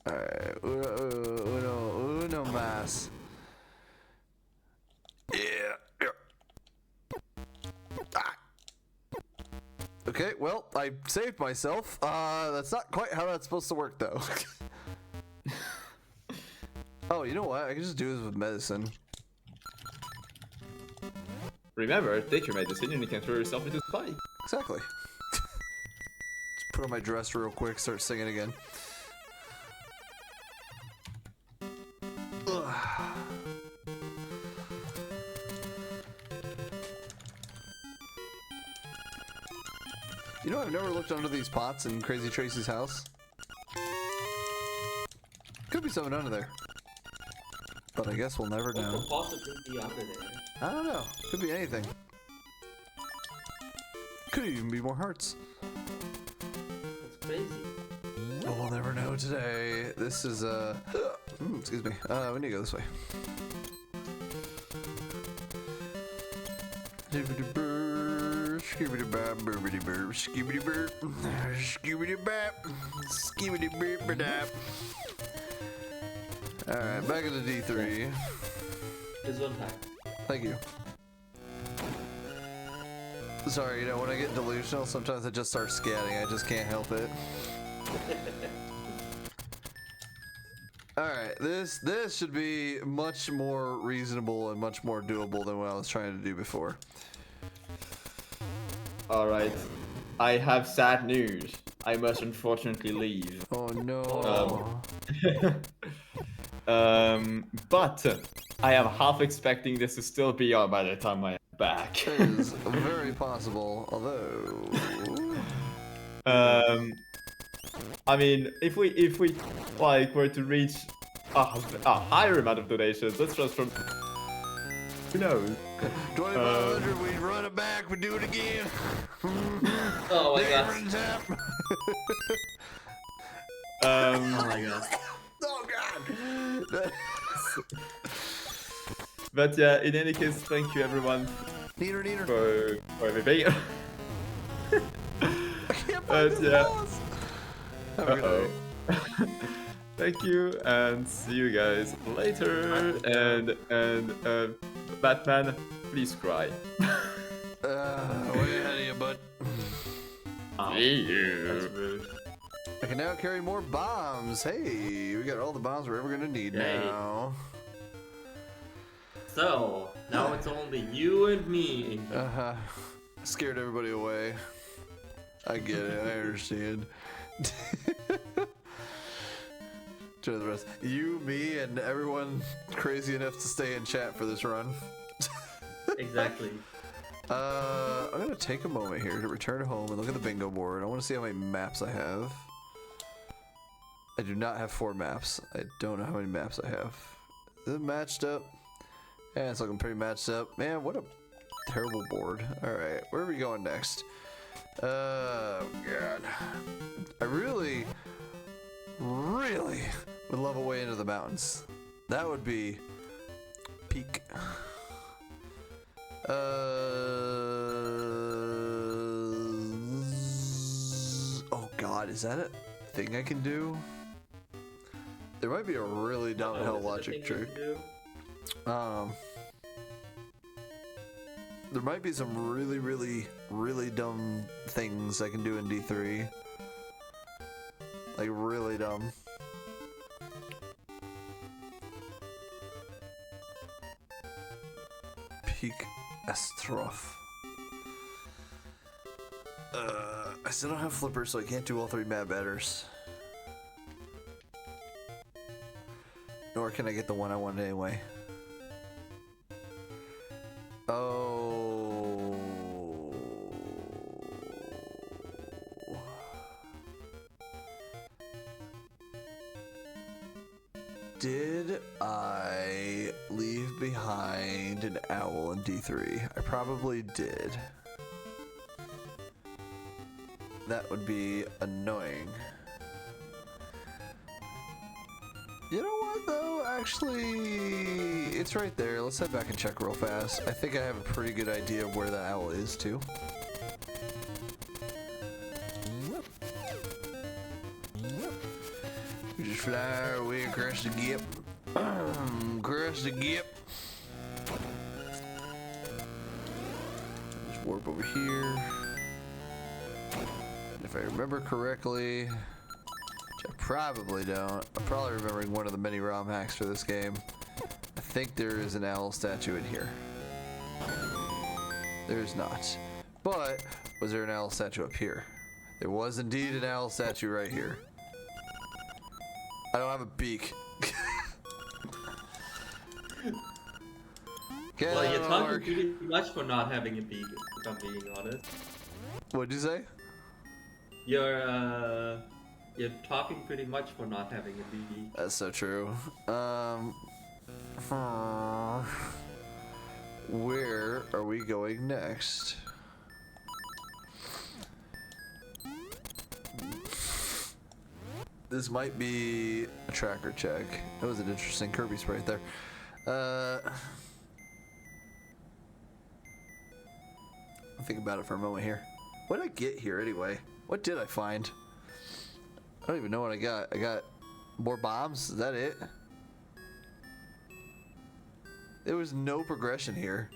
All right, uno mas. Yeah. Ah. Okay, well, I saved myself. That's not quite how that's supposed to work, though. Oh, you know what? I can just do this with medicine. Remember, take your medicine and you can throw yourself into the body. Exactly. Just put on my dress real quick, start singing again. Ugh. You know, I've never looked under these pots in Crazy Tracy's house. Could be something under there. But I guess we'll never What know. could possibly be under there? I don't know. Could be anything. Could even be more hearts. That's crazy. But we'll never know today. This is excuse me. We need to go this way. Alright, back into D3. This one time. Thank you. Sorry, you know, when I get delusional, sometimes I just start scatting. I just can't help it. Alright, this should be much more reasonable and much more doable than what I was trying to do before. Alright. I have sad news. I must unfortunately leave. Oh no. But I am half expecting this to still be on by the time I am back. It is very possible, although... I mean, if we like were to reach a higher amount of donations, let's just from who knows? 2,500, we run it back, we do it again. Oh my god. Run tap. Oh my god. Oh god. But yeah, in any case, thank you everyone Neener. for everything. I can't find But this yeah. boss. Have a good night. Thank you, and see you guys later. And Batman, please cry. Way ahead of you, bud. See you. That's rude. I can now carry more bombs. Hey, we got all the bombs we're ever gonna need Yay. now. So, now it's only you and me. Scared everybody away. I get it. I understand. To the rest, you, me, and everyone crazy enough to stay in chat for this run. Exactly. I'm gonna take a moment here to return home and look at the bingo board. I want to see how many maps I have. I do not have 4 maps. I don't know how many maps I have. Is it matched up? Yeah, it's looking pretty matched up. Man, what a terrible board. Alright, where are we going next? Oh, God. I really would love a way into the mountains. That would be peak. Oh God, is that a thing I can do? There might be a really downhill logic trick. There might be some really dumb things I can do in D3. Like really dumb. Peak Astroph. I still don't have flippers, so I can't do all 3 map batters. Nor can I get the one I wanted anyway. Oh. Did I leave behind an owl in D3? I probably did. That would be annoying. You know what though? Actually, it's right there. Let's head back and check real fast. I think I have a pretty good idea of where the owl is too. We just fly our way across the gap. Across the gap. Just warp over here. And if I remember correctly, which I probably don't, I'm probably remembering one of the many ROM hacks for this game. I think there is an owl statue in here. There is not. But was there an owl statue up here? There was indeed an owl statue right here. I don't have a beak. Well, you're talking pretty much for not having a beak, if I'm being honest. What'd you say? You're talking pretty much for not having a beak. That's so true. Where are we going next? This might be a tracker check. That was an interesting Kirby sprite there. Think about it for a moment here. What did I get here anyway? What did I find? I don't even know what I got. I got more bombs. Is that it? There was no progression here.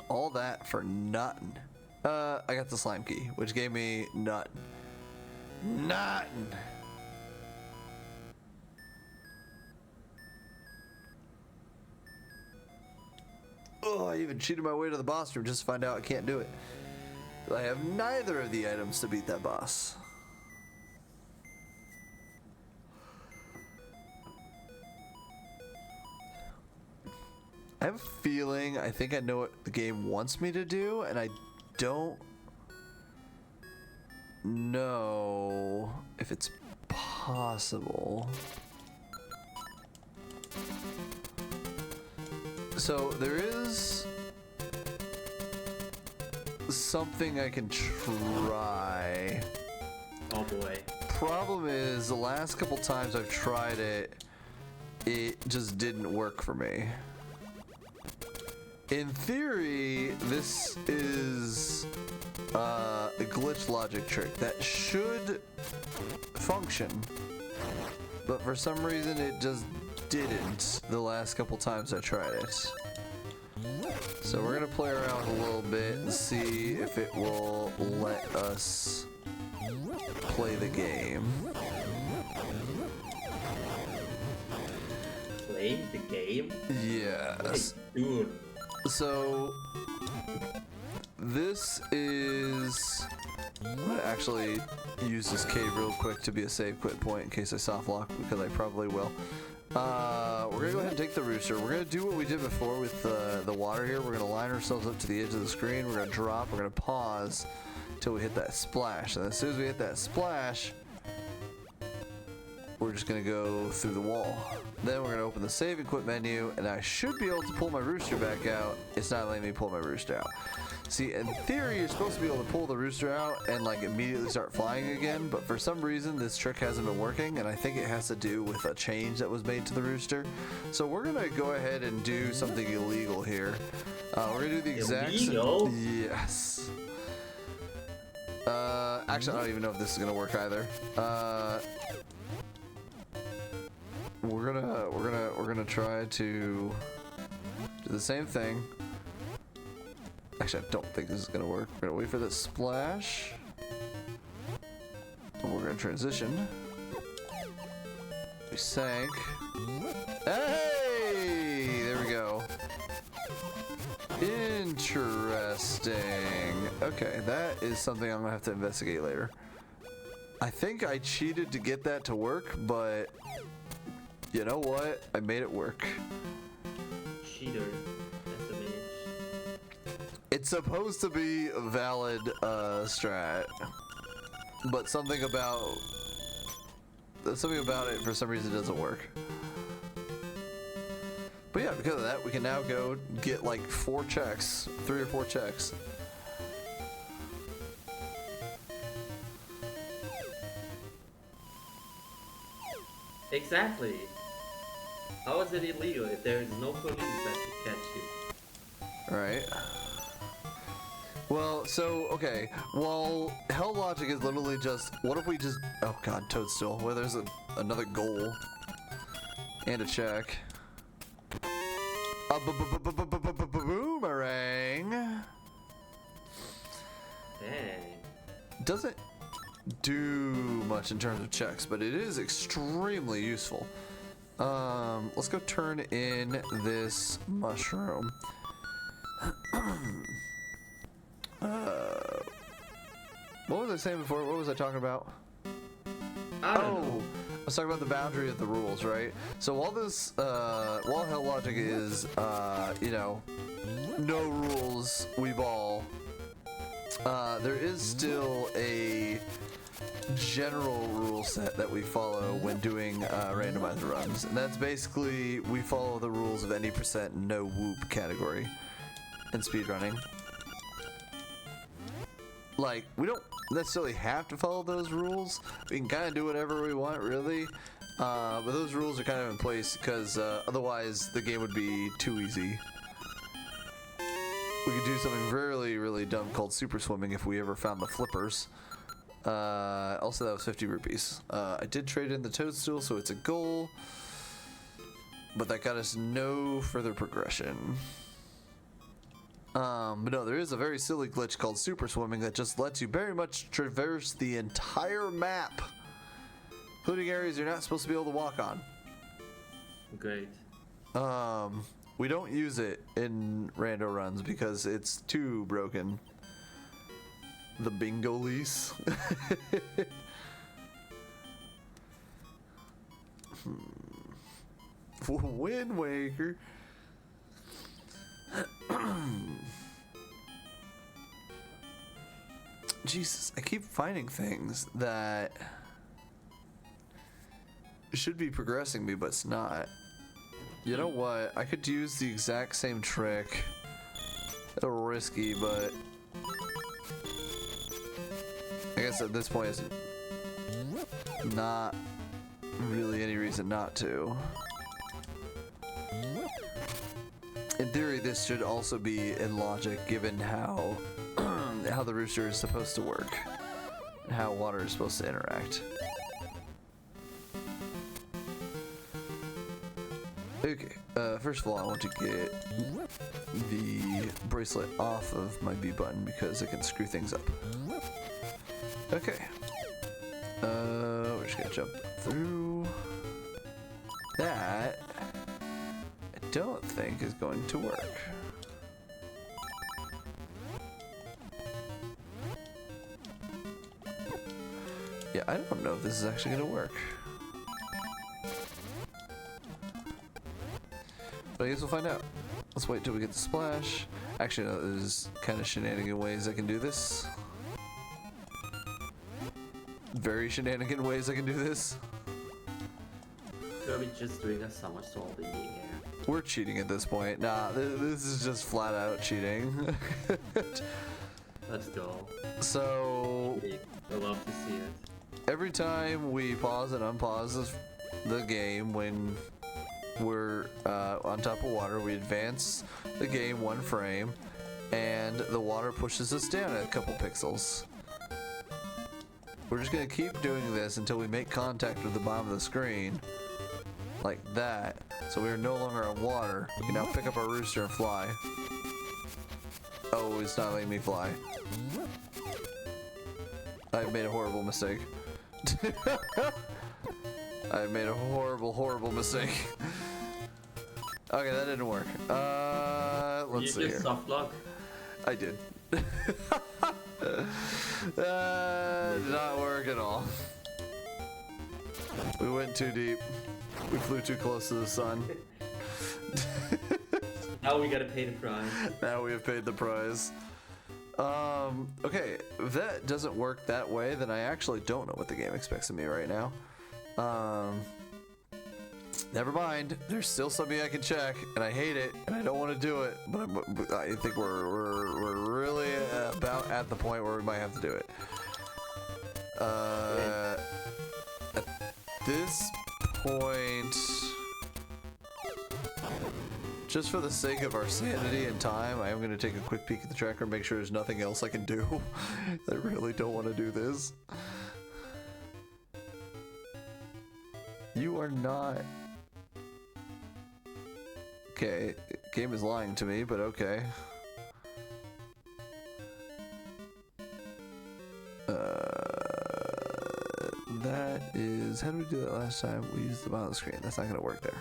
All that for nothing. I got the slime key, which gave me nothing. Nothing. Oh, I even cheated my way to the boss room just to find out I can't do it. I have neither of the items to beat that boss. I have a feeling I think I know what the game wants me to do, and I don't know if it's possible. So there is something I can try. Oh boy. Problem is, the last couple times I've tried it, it just didn't work for me. In theory, this is a glitch logic trick that should function, but for some reason it just didn't the last couple times I tried it. So we're gonna play around a little bit and see if it will let us play the game. Play the game? Yes. Hey, dude. So this is, I'm gonna actually use this cave real quick to be a save quit point in case I soft lock, because I probably will. We're gonna go ahead and take the rooster. We're gonna do what we did before with the water here. We're gonna line ourselves up to the edge of the screen. We're gonna drop. We're gonna pause until we hit that splash. And as soon as we hit that splash, we're just gonna go through the wall. Then we're gonna open the save and quit menu, and I should be able to pull my rooster back out. It's not letting me pull my rooster out. See, in theory, you're supposed to be able to pull the rooster out and like immediately start flying again, but for some reason this trick hasn't been working, and I think it has to do with a change that was made to the rooster. So we're gonna go ahead and do something illegal here. We're gonna do the exact Illegal? Yes. Actually, I don't even know if this is gonna work either. We're gonna try to do the same thing. Actually, I don't think this is gonna work. We're gonna wait for the splash. And we're gonna transition. We sank. Hey! There we go. Interesting. Okay, that is something I'm gonna have to investigate later. I think I cheated to get that to work, but you know what? I made it work. Cheater. SMH. It's supposed to be a valid strat, but something about it for some reason doesn't work. But yeah, because of that, we can now go get like 4 checks, 3 or 4 checks. Exactly. How is it illegal if there is no police that can catch you? Right. Well, so, okay. Well, Hell Logic is literally just, what if we just, oh god, Toadstool, where there's another goal and a check. A boomerang. Dang. Doesn't do much in terms of checks, but it is extremely useful. Let's go turn in this mushroom. What was I saying before? What was I talking about? I don't know. I was talking about the boundary of the rules, right? So while this, while Hell Logic is, you know, no rules, we ball, there is still a general rule set that we follow when doing randomizer runs, and that's basically we follow the rules of any percent no whoop category in speedrunning. Like, we don't necessarily have to follow those rules. We can kind of do whatever we want, really. But those rules are kind of in place because otherwise the game would be too easy. We could do something really, really dumb called super swimming if we ever found the flippers. Also, that was 50 rupees. I did trade in the Toadstool, so it's a goal. But that got us no further progression. But no, there is a very silly glitch called super swimming that just lets you very much traverse the entire map, including areas you're not supposed to be able to walk on. Great. We don't use it in rando runs because it's too broken. The bingo lease. Wind Waker. Jesus, I keep finding things that should be progressing me, but it's not. You know what? I could use the exact same trick. A little risky, but I guess at this point, it's not really any reason not to. In theory, this should also be in logic, given how how the rooster is supposed to work, and how water is supposed to interact. Okay, first of all, I want to get the bracelet off of my B button because it can screw things up. Okay, we're just gonna jump through that. I don't think is going to work. Yeah, I don't know if this is actually gonna work. But I guess we'll find out. Let's wait till we get the splash. Actually, no, there's kind of shenanigan ways I can do this. Very shenanigan ways I can do this. Kirby just doing a somersault in the air. We're cheating at this point. Nah, this is just flat out cheating. Let's go. So I love to see it. every time we pause and unpause the game when we're on top of water, we advance the game 1 frame, and the water pushes us down a couple pixels. We're just gonna keep doing this until we make contact with the bottom of the screen, like that. So we are no longer on water. We can now pick up our rooster and fly. Oh, it's not letting me fly. I made a horrible mistake. I made a horrible mistake. Okay, that didn't work. Let's see You here. just soft lock. I did. Did not work at all. We went too deep. We flew too close to the sun. Now we gotta pay the price. Now we have paid the price. Okay, if that doesn't work that way, then I actually don't know what the game expects of me right now. Never mind. There's still something I can check, and I hate it, and I don't want to do it. But I think we're really about at the point where we might have to do it. At this point, just for the sake of our sanity and time, I am going to take a quick peek at the tracker and make sure there's nothing else I can do. I really don't want to do this. You are not... Okay, game is lying to me, but okay. That is... How did we do that last time? We used the bottom of the screen. That's not going to work there.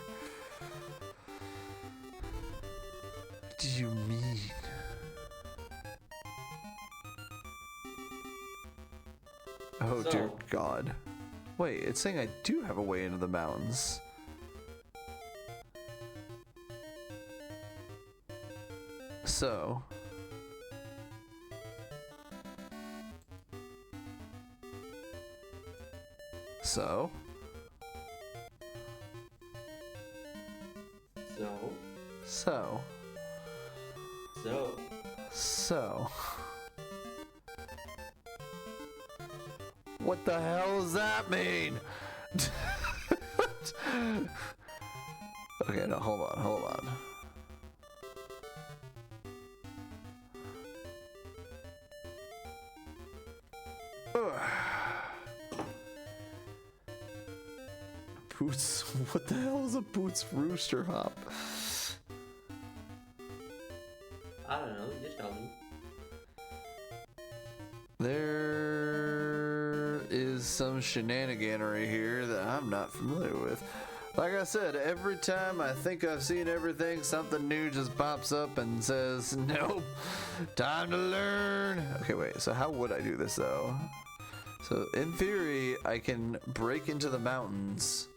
What do you mean? Oh, dear God. Wait, it's saying I do have a way into the mountains. So... So... So. What the hell does that mean? Okay, no, hold on. Ugh. Boots, what the hell is a Boots rooster hop? I don't know, you tell me. There is some shenaniganery here that I'm not familiar with. Like I said, every time I think I've seen everything, something new just pops up and says, nope, time to learn. Okay, wait, so how would I do this though? So in theory, I can break into the mountains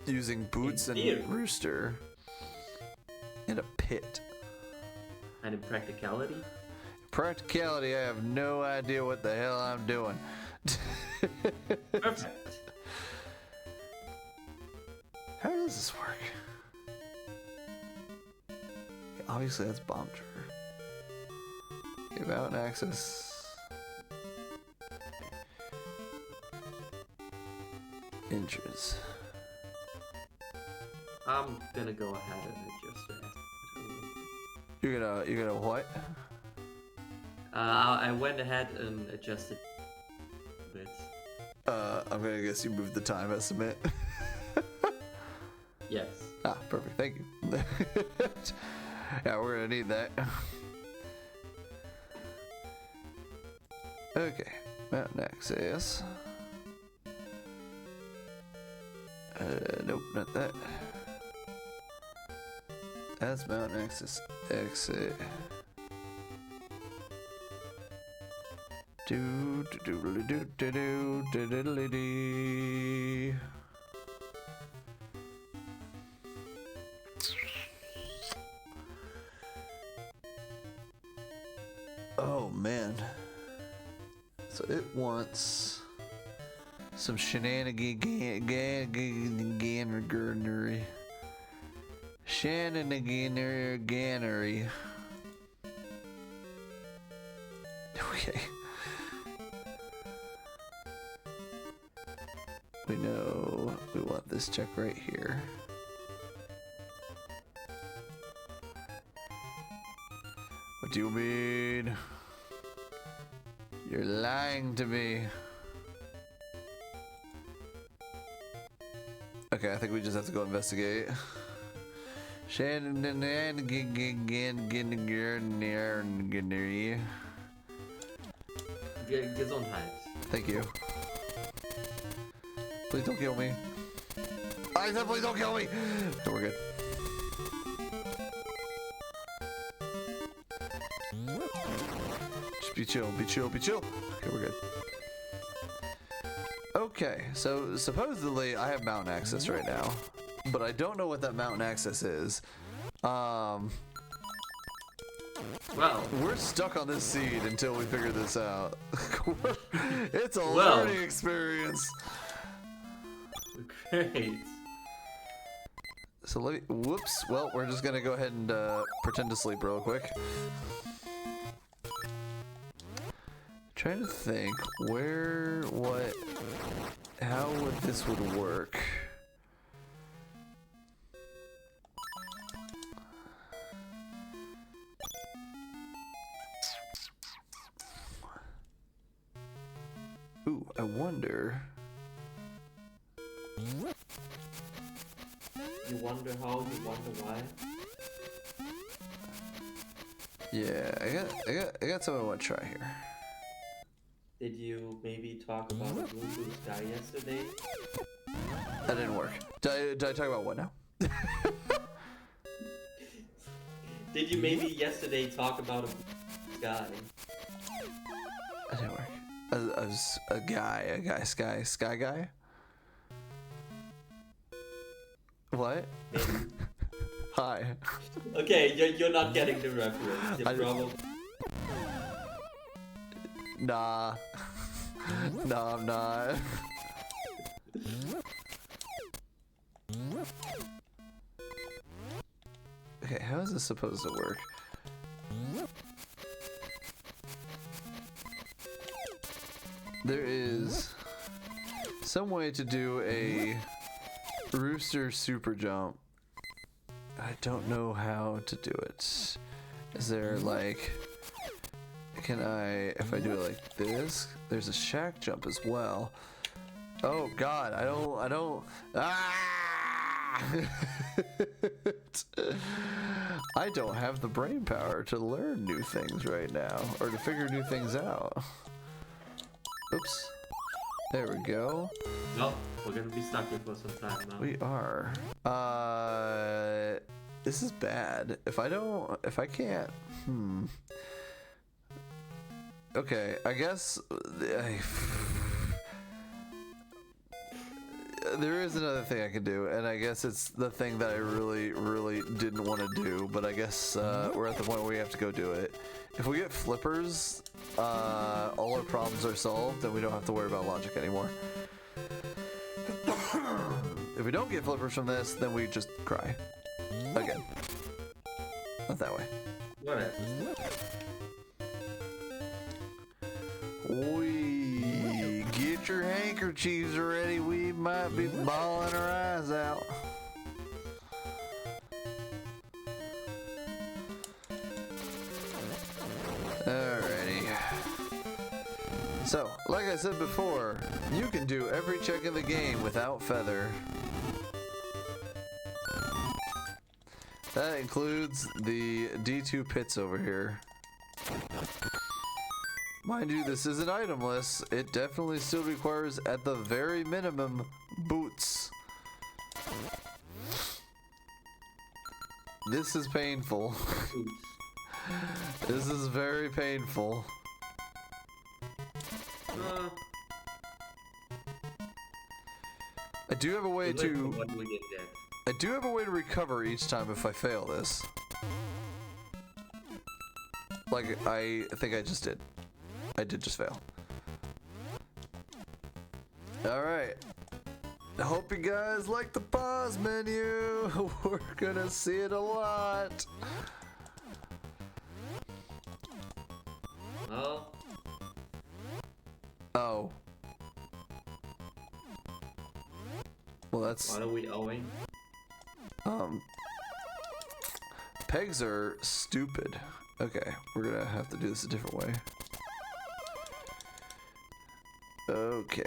using Boots and Rooster in a pit. And in practicality? Practicality, I have no idea what the hell I'm doing. Perfect. How does this work? Okay, obviously that's bomb trigger. Okay, mountain access. Entrance. I'm gonna go ahead and adjust that. You're gonna what? I went ahead and adjusted bits. I'm gonna guess you moved the time estimate. Yes. Ah, perfect, thank you. Yeah, we're gonna need that. Okay, mountain access. Nope, not that. That's mountain access exit. Do do do do do do do do do do. Oh man. So it wants some shenaniganery. Shenaniganery. Okay. We know we want this check right here. What do you mean? You're lying to me. Okay, I think we just have to go investigate. Gesundheit. Thank you. Please don't kill me. I said please don't kill me! Okay, we're good. Just be chill, be chill, be chill. Okay, we're good. Okay, so supposedly I have mountain access right now, but I don't know what that mountain access is. Well, We're stuck on this seed until we figure this out. It's a Well. learning experience. great. So let me, whoops. Well, we're just gonna go ahead and pretend to sleep real quick. Trying to think where, what, how would this would work. Ooh, I wonder. You wonder how, you wonder why. Yeah, I got something I want to try here. Did you maybe talk about a blue sky yesterday? That didn't work. Did I talk about what now? Did you maybe yesterday talk about a blue sky? That didn't work. I was a guy, sky guy. What? Hi. Okay, you're not getting the reference. You're I- probably... Nah. Nah, I'm not. Okay, how is this supposed to work? There is some way to do a rooster super jump. I don't know how to do it. Is there like, can I, if I do it like this, there's a shack jump as well. Oh God, I don't, I don't have the brain power to learn new things right now, or to figure new things out. Oops. There we go. No, we're gonna be stuck here for some time now. We are. This is bad. If I can't, Okay, I guess there is another thing I can do, and I guess it's the thing that I really, really didn't want to do, but I guess we're at the point where we have to go do it. If we get flippers, all our problems are solved, and we don't have to worry about logic anymore. If we don't get flippers from this, then we just cry. Again. Not that way. Whatever. We get your handkerchiefs ready. We might be bawling our eyes out. Alrighty. So, like I said before, you can do every check in the game without feather. That includes the D2 pits over here. Mind you, this isn't itemless. It definitely still requires, at the very minimum, boots. This is painful. This is very painful. I do have a way to... What we get there. I do have a way to recover each time if I fail this. Like, I think I just did. I did just fail. All right. I hope you guys like the pause menu. We're gonna see it a lot. Well, Oh. Well, that's what are we owing? pegs are stupid. Okay, we're gonna have to do this a different way. Okay.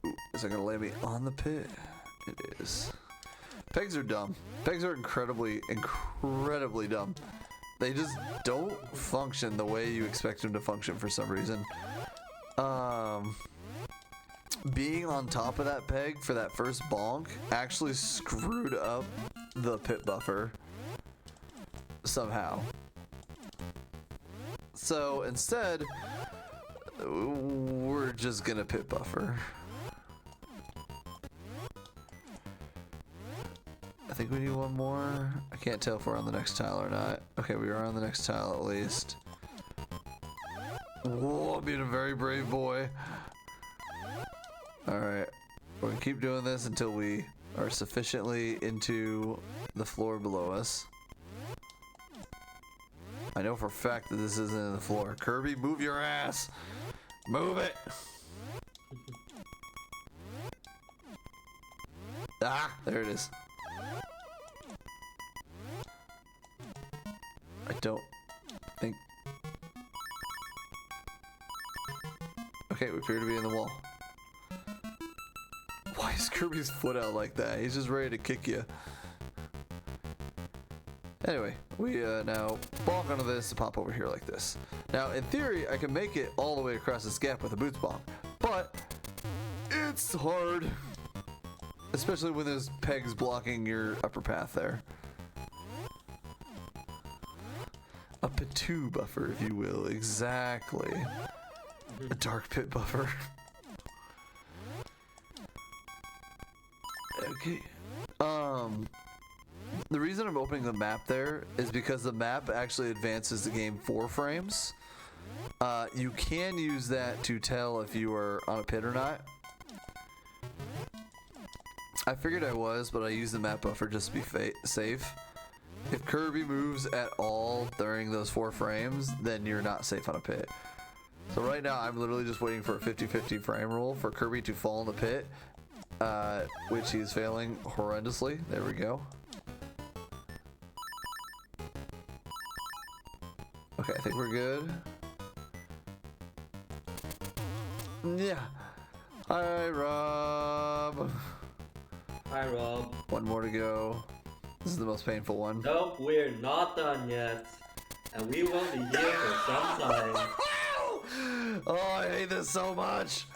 Ooh, is it gonna lay me on the pit? It is. Pegs are dumb. Pegs are incredibly dumb. They just don't function the way you expect them to function for some reason. Being on top of that peg for that first bonk actually screwed up the pit buffer somehow. So instead, we're just gonna pit buffer. I think we need one more. I can't tell if we're on the next tile or not. Okay, we are on the next tile at least. Whoa, I'm being a very brave boy. Alright, we're gonna keep doing this until we are sufficiently into the floor below us. I know for a fact that this isn't in the floor. Kirby, move your ass! Move it! Ah, there it is. I don't think... Okay, we appear to be in the wall. Why is Kirby's foot out like that? He's just ready to kick you. Anyway, we now bonk onto this and pop over here like this. Now, in theory, I can make it all the way across this gap with a boots bonk, but it's hard. Especially when there's pegs blocking your upper path there. A pit buffer, if you will, exactly. A dark pit buffer. Okay. The reason I'm opening the map there is because the map actually advances the game 4 frames. You can use that to tell if you are on a pit or not. I figured I was, but I used the map buffer just to be safe. If Kirby moves at all during those 4 frames, then you're not safe on a pit. So right now, I'm literally just waiting for a 50-50 frame rule for Kirby to fall in the pit, which he is failing horrendously. There we go. Okay, I think we're good. Yeah. Hi, Rob. Hi, Rob. One more to go. This is the most painful one. Nope, we're not done yet. And we will be here for some time. Oh, I hate this so much.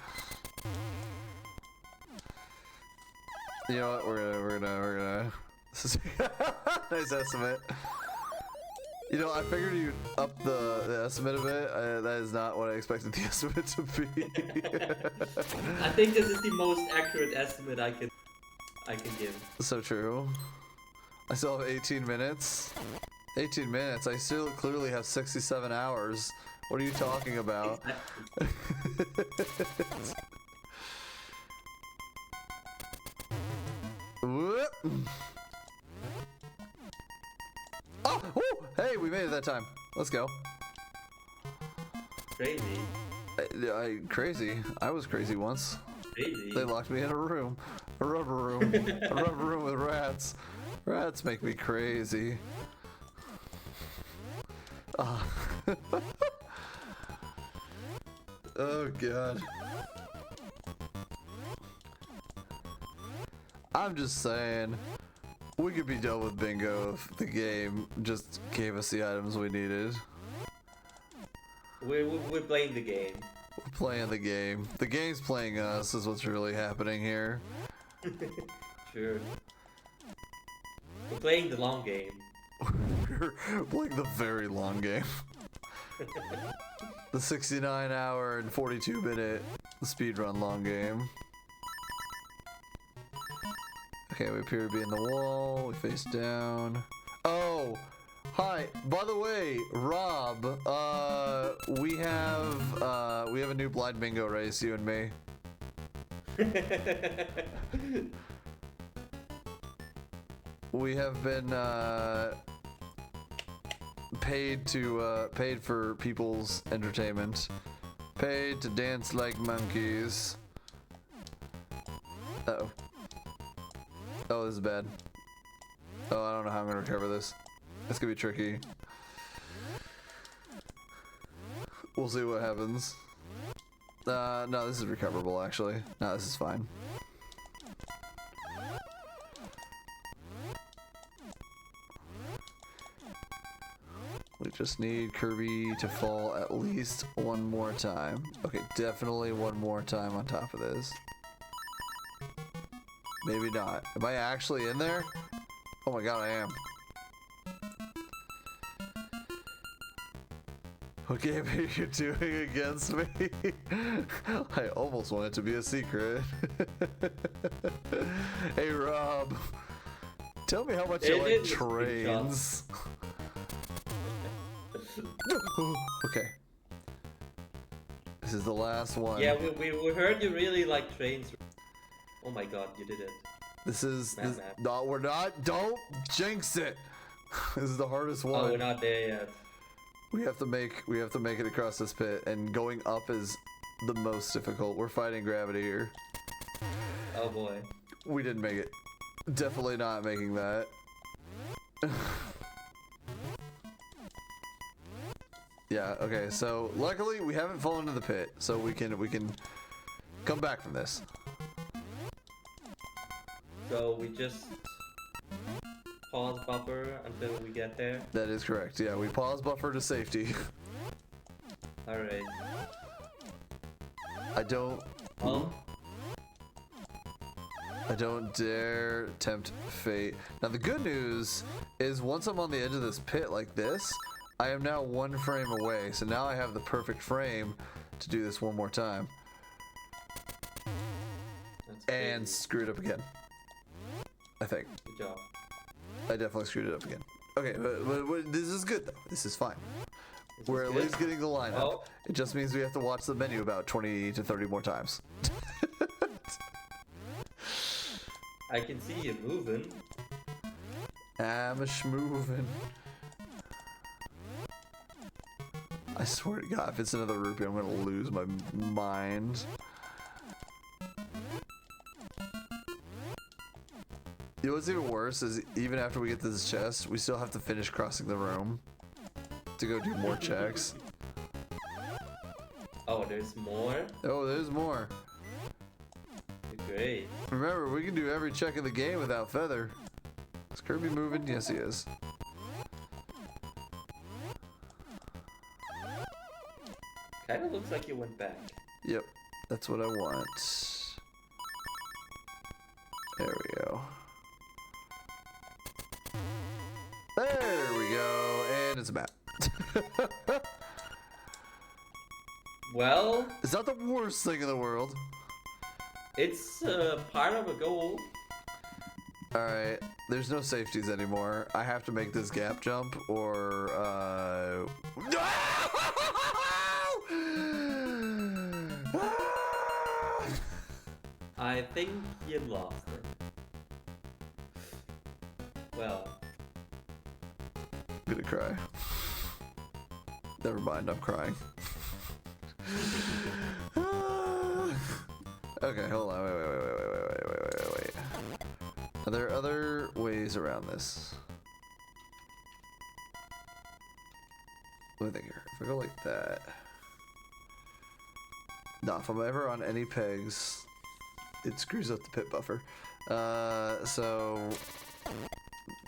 You know what? We're gonna. This is nice estimate. You know, I figured you'd up the estimate a bit. That is not what I expected the estimate to be. I think this is the most accurate estimate I can give. So true. I still have 18 minutes. 18 minutes. I still clearly have 67 hours. What are you talking about? Whoop. Oh! Woo! Hey, we made it that time. Let's go. Crazy. Crazy. I was crazy once. Crazy. They locked me in a room. A rubber room. A rubber room with rats. Rats make me crazy. Oh god. I'm just saying, we could be done with bingo if the game just gave us the items we needed. We're playing the game. We're playing the game. The game's playing us is what's really happening here. Sure. We're playing the long game. We're playing the very long game. The 69-hour and 42-minute speedrun long game. Okay, we appear to be in the wall. We face down. Oh, hi. By the way, Rob, we have we have a new blind bingo race, you and me. We have been paid for people's entertainment. Paid to dance like monkeys. Uh-oh. Oh, this is bad. Oh, I don't know how I'm gonna recover this. It's gonna be tricky. We'll see what happens. No, this is recoverable, actually. No, this is fine. We just need Kirby to fall at least one more time. Okay, definitely one more time on top of this. Maybe not. Am I actually in there? Oh my god, I am. What game are you doing against me? I almost want it to be a secret. Hey Rob, tell me how much you like trains. Okay. This is the last one. Yeah, we heard you really like trains. Oh my god, you did it. This is Map. no, we're not. Don't jinx it. This is the hardest one. Oh, we're not there yet. We have to make it across this pit, and going up is the most difficult. We're fighting gravity here. Oh boy. We didn't make it. Definitely not making that. Yeah, okay, so luckily we haven't fallen into the pit, so we can come back from this. So we just pause buffer until we get there. That is correct. Yeah, we pause buffer to safety. Alright. I don't dare tempt fate. Now the good news is once I'm on the edge of this pit like this, I am now 1 frame away. So now I have the perfect frame to do this one more time. And screw it up again. I think. Good job. I definitely screwed it up again. Okay, but this is good though. This is fine. We're at good? least getting the lineup. Oh. It just means we have to watch the menu about 20 to 30 more times. I can see you moving. I'm a schmoovin'. I swear to God, if it's another rupee, I'm gonna lose my mind. You know what's even worse is even after we get to this chest, we still have to finish crossing the room to go do more checks. Oh, there's more? Oh, there's more. Great. Remember, we can do every check in the game without Feather. Is Kirby moving? Yes, he is. Kinda looks like you went back. Yep, that's what I want. There we go. There we go, and it's a map. Well, It's not the worst thing in the world. it's part of a goal. Alright, there's no safeties anymore. I have to make this gap jump or, I think you lost it. Well, I'm gonna cry. Never mind, I'm crying. Okay, hold on. Wait. Are there other ways around this? Let me think here. If I go like that. No, if I'm ever on any pegs, it screws up the pit buffer. So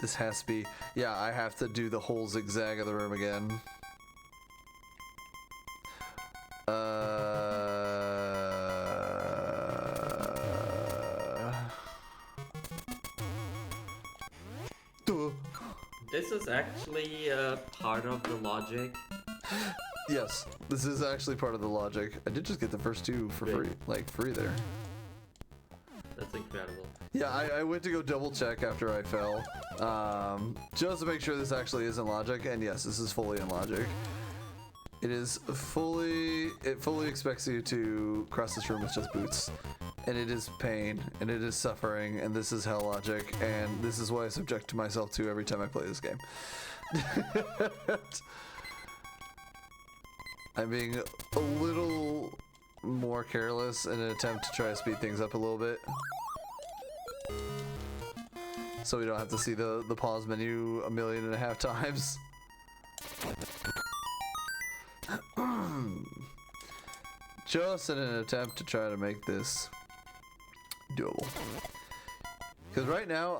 this has to be, yeah, I have to do the whole zigzag of the room again. this is actually part of the logic. Yes, this is actually part of the logic. I did just get the first 2 for Great. free, like free there. That's incredible. Yeah, I went to go double check after I fell, just to make sure this actually is in logic, and yes, this is fully in logic. it fully expects you to cross this room with just boots. And it is pain, and it is suffering, and this is hell logic, and this is what I subject to myself to every time I play this game. I'm being a little more careless in an attempt to try to speed things up a little bit. So we don't have to see the pause menu 1.5 million times. Just in an attempt to try to make this doable. Because right now,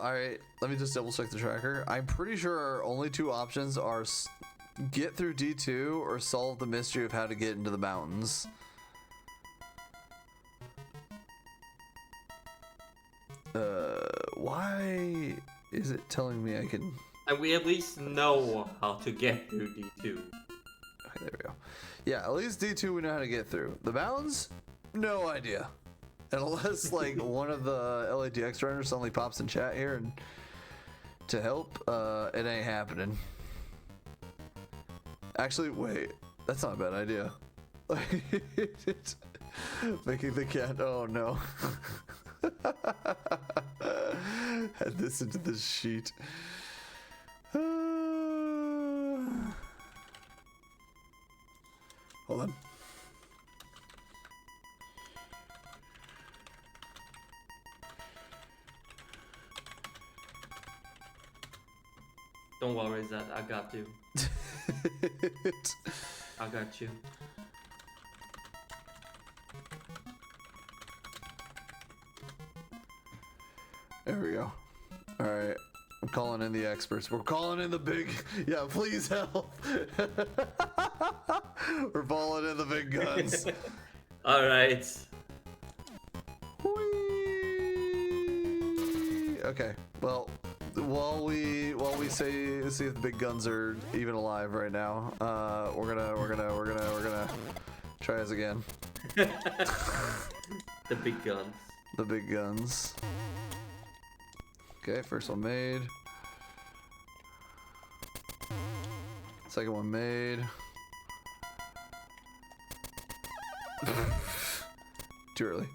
let me just double check the tracker. I'm pretty sure our only 2 options are get through D2 or solve the mystery of how to get into the mountains. Why is it telling me I can... And we at least know how to get through D2. Okay, there we go. Yeah, at least D2 we know how to get through. The mountains? No idea. Unless, like, one of the LADX runners suddenly pops in chat here and to help, it ain't happening. Actually, wait. That's not a bad idea. Making the cat... Oh, no. Add this into the sheet. Hold on. Don't worry, Zed. I got you. I got you. There we go. All right. I'm calling in the experts. We're calling in the big... Yeah, please help. We're falling in the big guns. All right. Whee! Okay. Well, while we see if the big guns are even alive right now, we're gonna try this again. The big guns. The big guns. Okay, first one made. Second one made. Too early.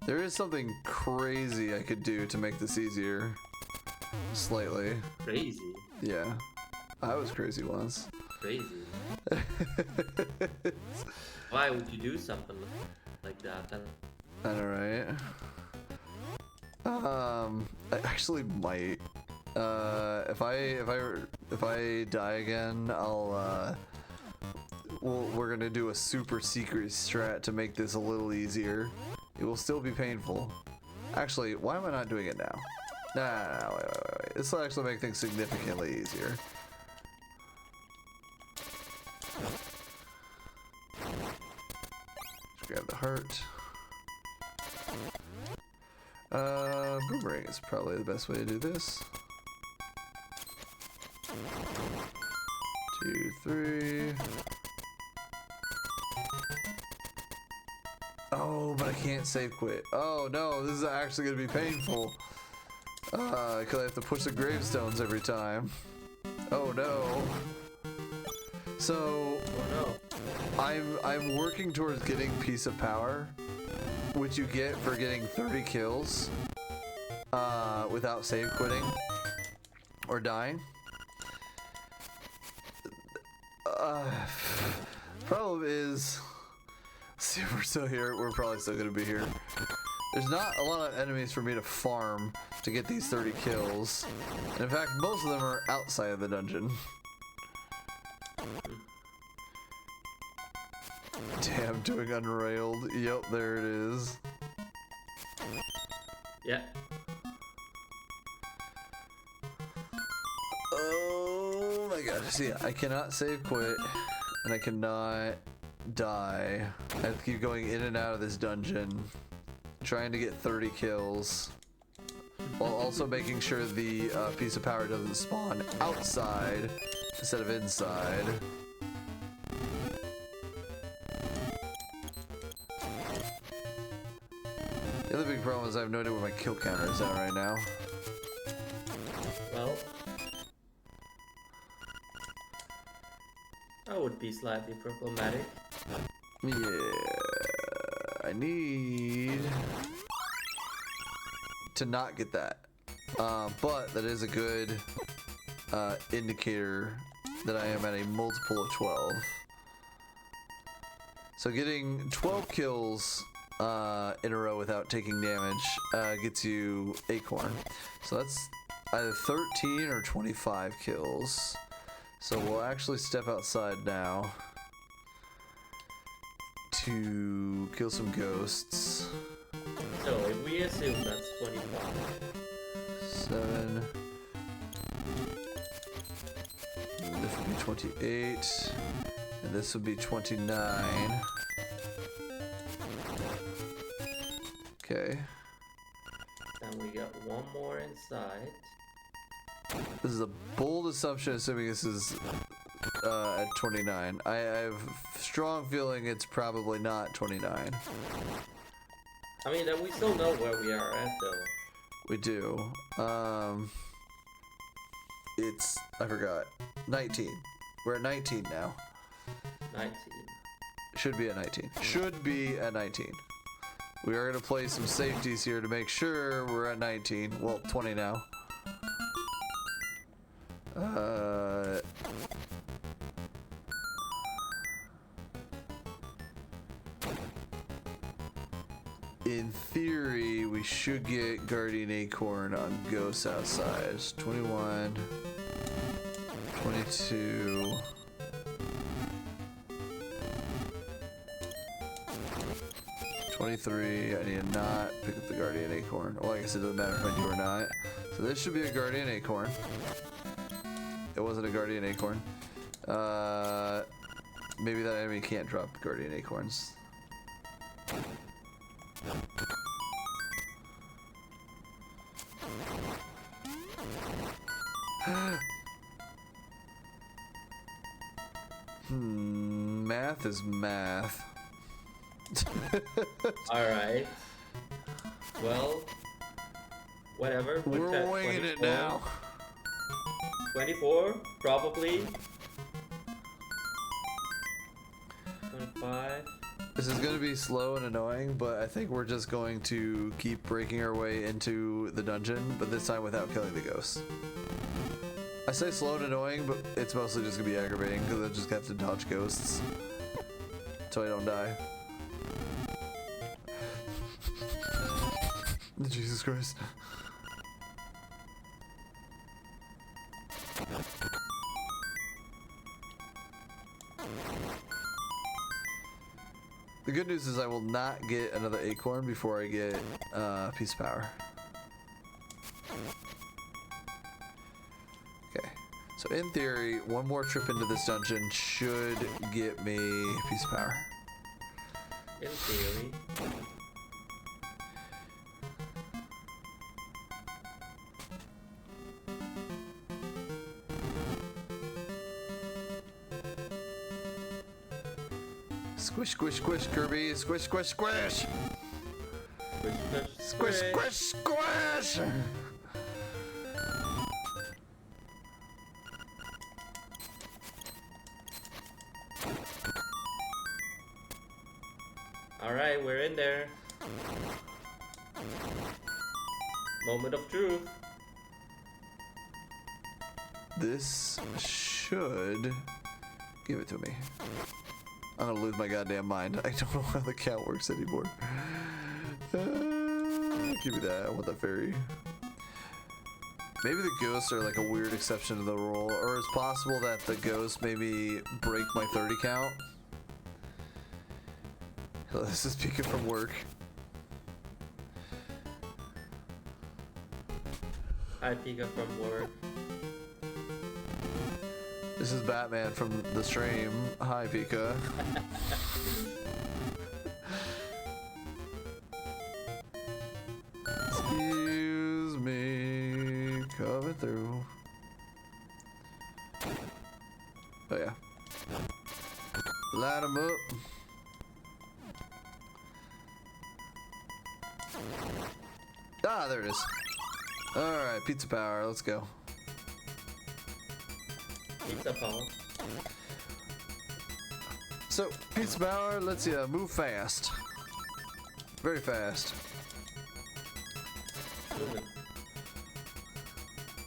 There is something crazy I could do to make this easier. Slightly. Crazy. Yeah. I was crazy once. Crazy. Why would you do something like that? I know, right? I actually might. If I die again, we're gonna do a super secret strat to make this a little easier. It will still be painful. Actually, why am I not doing it now? Nah, wait. This will actually make things significantly easier. Just grab the heart. Boomerang is probably the best way to do this. 2, 3. Oh, but I can't save quit. Oh no, this is actually gonna be painful. Because I have to push the gravestones every time. Oh no. So, I'm working towards getting Piece of Power, which you get for getting 30 kills without save quitting or dying. Problem is, see if we're still here. We're probably still gonna be here. There's not a lot of enemies for me to farm to get these 30 kills. And in fact, most of them are outside of the dungeon. Damn, doing unrailed. Yep, there it is. Yeah. Oh my god. See, I cannot save quit, and I cannot die. I have to keep going in and out of this dungeon, trying to get 30 kills, while also making sure the Piece of Power doesn't spawn outside instead of inside. The other big problem is is I have no idea where my kill counter is at right now. Well, that would be slightly problematic. Yeah, I need to not get that. But that is a good indicator that I am at a multiple of 12. So getting 12 kills in a row without taking damage gets you Acorn. So that's either 13 or 25 kills. So we'll actually step outside now to kill some ghosts. So if we assume that's 25. 7. This would be 28. And this would be 29. Okay. And we got one more inside. This is a bold assumption, assuming this is at 29. I have a strong feeling it's probably not 29. I mean, we still know where we are at, though. We do. It's, I forgot, 19. We're at 19 now. 19. Should be at 19. Should be at 19. We are going to play some safeties here to make sure we're at 19. Well, 20 now. In theory, we should get Guardian Acorn on Ghosts outside. 21, 22. 23. I need to not pick up the Guardian Acorn. Well, I guess it doesn't matter if I do or not. So this should be a Guardian Acorn. It wasn't a Guardian Acorn. Maybe that enemy can't drop Guardian Acorns. Math is math. Alright. Well, whatever. We're winging it now. 24, probably. 25. This is going to be slow and annoying, but I think we're just going to keep breaking our way into the dungeon, but this time without killing the ghosts. I say slow and annoying, but it's mostly just going to be aggravating because I just have to dodge ghosts so I don't die. Jesus Christ. The good news is I will not get another acorn before I get Piece of Power. Okay, so in theory, one more trip into this dungeon should get me Piece of Power. In theory. Squish, squish, squish, Kirby. Squish, squish, squish. Squish, squish, squish. Alright, we're in there. Moment of truth. This should give it to me. I'm gonna lose my goddamn mind. I don't know how the count works anymore. Give me that. I want that fairy. Maybe the ghosts are like a weird exception to the rule, or it's possible that the ghosts maybe break my 30 count. This is peeking from work. Hi, Pika from work. This is Batman from the stream. Hi, Pika. Excuse me, coming through. Oh yeah. Light 'em up. Ah, there it is. Alright, pizza power, let's go. Pizza power. So, pizza power lets you move fast. Very fast.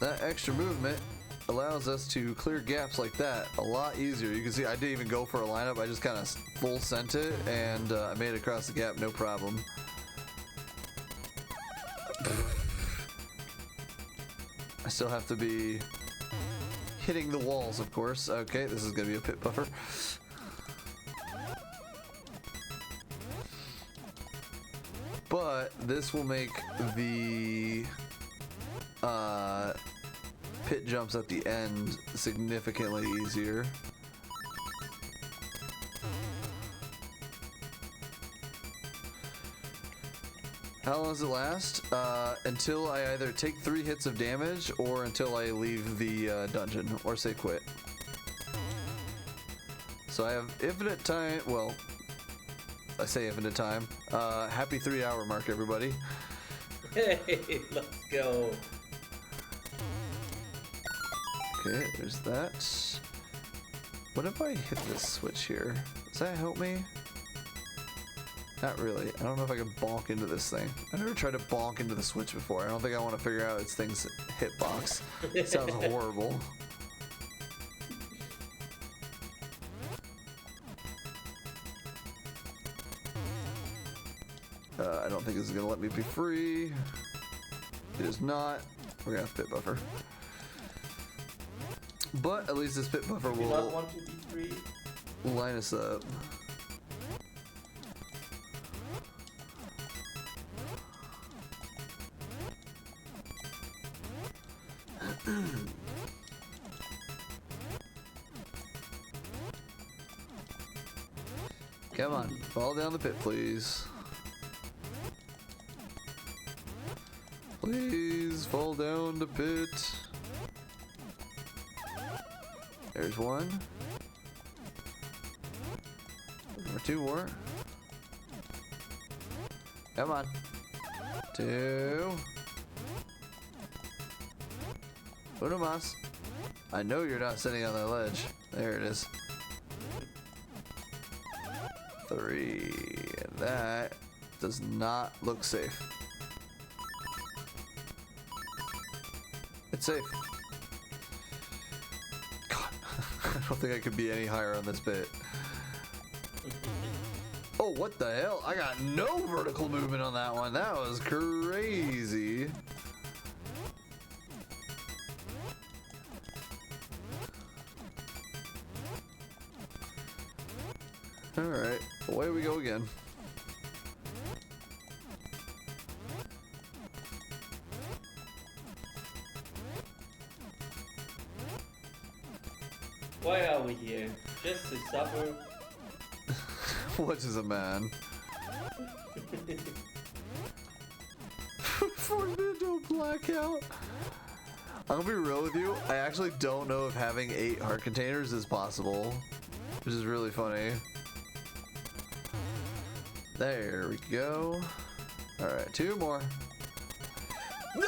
That extra movement allows us to clear gaps like that a lot easier. You can see I didn't even go for a lineup, I just kind of full sent it and I made it across the gap, no problem. I still have to be hitting the walls, of course. Okay, this is gonna be a pit buffer. But this will make the pit jumps at the end significantly easier. How long does it last? Until I either take 3 hits of damage or until I leave the dungeon or say quit. So I have infinite time. Well, I say infinite time. Happy 3-hour mark, everybody. Hey, let's go. Okay, there's that. What if I hit this switch here? Does that help me? Not really. I don't know if I can bonk into this thing. I never tried to bonk into the switch before. I don't think I want to figure out its thing's hitbox. It sounds horrible. I don't think this is going to let me be free. It is not. We're going to have pit buffer. But at least this pit buffer Do you not will want to be free? line us up. Come on, fall down the pit, please. Please fall down the pit. There's one. Or 2 more. Come on. 2. Uno más. I know you're not sitting on that ledge. There it is. 3. And that does not look safe. It's safe. God, I don't think I could be any higher on this bit. Oh, what the hell? I got no vertical movement on that one. That was crazy. Alright, away we go again. Why are we here? Just to suffer? What is a man? Forced me into a blackout. I'm gonna be real with you. I actually don't know if having 8 heart containers is possible, which is really funny. There we go. All right, 2 more. No!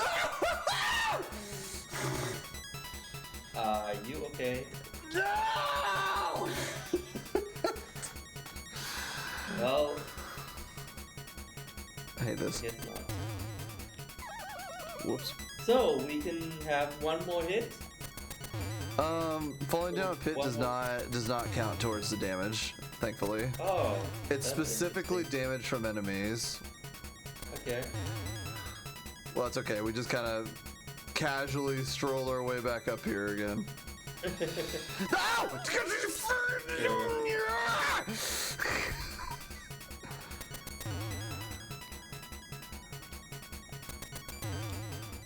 You okay? No! Well, I hate this. guess not. Whoops. So we can have 1 more hit. Falling down a pit One does more. not count towards the damage, thankfully. Oh. It's that's specifically damage from enemies. Okay. Well, that's okay. We just kind of casually stroll our way back up here again. Ow!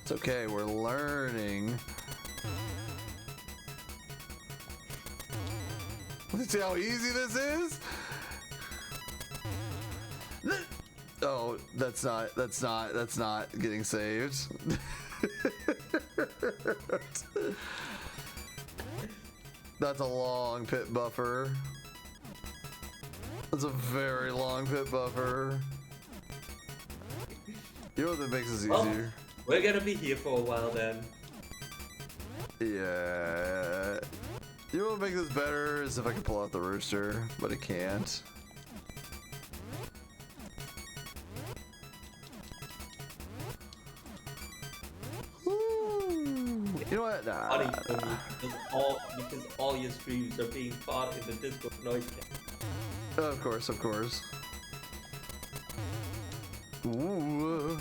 It's okay. We're learning. See how easy this is? Oh, that's not getting saved. That's a long pit buffer. That's a very long pit buffer. You know what that makes us Well, easier? we're gonna be here for a while then. Yeah. You know what would make this better is if I could pull out the rooster, but I can't. You know what? Nah. Funny for me because all your streams are being fought in the Discord noise chat. Of course, of course. Ooh.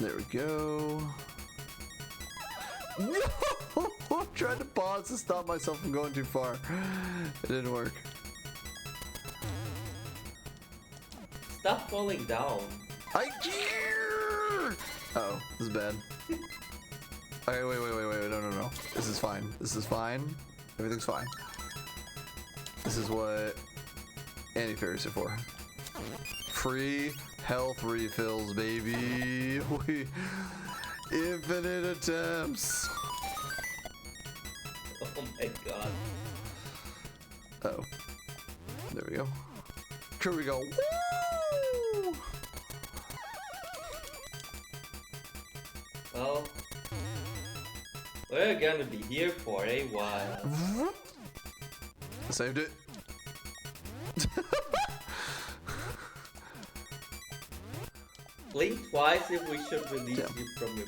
There we go. No! I tried to pause to stop myself from going too far. It didn't work. Stop falling down. I can't! Uh-oh, this is bad. Okay, wait, no. This is fine. This is fine. Everything's fine. This is what anti-fairies are for. Free health refills, baby. Infinite attempts. Oh my god. Uh-oh. There we go. Here we go. Woo! Well, we're gonna be here for a while. I saved it. Blink twice if we should release you from your...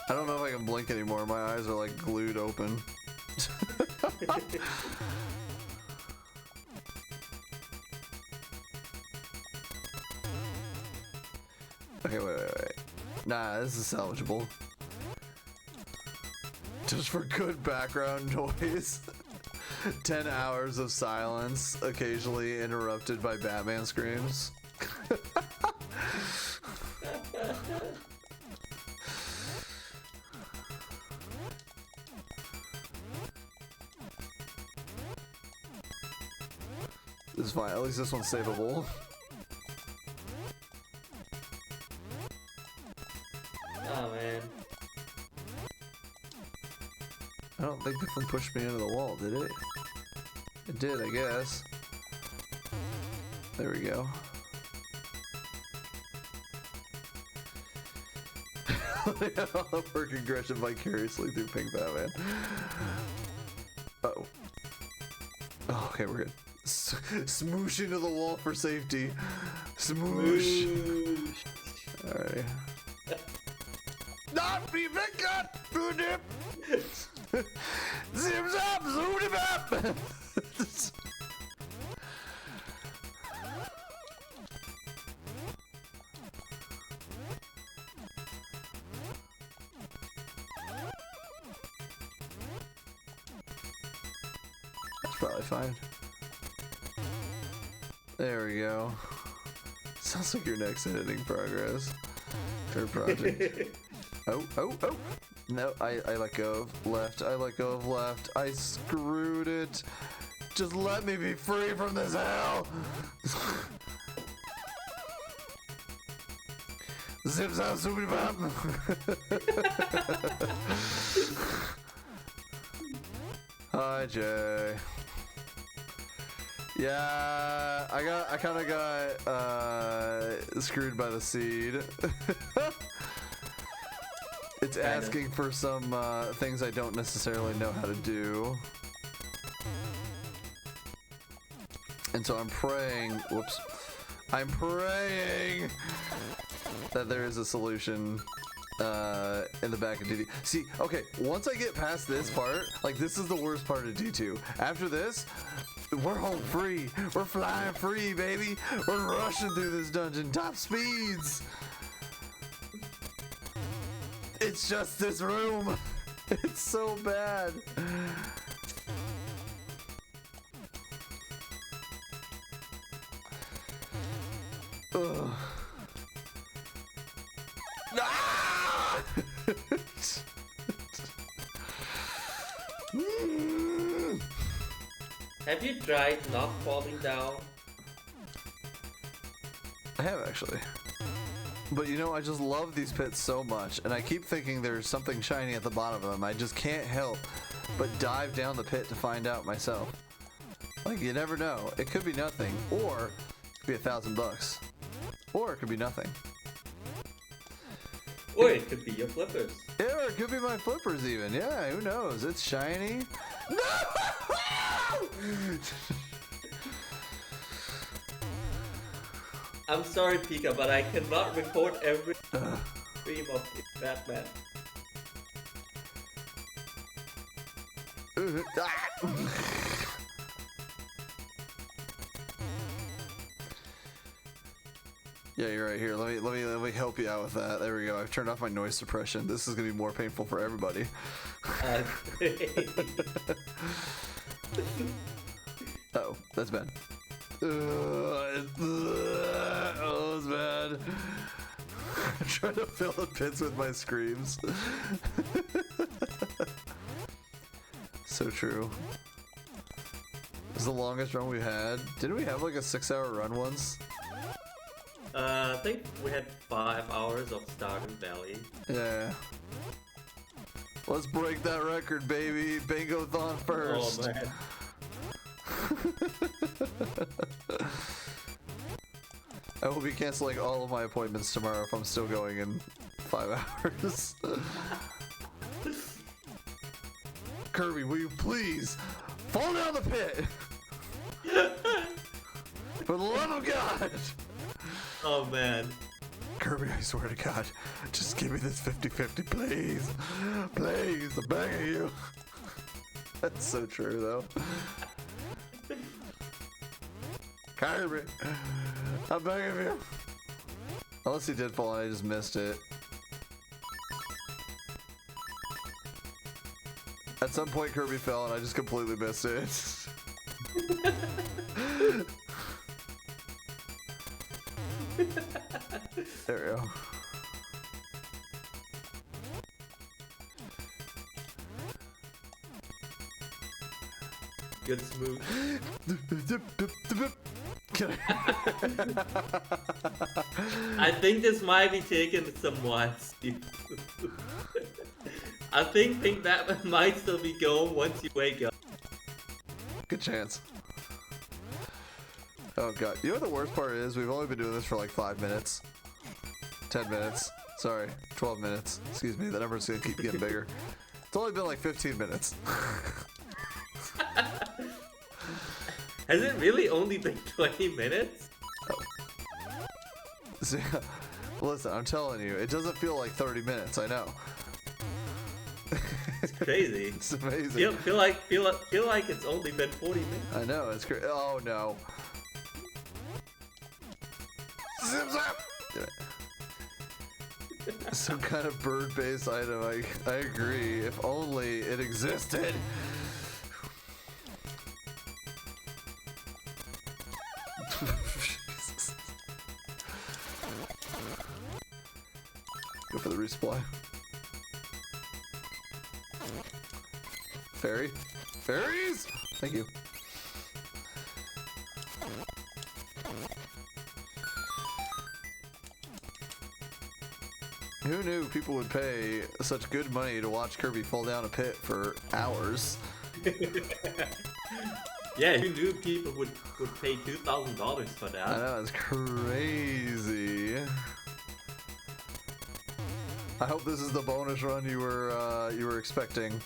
I don't know if I can blink anymore. My eyes are like glued open. Okay, wait. Nah, this is salvageable. Just for good background noise. 10 hours of silence, occasionally interrupted by Batman screams. This is fine. At least this one's savable. Oh man. I don't think this one pushed me into the wall, did it? It did, I guess. There we go. I'll work aggression vicariously through PinkBatman. Uh-oh. Oh, okay, we're good. Smoosh into the wall for safety. Smoosh. Alright. Not be cut! Zip zap, zoom bap! That's probably fine. There we go. Sounds like your next editing progress. Or project. Oh. No, I let go of left. I let go of left. I screwed it. Just let me be free from this hell. Zip zap zoom bap. Hi, Jay. Yeah, I kind of got screwed by the seed. It's asking for some things I don't necessarily know how to do. And so I'm praying, whoops. I'm praying that there is a solution in the back of D2. See, okay, once I get past this part, like this is the worst part of D2. After this, we're home free. We're flying free, baby. We're rushing through this dungeon, top speeds. It's just this room. It's so bad. Ugh. Ah! Have you tried not falling down? I have actually. But you know, I just love these pits so much, and I keep thinking there's something shiny at the bottom of them. I just can't help but dive down the pit to find out myself. Like, you never know. It could be nothing, or it could be $1,000, or it could be nothing. Or it could be your flippers. Yeah, or it could be my flippers even. Yeah, who knows? It's shiny. No! I'm sorry, Pika, but I cannot record every stream of PinkBatman. Yeah, you're right. Here, let me help you out with that. There we go. I've turned off my noise suppression. This is gonna be more painful for everybody. Oh, that's bad. Oh, that's bad. I'm trying to fill the pits with my screams. So true. This is the longest run we've had. Didn't we have like a 6-hour run once? I think we had 5 hours of Stardew Valley. Yeah. Let's break that record, baby. Bingothon first. Oh man. I will be canceling all of my appointments tomorrow if I'm still going in 5 hours. Kirby, will you please fall down the pit? For the love of God! Oh man. Kirby, I swear to God, just give me this 50-50, please. Please, I'm begging you. That's so true, though. Kirby, I'm begging you. Unless he did fall and I just missed it. At some point, Kirby fell and I just completely missed it. There we go. Good smooth. I think this might be taking some while, Steve. I think PinkBatman might still be going once you wake up. Good chance. Oh god. You know what the worst part is? We've only been doing this for like 5 minutes. 10 minutes. Sorry, 12 minutes. Excuse me, the number's gonna keep getting bigger. It's only been like 15 minutes. Has it really only been 20 minutes? See, listen, I'm telling you, it doesn't feel like 30 minutes, I know. It's crazy. It's amazing. Feel like it's only been 40 minutes. I know, it's crazy. Oh no. Zip zap! Some kind of bird-based item, I agree. If only it existed. Jesus. Go for the resupply. Fairy? Fairies? Thank you. Who knew people would pay such good money to watch Kirby fall down a pit for hours? Yeah, who knew people would pay $2,000 for that? I know, it's crazy. I hope this is the bonus run you were expecting.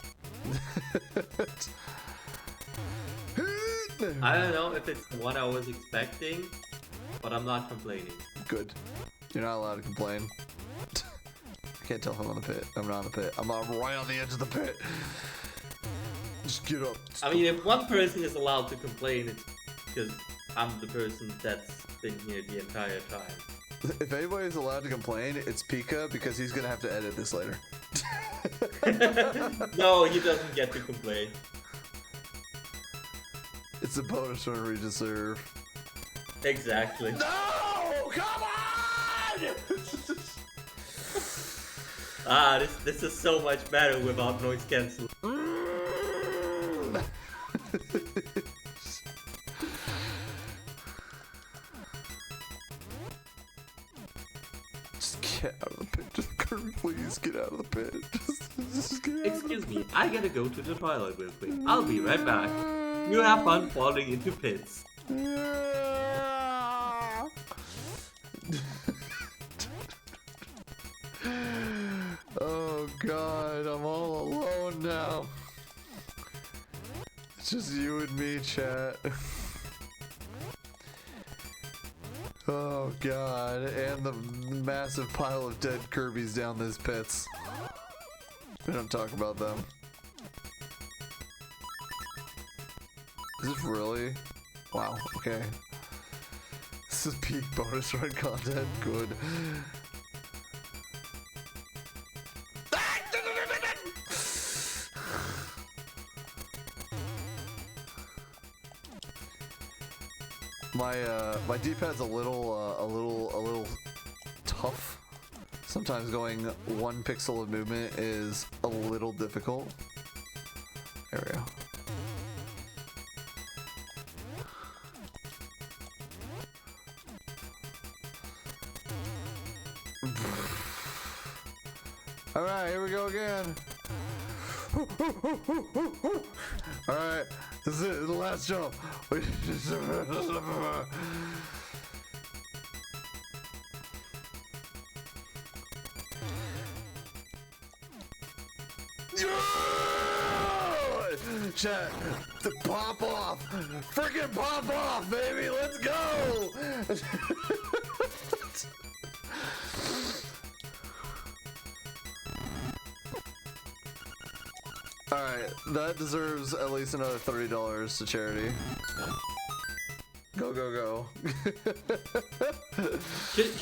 I don't know if it's the one I was expecting, but I'm not complaining. Good. You're not allowed to complain. I can't tell if I'm on the pit. I'm not on the pit. I'm right on the edge of the pit. Just get up. I mean, if one person is allowed to complain, it's because I'm the person that's been here the entire time. If anybody's allowed to complain, it's Pika, because he's gonna have to edit this later. No, he doesn't get to complain. It's a bonus run we deserve. Exactly. No! Come on! This is so much better without noise cancelling. Just get out of the pit. Just Kirby, please get out of the pit. Just Excuse me, I gotta go to the toilet real quick. I'll be right back. You have fun falling into pits. Oh god, I'm all alone now. It's just you and me, chat. Oh god, and the massive pile of dead Kirby's down these pits. We don't talk about them. Is this really? Wow, okay. This is peak bonus run content, good. My D-pad's a little tough. Sometimes going 1 pixel of movement is a little difficult. There we go. Alright, here we go again. Alright, this is it, the last jump. Chat, to pop off! Freaking pop off, baby! Let's go! Alright, that deserves at least another $30 to charity. Go, go, go.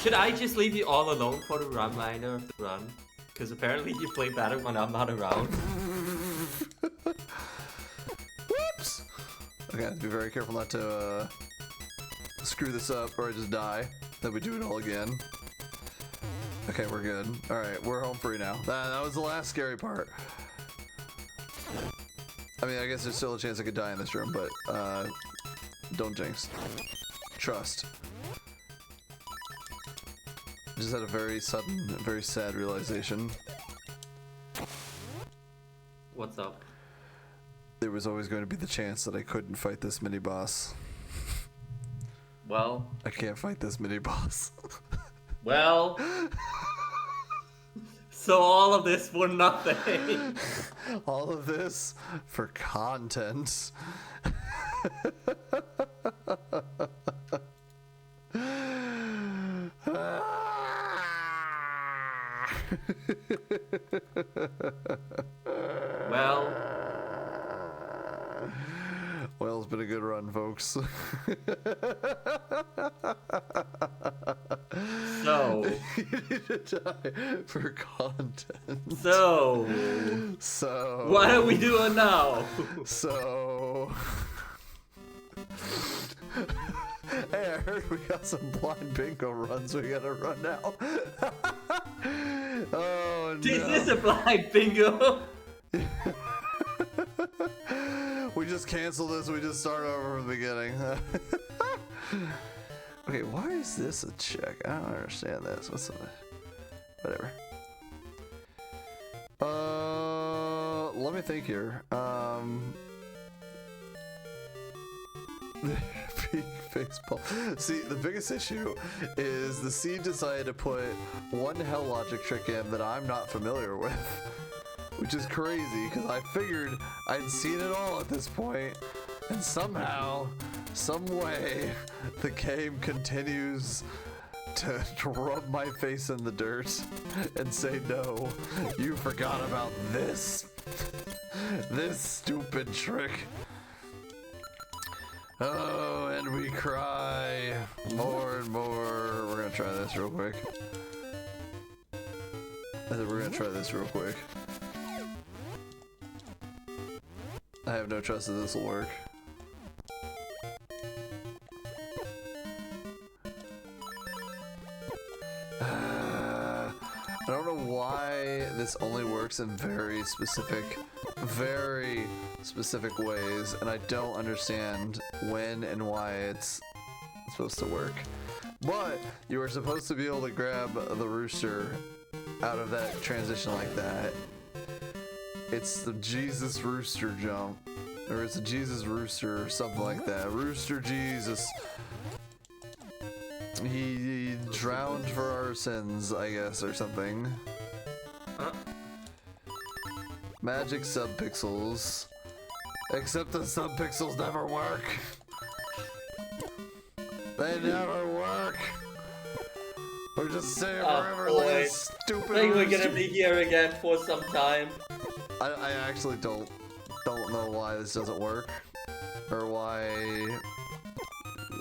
Should I just leave you all alone for the remainder of the run? Because apparently you play better when I'm not around. Whoops! Okay, I have to be very careful not to screw this up or I just die. Then we do it all again. Okay, we're good. Alright, we're home free now. That was the last scary part. I mean, I guess there's still a chance I could die in this room, but don't jinx. Trust. Just had a very sudden, very sad realization. What's up? There was always going to be the chance that I couldn't fight this mini boss. Well. I can't fight this mini boss. Well. So all of this for nothing. All of this for content. Well, it's been a good run, folks. So. You need to die for content. So. What are we doing now? So. Hey, I heard we got some blind bingo runs we gotta run now. Oh no. This is a blind bingo. We just cancel this, we just start over from the beginning. Okay, why is this a check? I don't understand this. What's the... Whatever. Let me think here. Big baseball. See, the biggest issue is the seed decided to put one hell logic trick in that I'm not familiar with. Which is crazy, because I figured I'd seen it all at this point, and somehow, some way, the game continues to rub my face in the dirt and say, no, you forgot about this. This stupid trick. Oh, and we cry more and more. We're gonna try this real quick. I think we're gonna try this real quick. I have no trust that this will work. I don't know why this only works in very specific ways, and I don't understand when and why it's supposed to work. But you were supposed to be able to grab the rooster out of that transition like that. It's the Jesus Rooster jump. Or it's a Jesus Rooster or something like that. Rooster Jesus. He drowned for our sins, I guess, or something. Magic subpixels. Except the subpixels never work. They never work. We're just saying forever like a stupid I think we're rooster. gonna be here again for some time. I actually don't know why this doesn't work. Or why...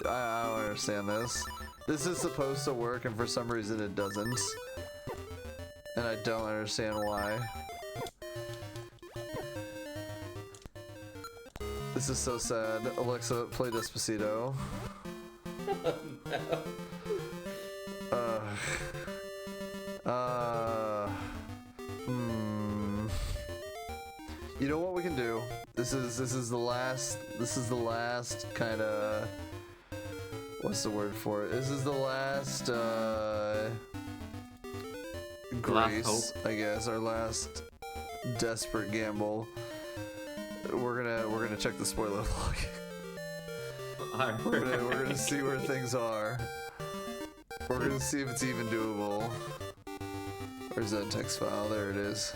I don't understand this. This is supposed to work and for some reason it doesn't. And I don't understand why. This is so sad. Alexa, play Despacito. You know what we can do? This is the last kind of, what's the word for it? This is the last grace, I guess, our last desperate gamble. We're gonna check the spoiler log. We're gonna see where things are. We're gonna see if it's even doable. Where's that text file? There it is.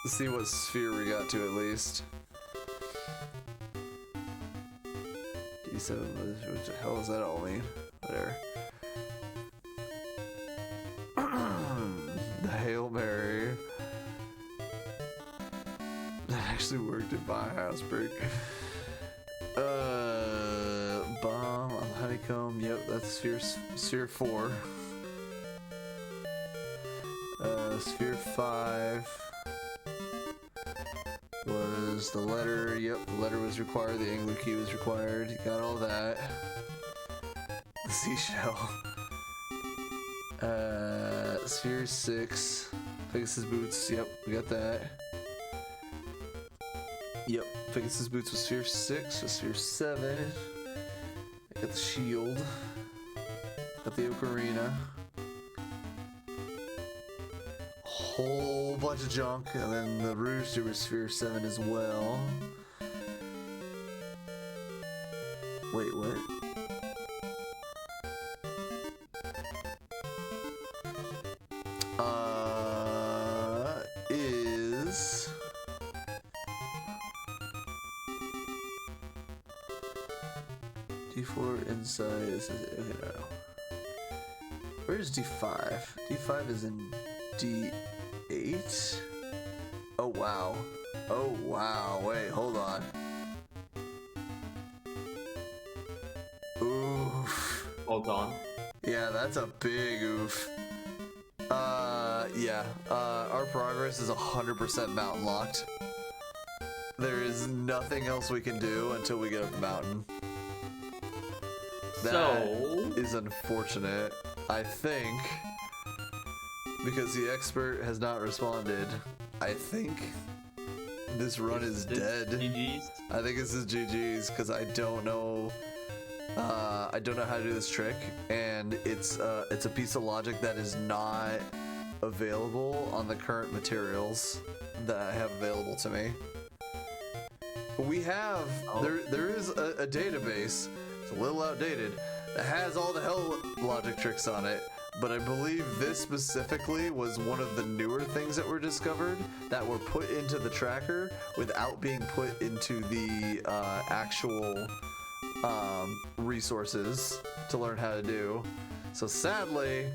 Let's see what sphere we got to at least. D7, what the hell does that all mean? There. The Hail Mary. That actually worked at my house break. Bomb on honeycomb. Yep, that's sphere 4. Sphere 5 was the letter. Yep, the letter was required. The angler key was required. You got all that. The seashell. Sphere 6. Pegasus boots. Yep, we got that. Yep, Pegasus boots was sphere 6. Was sphere 7. I got the shield. Got the ocarina. Whole bunch of junk, and then the rooster was sphere 7 as well. Wait, what? Is D4 inside? Okay, no. Where's D5? D5 is in D8? Oh wow. Oh wow. Wait, hold on. Oof. Hold on. Yeah, that's a big oof. Yeah. Our progress is 100% mountain locked. There is nothing else we can do until we get up the mountain. That is unfortunate. I think, because the expert has not responded, I think this run is dead. GG's? I think this is GG's because I don't know how to do this trick, and it's a piece of logic that is not available on the current materials that I have available to me. We have there is a database. It's a little outdated. That has all the hell logic tricks on it, but I believe this specifically was one of the newer things that were discovered that were put into the tracker without being put into the actual resources to learn how to do. So sadly,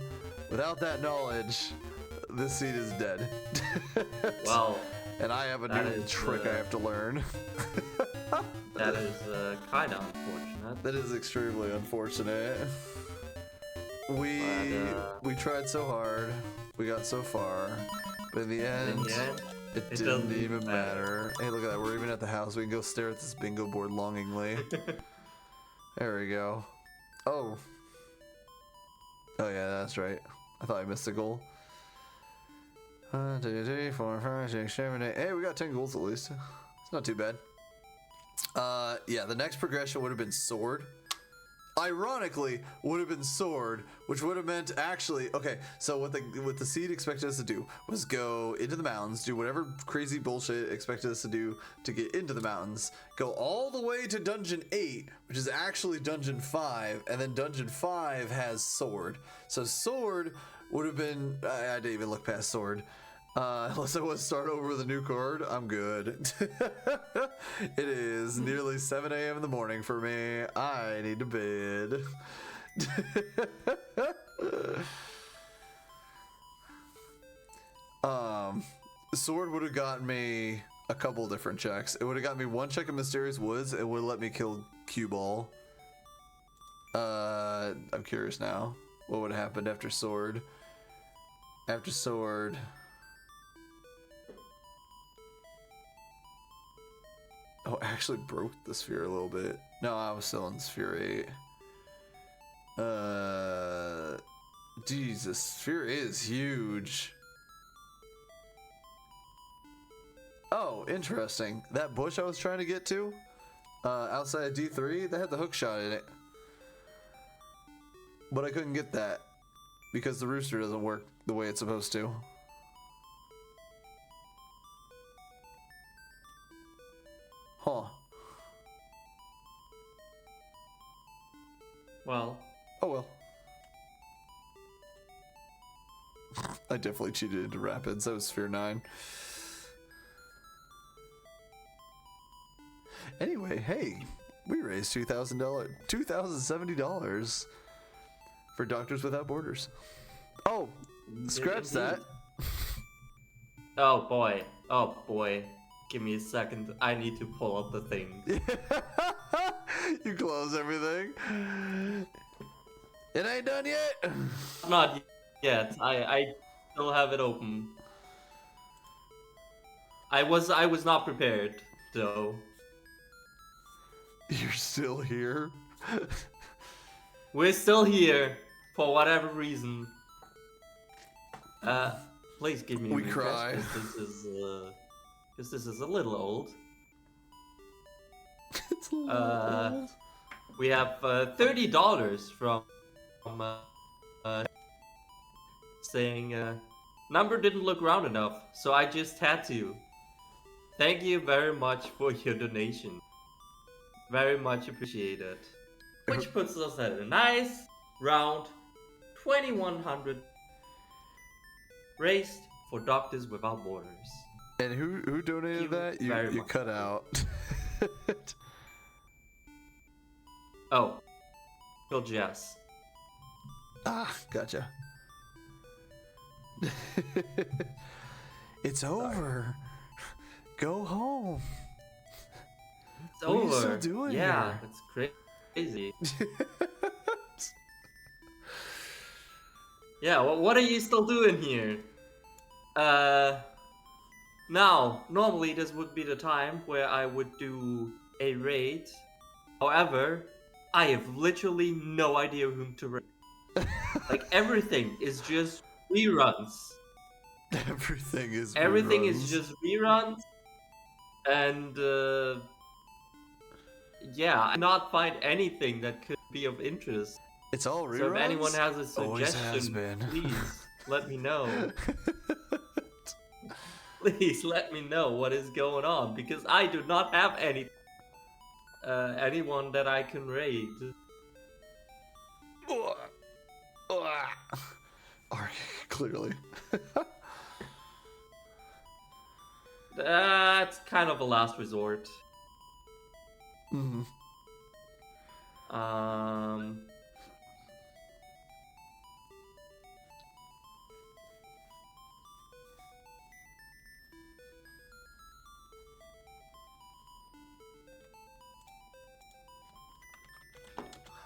without that knowledge, this seed is dead. Well, and I have a new trick I have to learn. That is kind of unfortunate. That is extremely unfortunate. We tried so hard, we got so far, but in the end, it didn't even matter. Hey, look at that, we're even at the house. We can go stare at this bingo board longingly. There we go. Oh yeah, that's right. I thought I missed a goal. 1, 2, 3, 4, 5, 6, 7, 8. Hey, we got 10 goals at least. It's not too bad. Yeah, the next progression would have been sword. ironically would have been sword, which would have meant actually okay. So what the seed expected us to do was go into the mountains, do whatever crazy bullshit it expected us to do to get into the mountains, go all the way to dungeon 8, which is actually dungeon 5, and then dungeon 5 has sword. So sword would have been I didn't even look past sword. Unless I want to start over with a new card, I'm good. It is nearly 7 a.m. in the morning for me. I need to bed. Sword would have gotten me a couple different checks. It would have gotten me one check in Mysterious Woods. It would have let me kill Cue Ball. I'm curious now. What would have happened after sword? After sword... Oh, I actually broke the sphere a little bit. No, I was still in sphere 8. Jesus, sphere is huge. Oh, interesting. That bush I was trying to get to, outside of D3, that had the hook shot in it. But I couldn't get that because the rooster doesn't work the way it's supposed to. Huh. Well. Oh well. I definitely cheated into Rapids. That was Sphere 9. Anyway, hey, we raised $2,070 for Doctors Without Borders. Oh, scratch that. Oh boy. Oh boy. Give me a second. I need to pull up the thing. You close everything. It ain't done yet. Not yet. I still have it open. I was not prepared, though. You're still here? We're still here for whatever reason. Please give me a We refresh, cry. Because this is a little old. It's a little old. We have $30 from saying number didn't look round enough, so I just had to. Thank you very much for your donation. Very much appreciated. Which puts us at a nice round 2,100 raised for Doctors Without Borders. And who donated that? You cut out. Oh, Phil Jess. Ah, gotcha. It's over. Go home. It's What are over. you still doing yeah, here? it's crazy. Yeah, what are you still doing here? Now, normally this would be the time where I would do a raid. However, I have literally no idea whom to raid. Like, everything is just reruns. Everything is Is just reruns. And, yeah, I cannot find anything that could be of interest. It's all reruns? So if anyone has a Always has suggestion, been. please let me know. Please let me know what is going on, because I do not have anyone that I can raid. Clearly. That's kind of a last resort. Mm-hmm.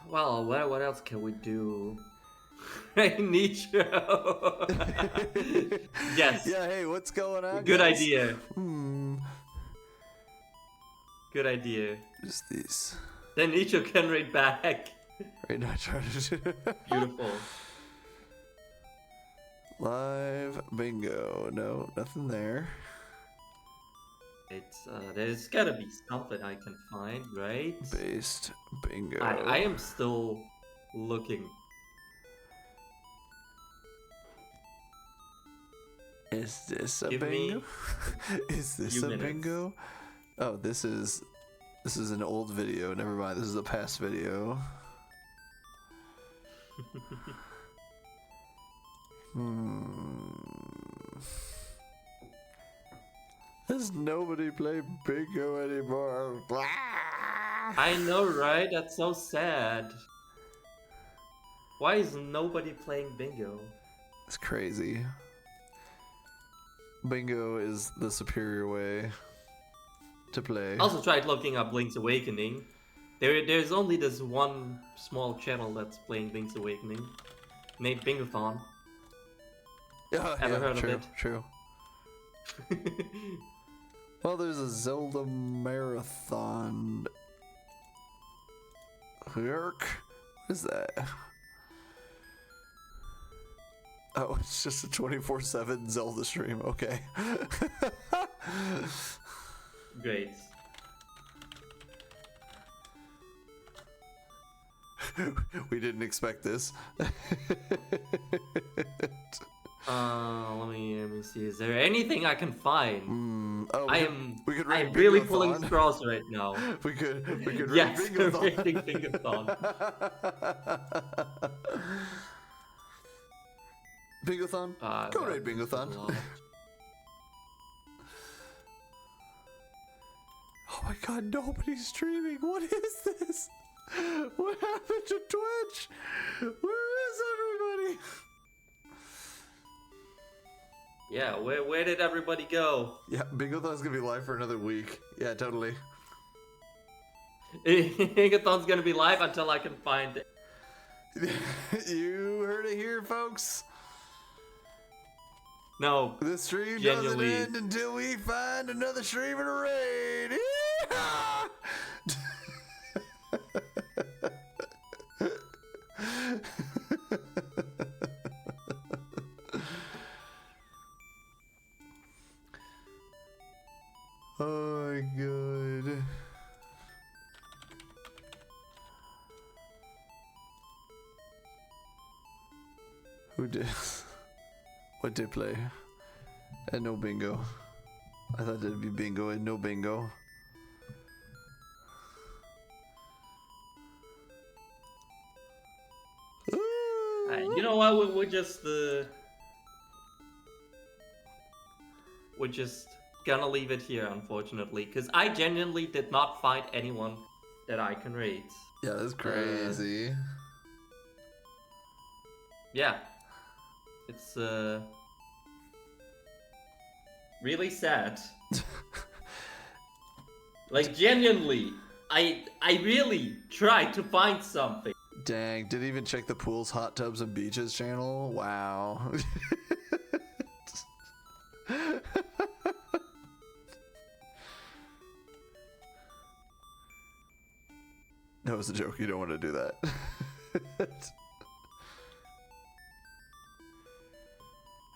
Well, what else can we do? Nicho. Yes. Yeah, hey, what's going on? Good guys? idea. Good idea. Just these. Then Nicho can raid back. Right now, trying to do. Beautiful. Live bingo. No, nothing there. There's gotta be something I can find, right? Based bingo. I am still looking. Is this a Give bingo? me Is this few a minutes. bingo? Oh, this is an old video. Never mind. This is a past video. Does nobody play bingo anymore? I know, right? That's so sad. Why is nobody playing bingo? It's crazy. Bingo is the superior way to play. I also tried looking up Link's Awakening. There's only this one small channel that's playing Link's Awakening, named Bingothon. Ever heard true, of it? True. Well, there's a Zelda marathon. Yerk. What is that? Oh, it's just a 24/7 Zelda stream. Okay. Great. We didn't expect this. Let me see. Is there anything I can find? Oh, we could read I'm really Bingothon. pulling straws right now. We could read Yes, Bingothon. reading Bingothon. Bingothon? Go raid Bingothon. Oh my god, nobody's streaming. What is this? What happened to Twitch? Where is everybody? Yeah, where did everybody go? Yeah, Bingothon's gonna be live for another week. Yeah, totally. Bingothon's gonna be live until I can find it. You heard it here, folks. No, The stream genuinely. doesn't end until we find another streamer to raid. Yeehaw! Oh my god. Who did? What did play? And no bingo. I thought there'd be bingo and no bingo. You know what? We're just gonna leave it here, unfortunately, because I genuinely did not find anyone that I can rate. Yeah, that's crazy. Yeah, it's really sad. Like genuinely, I really tried to find something. Dang, didn't even check the pools, hot tubs, and beaches channel. Wow. That was a joke. You don't want to do that.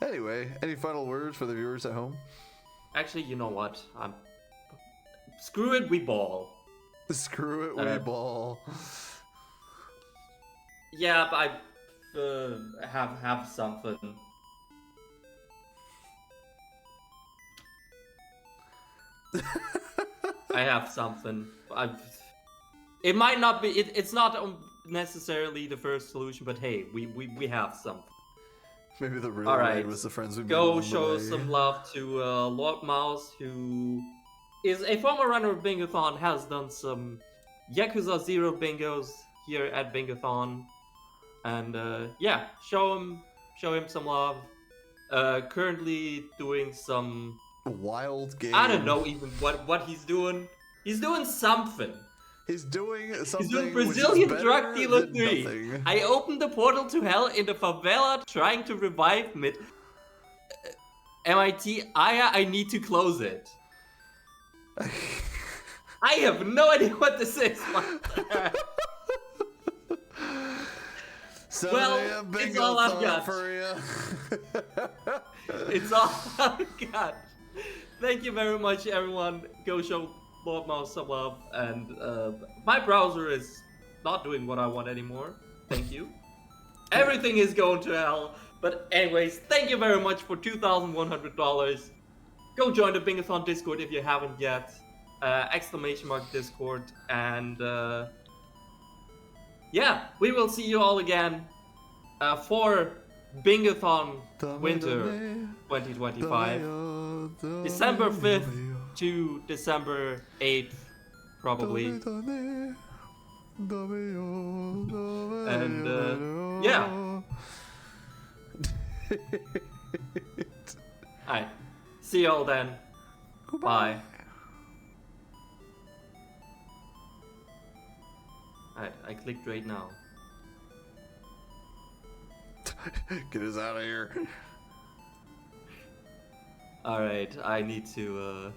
Anyway, any final words for the viewers at home? Actually, you know what? Screw it, we ball. Screw it, we ball. Yeah, but I have something. I have something. It might not be. It's not necessarily the first solution, but hey, we have something. Maybe the real All raid right. was the friends we made Go along the show way. some love to Lord Mouse, who is a former runner of Bingothon, has done some Yakuza 0 bingos here at Bingothon, and yeah, show him some love. Currently doing some, Wild game. I don't know even what he's doing. He's doing something. He's doing something. He's doing which is Brazilian better Drug Dealer than 3. nothing. I opened the portal to hell in the favela trying to revive mid. MIT, I need to close it. I have no idea what this is. So Well, yeah, it's bingo all I've thought got. for you. It's all I've got. Thank you very much, everyone. Go show Lord Mouse some love. And my browser is not doing what I want anymore. Thank you. Everything is going to hell. But anyways, thank you very much for $2,100. Go join the Bingothon Discord if you haven't yet. !Discord. And yeah, we will see you all again for Bingothon Winter 2025. December 5th to December 8th, probably. And yeah. Alright. See y'all then. Bye. Alright, I clicked right now. Get us out of here. Alright, I need to